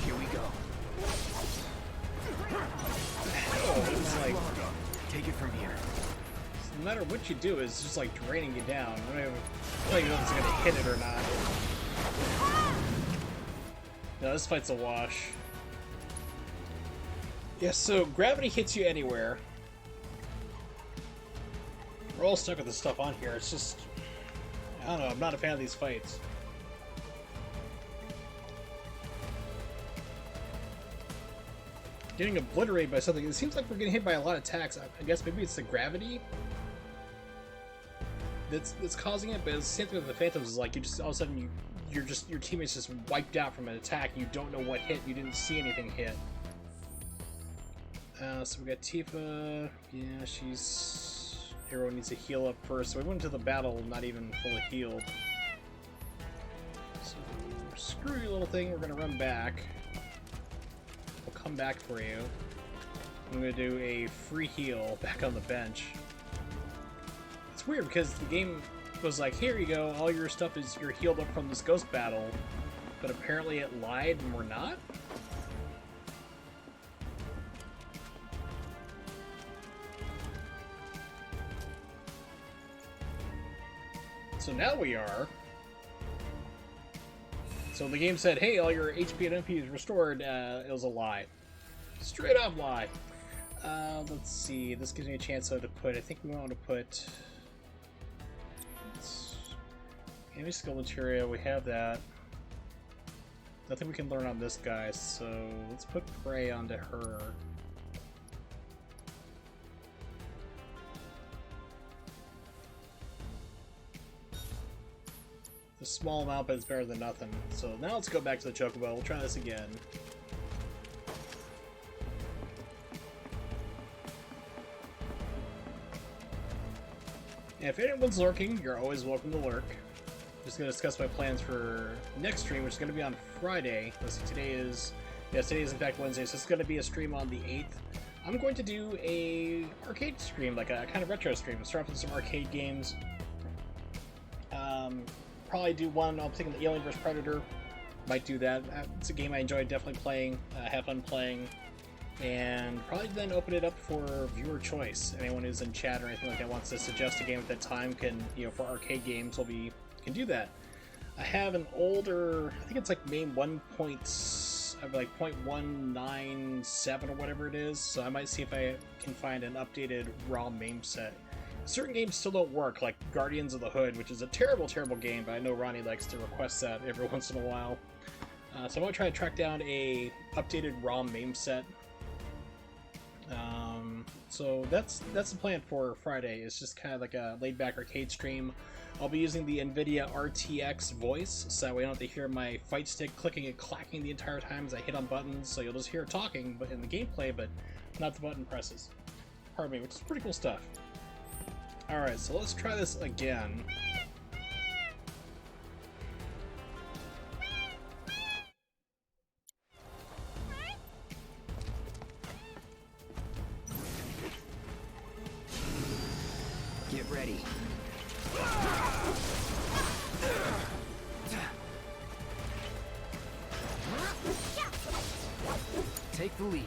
Here we go. Oh, it's like, take it from here. no matter what you do, it's just like draining you down. I don't even know if it's gonna hit it or not. No, this fight's a wash. Yeah, so gravity hits you anywhere. We're all stuck with this stuff on here. It's just, I don't know, I'm not a fan of these fights. Getting obliterated by something. It seems like we're getting hit by a lot of attacks. I guess maybe it's the gravity that's causing it, but it's the same thing with the Phantoms. Is like you just all of a sudden your teammates just wiped out from an attack. You don't know what hit. You didn't see anything hit. So we got Tifa. Yeah, everyone needs to heal up first. So we went into the battle not even fully healed. So screw you, little thing. We're gonna run back. We'll come back for you. I'm gonna do a free heal back on the bench. It's weird because the game was like, here you go, all your stuff is you're healed up from this ghost battle, but apparently it lied and we're not. So now we are. So the game said, hey, all your HP and MP is restored. It was a lie. Straight up lie. Let's see. This gives me a chance to put, I think we want to put enemy skill materia. We have that. Nothing we can learn on this guy, so let's put Prey onto her. A small amount, but it's better than nothing. So now let's go back to the Chocobo. We'll try this again. And if anyone's lurking, you're always welcome to lurk. Just going to discuss my plans for next stream, which is going to be on Friday. Let's see, today is in fact Wednesday, so it's going to be a stream on the 8th. I'm going to do a arcade stream, like a kind of retro stream. Start off with some arcade games. Probably do one, I'm thinking the Alien vs. Predator. Might do that. It's a game I enjoy definitely playing, have fun playing. And probably then open it up for viewer choice. Anyone who's in chat or anything like that wants to suggest a game at that time can, for arcade games, can do that. I have an older, I think it's like MAME 1.197 or whatever it is, so I might see if I can find an updated raw MAME set. Certain games still don't work, like Guardians of the Hood, which is a terrible, terrible game, but I know Ronnie likes to request that every once in a while. So I'm going to try to track down a updated raw MAME set. So that's the plan for Friday. It's just kind of like a laid-back arcade stream. I'll be using the NVIDIA RTX voice, so that way I don't have to hear my fight stick clicking and clacking the entire time as I hit on buttons, so you'll just hear it talking but in the gameplay, but not the button presses. Pardon me, which is pretty cool stuff. Alright, so let's try this again. Get ready. Take the lead.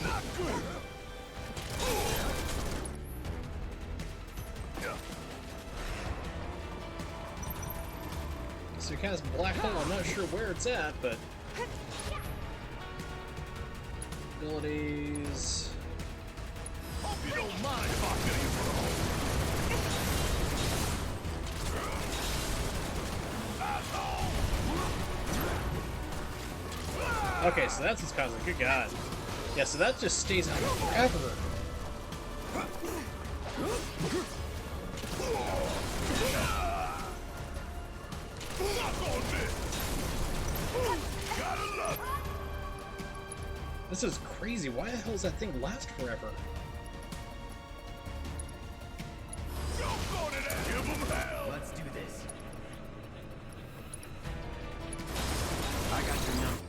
Not good. So it kind of black hole, I'm not sure where it's at, but abilities. Hope you don't mind if I fill you for Okay, so that's what's causing it. Good God. Yeah, so that just stays out forever. This is crazy. Why the hell does that thing last forever? Let's do this. I got your number.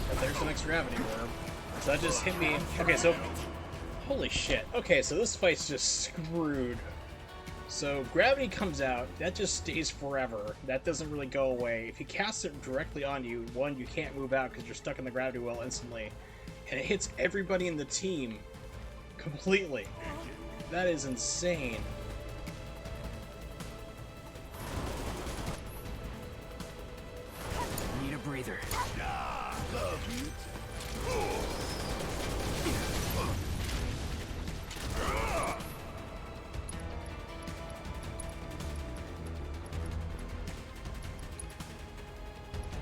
But there's the next gravity orb. So that just hit me. Okay, so holy shit. Okay, so this fight's just screwed. So gravity comes out, that just stays forever. That doesn't really go away. If you cast it directly on you, one, you can't move out because you're stuck in the gravity well instantly. And it hits everybody in the team completely. That is insane. Need a breather.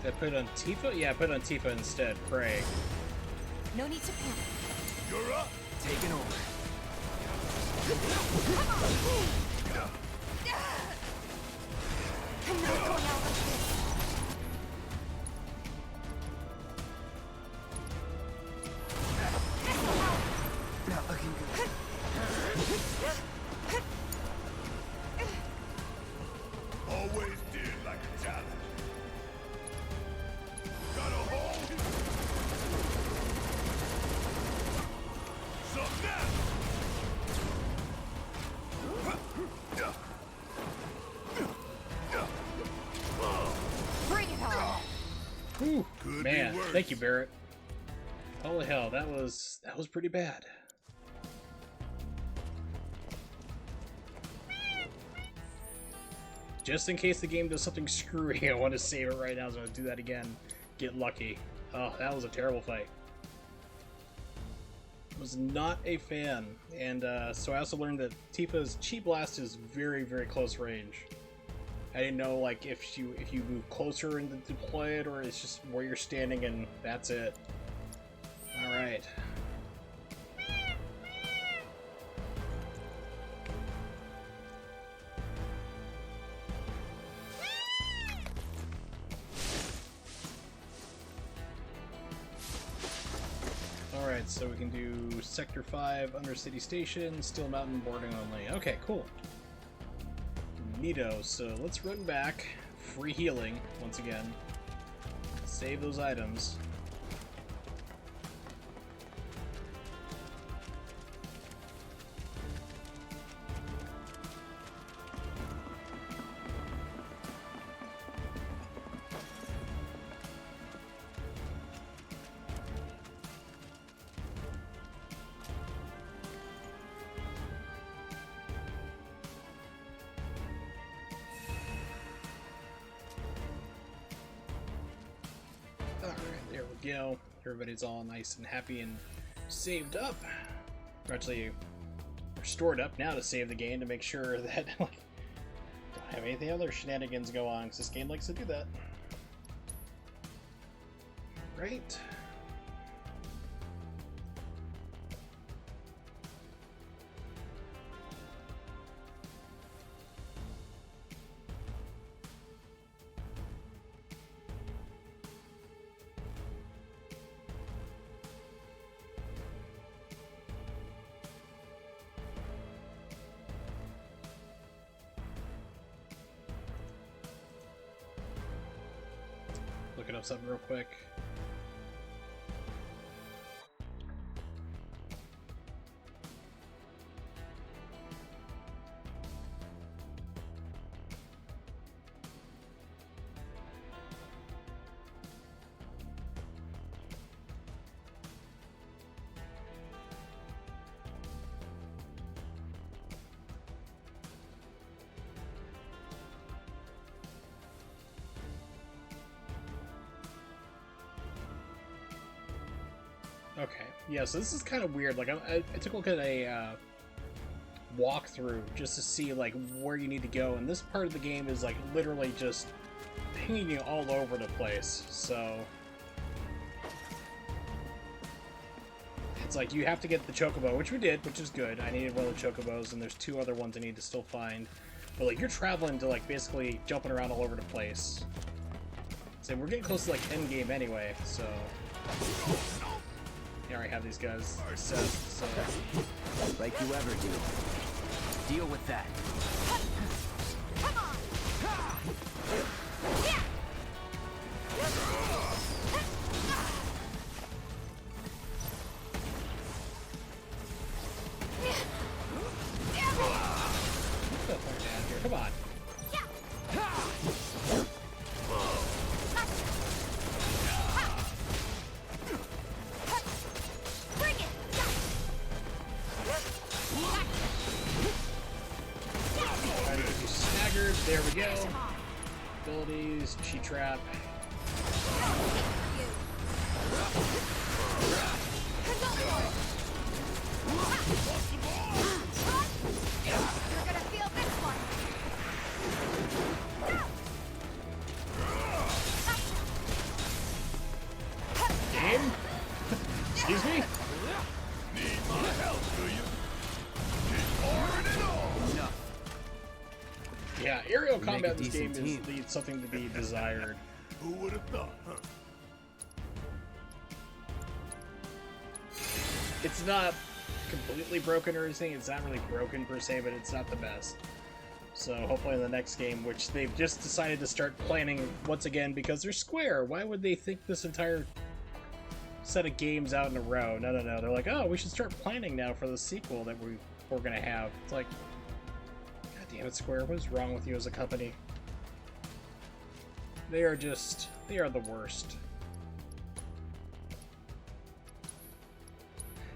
Did I put it on Tifa? Yeah, I put it on Tifa instead. Pray. No need to panic. You're up. Taking over. I'm not going out like this. Not looking good. Always did like a challenge. Got a hole. Some now. Bring it on. Whew. Could Man, be worse. thank you, Barrett. Holy hell, that was pretty bad. Just in case the game does something screwy, I want to save it right now, so I'm going to do that again. Get lucky. Oh, that was a terrible fight. Was not a fan. And so I also learned that Tifa's Chi Blast is very, very close range. I didn't know like if you move closer and deploy it, or it's just where you're standing and that's it. Alright. Alright, so we can do Sector 5, Undercity Station, Steel Mountain, boarding only. Okay, cool. Neato, so let's run back. Free healing, once again. Save those items. Alright, there we go. Everybody's all nice and happy and saved up. Or actually, we're stored up now to save the game to make sure that like, don't have anything other shenanigans go on, because this game likes to do that. Right. Looking up something real quick. Okay, yeah, so this is kind of weird. Like, I took a look at a walkthrough just to see, like, where you need to go, and this part of the game is, like, literally just pinging you all over the place, so... It's like, you have to get the chocobo, which we did, which is good. I needed one of the chocobos, and there's two other ones I need to still find. But, like, you're traveling to, like, basically jumping around all over the place. So we're getting close to, like, endgame anyway, so... I already have these guys set, so... Like you ever do. Deal with that. Come on! we go. Abilities, cheat trap. You're gonna feel this one. Game? Excuse me? Need my help, do you? Keep pouring it on. Enough. Yeah, aerial We combat in make a this game decent team. needs something to be desired. Who would have thought, huh? It's not completely broken or anything. It's not really broken per se, but it's not the best. So hopefully in the next game, which they've just decided to start planning once again because they're Square. Why would they think this entire set of games out in a row? No, no, no. They're like, oh, we should start planning now for the sequel that we're gonna have. It's like, God damn it, Square. What is wrong with you as a company? They are the worst.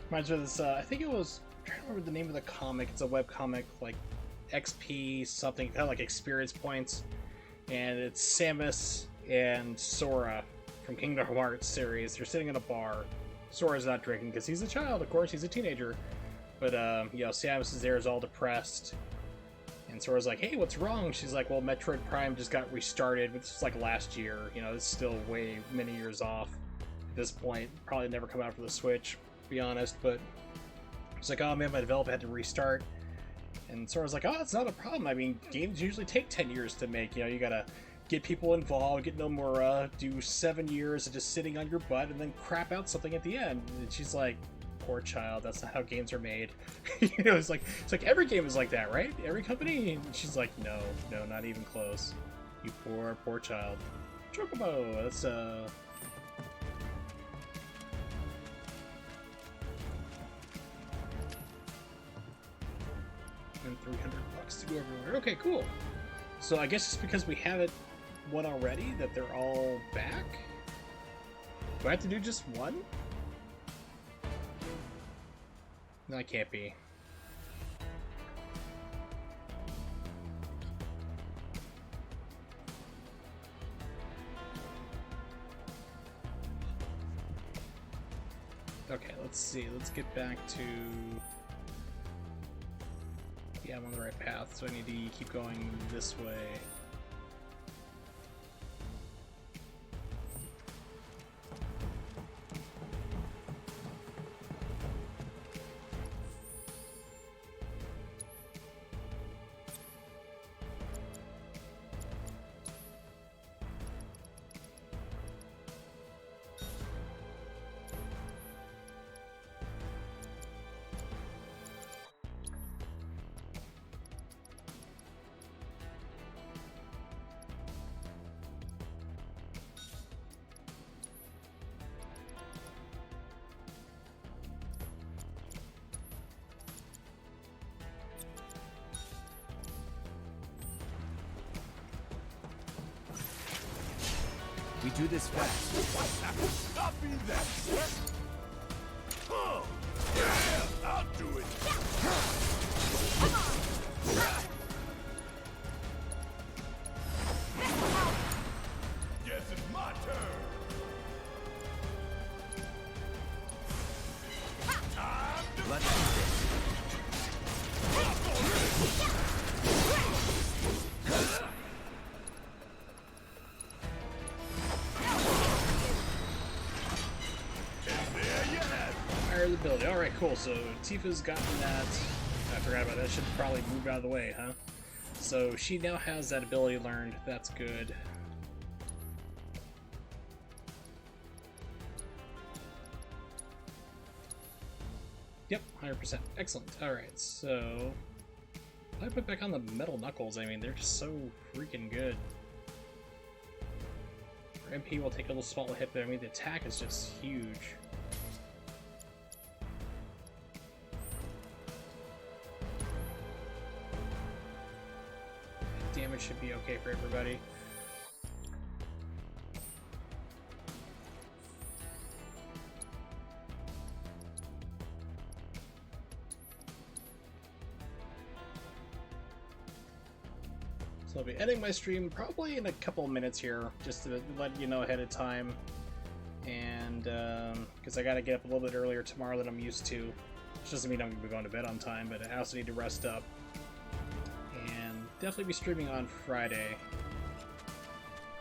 Reminds me of this, I think it was, I'm trying to remember the name of the comic. It's a web comic, like XP something, kind of like experience points. And it's Samus and Sora from Kingdom Hearts series. They're sitting in a bar. Sora's not drinking because he's a child, of course, he's a teenager. But, you know, Samus is there, is all depressed. And Sora's like, hey, what's wrong? She's like, well, Metroid Prime just got restarted, but this was like last year. You know, it's still way many years off at this point. Probably never come out for the Switch, to be honest, but it's like, oh man, my developer had to restart. And Sora's like, oh, it's not a problem. I mean, games usually take 10 years to make. You know, you gotta get people involved, get Nomura, do 7 years of just sitting on your butt, and then crap out something at the end. And she's like, poor child, that's not how games are made. You know, it's like every game is like that, right? Every company? And she's like, no, not even close. You poor child. Chocobo, that's and 300 bucks to go everywhere. Okay, cool. So I guess it's because we have one already that they're all back? Do I have to do just one? No, it can't be. Okay, let's see. Let's get back to... Yeah, I'm on the right path, so I need to keep going this way. We do this fast. Copy that. Oh, yeah, I'll do it. Come on. Guess it's my turn. Let's do this. Fire the building. Alright, cool. So Tifa's gotten that. I forgot about that. Should probably move out of the way, huh? So she now has that ability learned. That's good. Yep, 100%. Excellent. Alright, so... I put back on the metal knuckles. I mean, they're just so freaking good. Her MP will take a little small hit, but I mean, the attack is just huge. Damage should be okay for everybody. So I'll be ending my stream probably in a couple of minutes here, just to let you know ahead of time. And because I gotta get up a little bit earlier tomorrow than I'm used to, which doesn't mean I'm gonna be going to bed on time, but I also need to rest up. And definitely be streaming on Friday,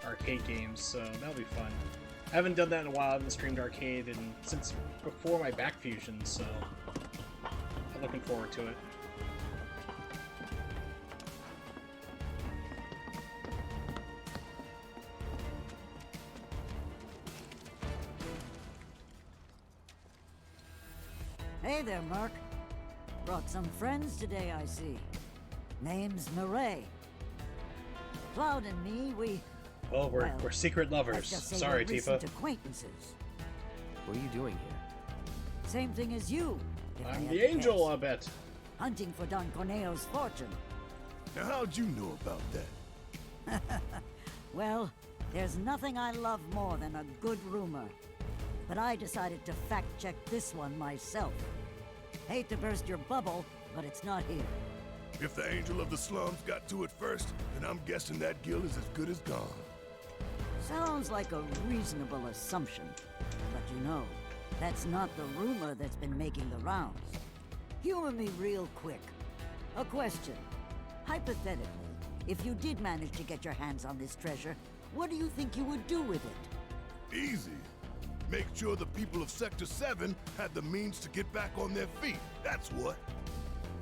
arcade games, so that'll be fun. I haven't done that in a while. I haven't streamed arcade since before my back fusion, so I'm looking forward to it. Hey there, Mark. Brought some friends today, I see. Name's Mireille. Cloud and me, well, we're secret lovers. Sorry, we're Tifa. recent acquaintances. What are you doing here? Same thing as you. if I I'm had the to angel, guess. I bet. Hunting for Don Corneo's fortune. Now, how'd you know about that? Well, there's nothing I love more than a good rumor. But I decided to fact-check this one myself. Hate to burst your bubble, but it's not here. If the angel of the slums got to it first, then I'm guessing that guild is as good as gone. Sounds like a reasonable assumption. But you know, that's not the rumor that's been making the rounds. Humor me real quick. A question. Hypothetically, if you did manage to get your hands on this treasure, what do you think you would do with it? Easy. Make sure the people of Sector 7 had the means to get back on their feet. That's what.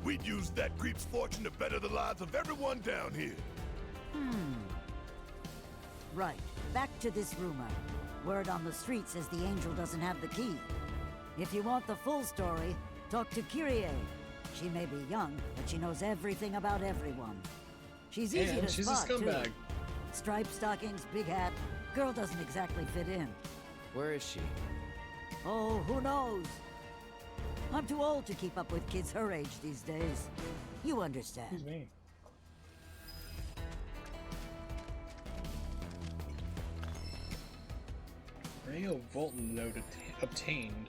We'd use that creep's fortune to better the lives of everyone down here. Right. Back to this rumor. Word on the street says the angel doesn't have the key. If you want the full story, talk to Kyrie. She may be young, but she knows everything about everyone. She's easy to she's spot, a scumbag. too. Striped stockings, big hat. Girl doesn't exactly fit in. Where is she? Oh, who knows? I'm too old to keep up with kids her age these days. You understand. Excuse me. Radio Volton node obtained.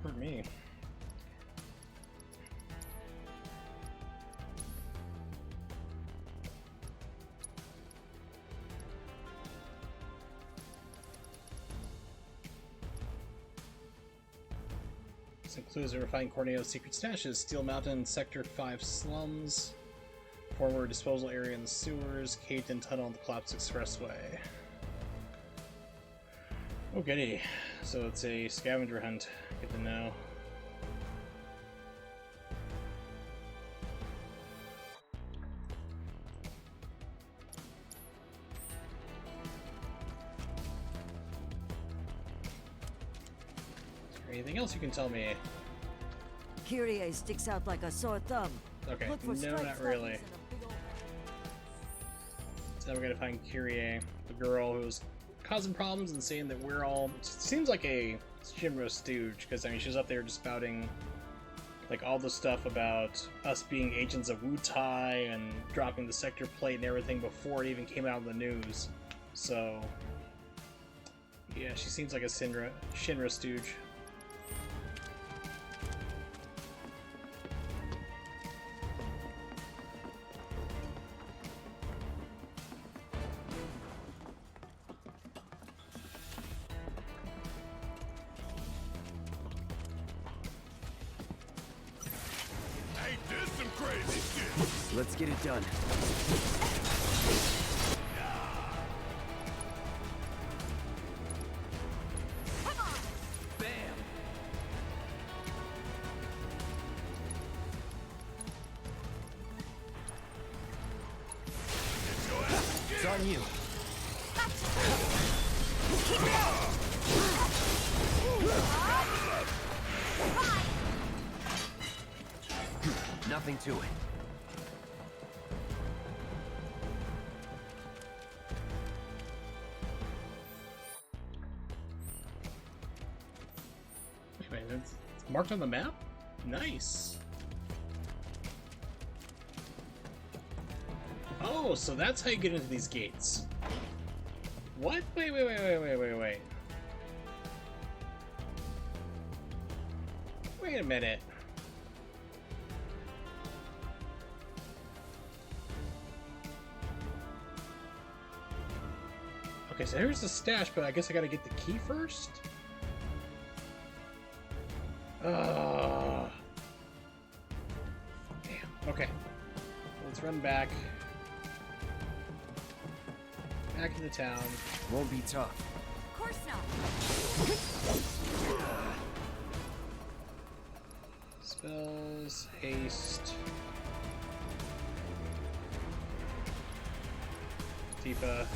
For me. This includes verifying Corneo's secret stashes, Steel Mountain, Sector 5 slums, former disposal area in the sewers, caved-in tunnel on the collapsed expressway. Oh goody. So it's a scavenger hunt. Good to know. Is there anything else you can tell me? Kyrie sticks out like a sore thumb. Okay, Look for no, striped not really. stockings and a big old- So now we're gonna find Kyrie, the girl who's causing problems and saying that we're all... Seems like a Shinra stooge, because I mean she's up there just spouting like all the stuff about us being agents of Wutai and dropping the sector plate and everything before it even came out in the news. So yeah, she seems like a Shinra stooge. Ain't this some crazy shit? Let's get it done. It's on you. Nothing to it. Wait a minute, it's marked on the map? Nice. Oh, so that's how you get into these gates. What? Wait. Wait a minute. Okay, so here's the stash, but I guess I gotta get the key first? Damn. Okay. Let's run back. Back into town. Won't be tough. Of course not. Spells, haste. Tifa.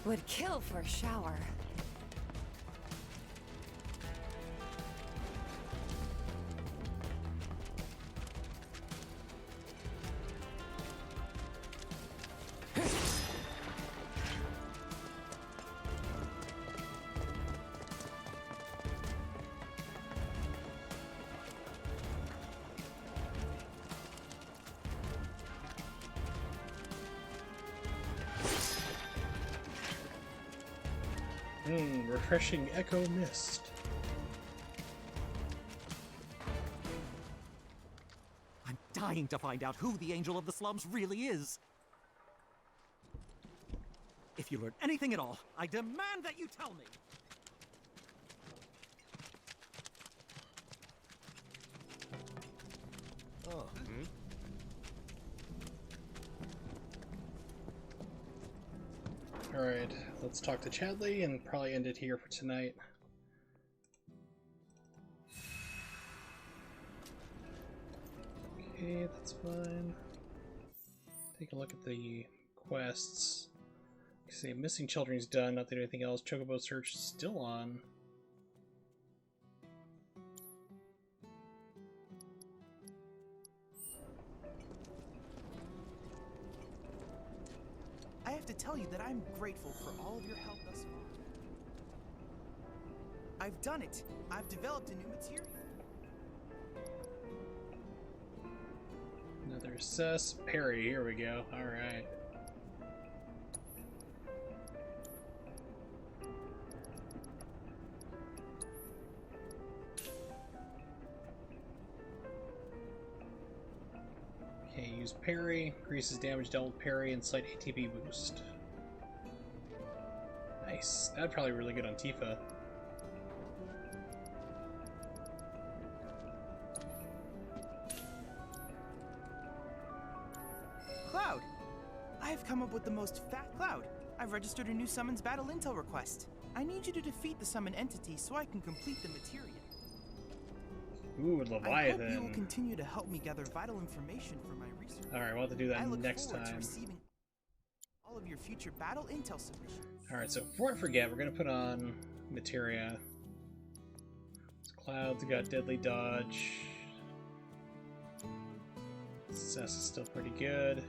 Would kill for a shower. Refreshing Echo Mist. I'm dying to find out who the Angel of the Slums really is. If you learn anything at all, I demand that you tell me. Oh. Alright, let's talk to Chadley and probably end it here for tonight. Okay, that's fine. Take a look at the quests. See, missing children's done, not that anything else. Chocobo search still on. I have to tell you that I'm grateful for all of your help thus far. I've done it. I've developed a new material. Another sus. Parry, here we go. Alright. Okay, use parry, increases damage dealt with parry, and slight ATB boost. Nice. That'd probably be really good on Tifa. Cloud! I've come up with the most Cloud, I've registered a new summons battle intel request. I need you to defeat the summon entity so I can complete the materia. Ooh, I Leviathan. hope you will continue to help me gather vital information for my research. Alright, we'll have to do that next forward to time. receiving all of your future battle intel submissions. Alright, so before I forget, we're gonna put on materia. Cloud's got deadly dodge. Success is still pretty good.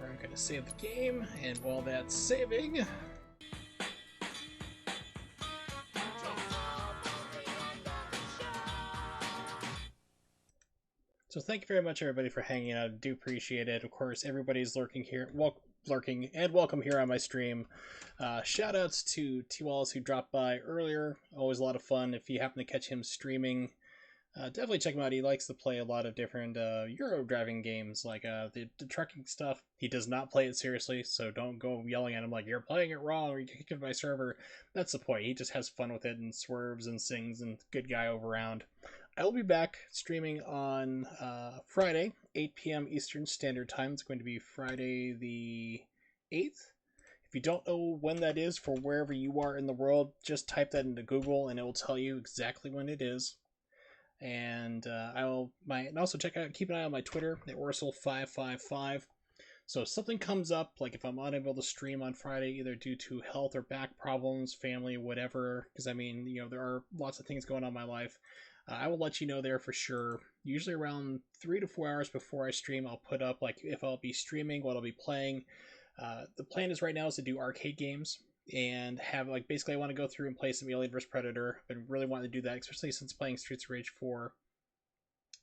We're gonna save the game, and while that's saving, so thank you very much everybody for hanging out. I do appreciate it. Of course, everybody's lurking here, lurking and welcome here on my stream. Shout outs to T Wallace who dropped by earlier. Always a lot of fun. If you happen to catch him streaming, Definitely check him out. He likes to play a lot of different Euro driving games, like the trucking stuff. He does not play it seriously, so don't go yelling at him like you're playing it wrong or you kicked my server. That's the point. He just has fun with it and swerves and sings and good guy over around. I will be back streaming on Friday, 8 p.m. Eastern Standard Time. It's going to be Friday the 8th. If you don't know when that is for wherever you are in the world, just type that into Google and it will tell you exactly when it is. And and also keep an eye on my Twitter at Orsil555. So if something comes up, like if I'm unable to stream on Friday, either due to health or back problems, family, whatever, because I mean, there are lots of things going on in my life, I will let you know there for sure. Usually around 3 to 4 hours before I stream, I'll put up like if I'll be streaming, what I'll be playing. The plan is right now is to do arcade games and have like basically I want to go through and play some Alien vs Predator. I've been really wanting to do that, especially since playing Streets of Rage 4.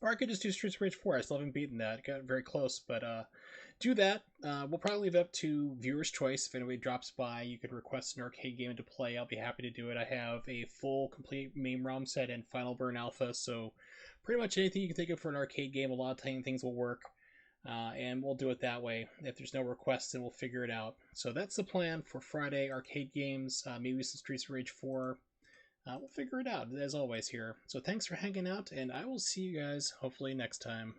Or I could just do Streets of Rage 4. I still haven't beaten that. Got very close, but do that. We'll probably leave it up to viewer's choice. If anybody drops by, you could request an arcade game to play. I'll be happy to do it. I have a full, complete MAME ROM set and Final Burn Alpha, so pretty much anything you can think of for an arcade game, a lot of things will work. And we'll do it that way. If there's no requests, then we'll figure it out. So that's the plan for Friday arcade games, maybe some Streets of Rage 4. We'll figure it out, as always, here. So thanks for hanging out, and I will see you guys hopefully next time.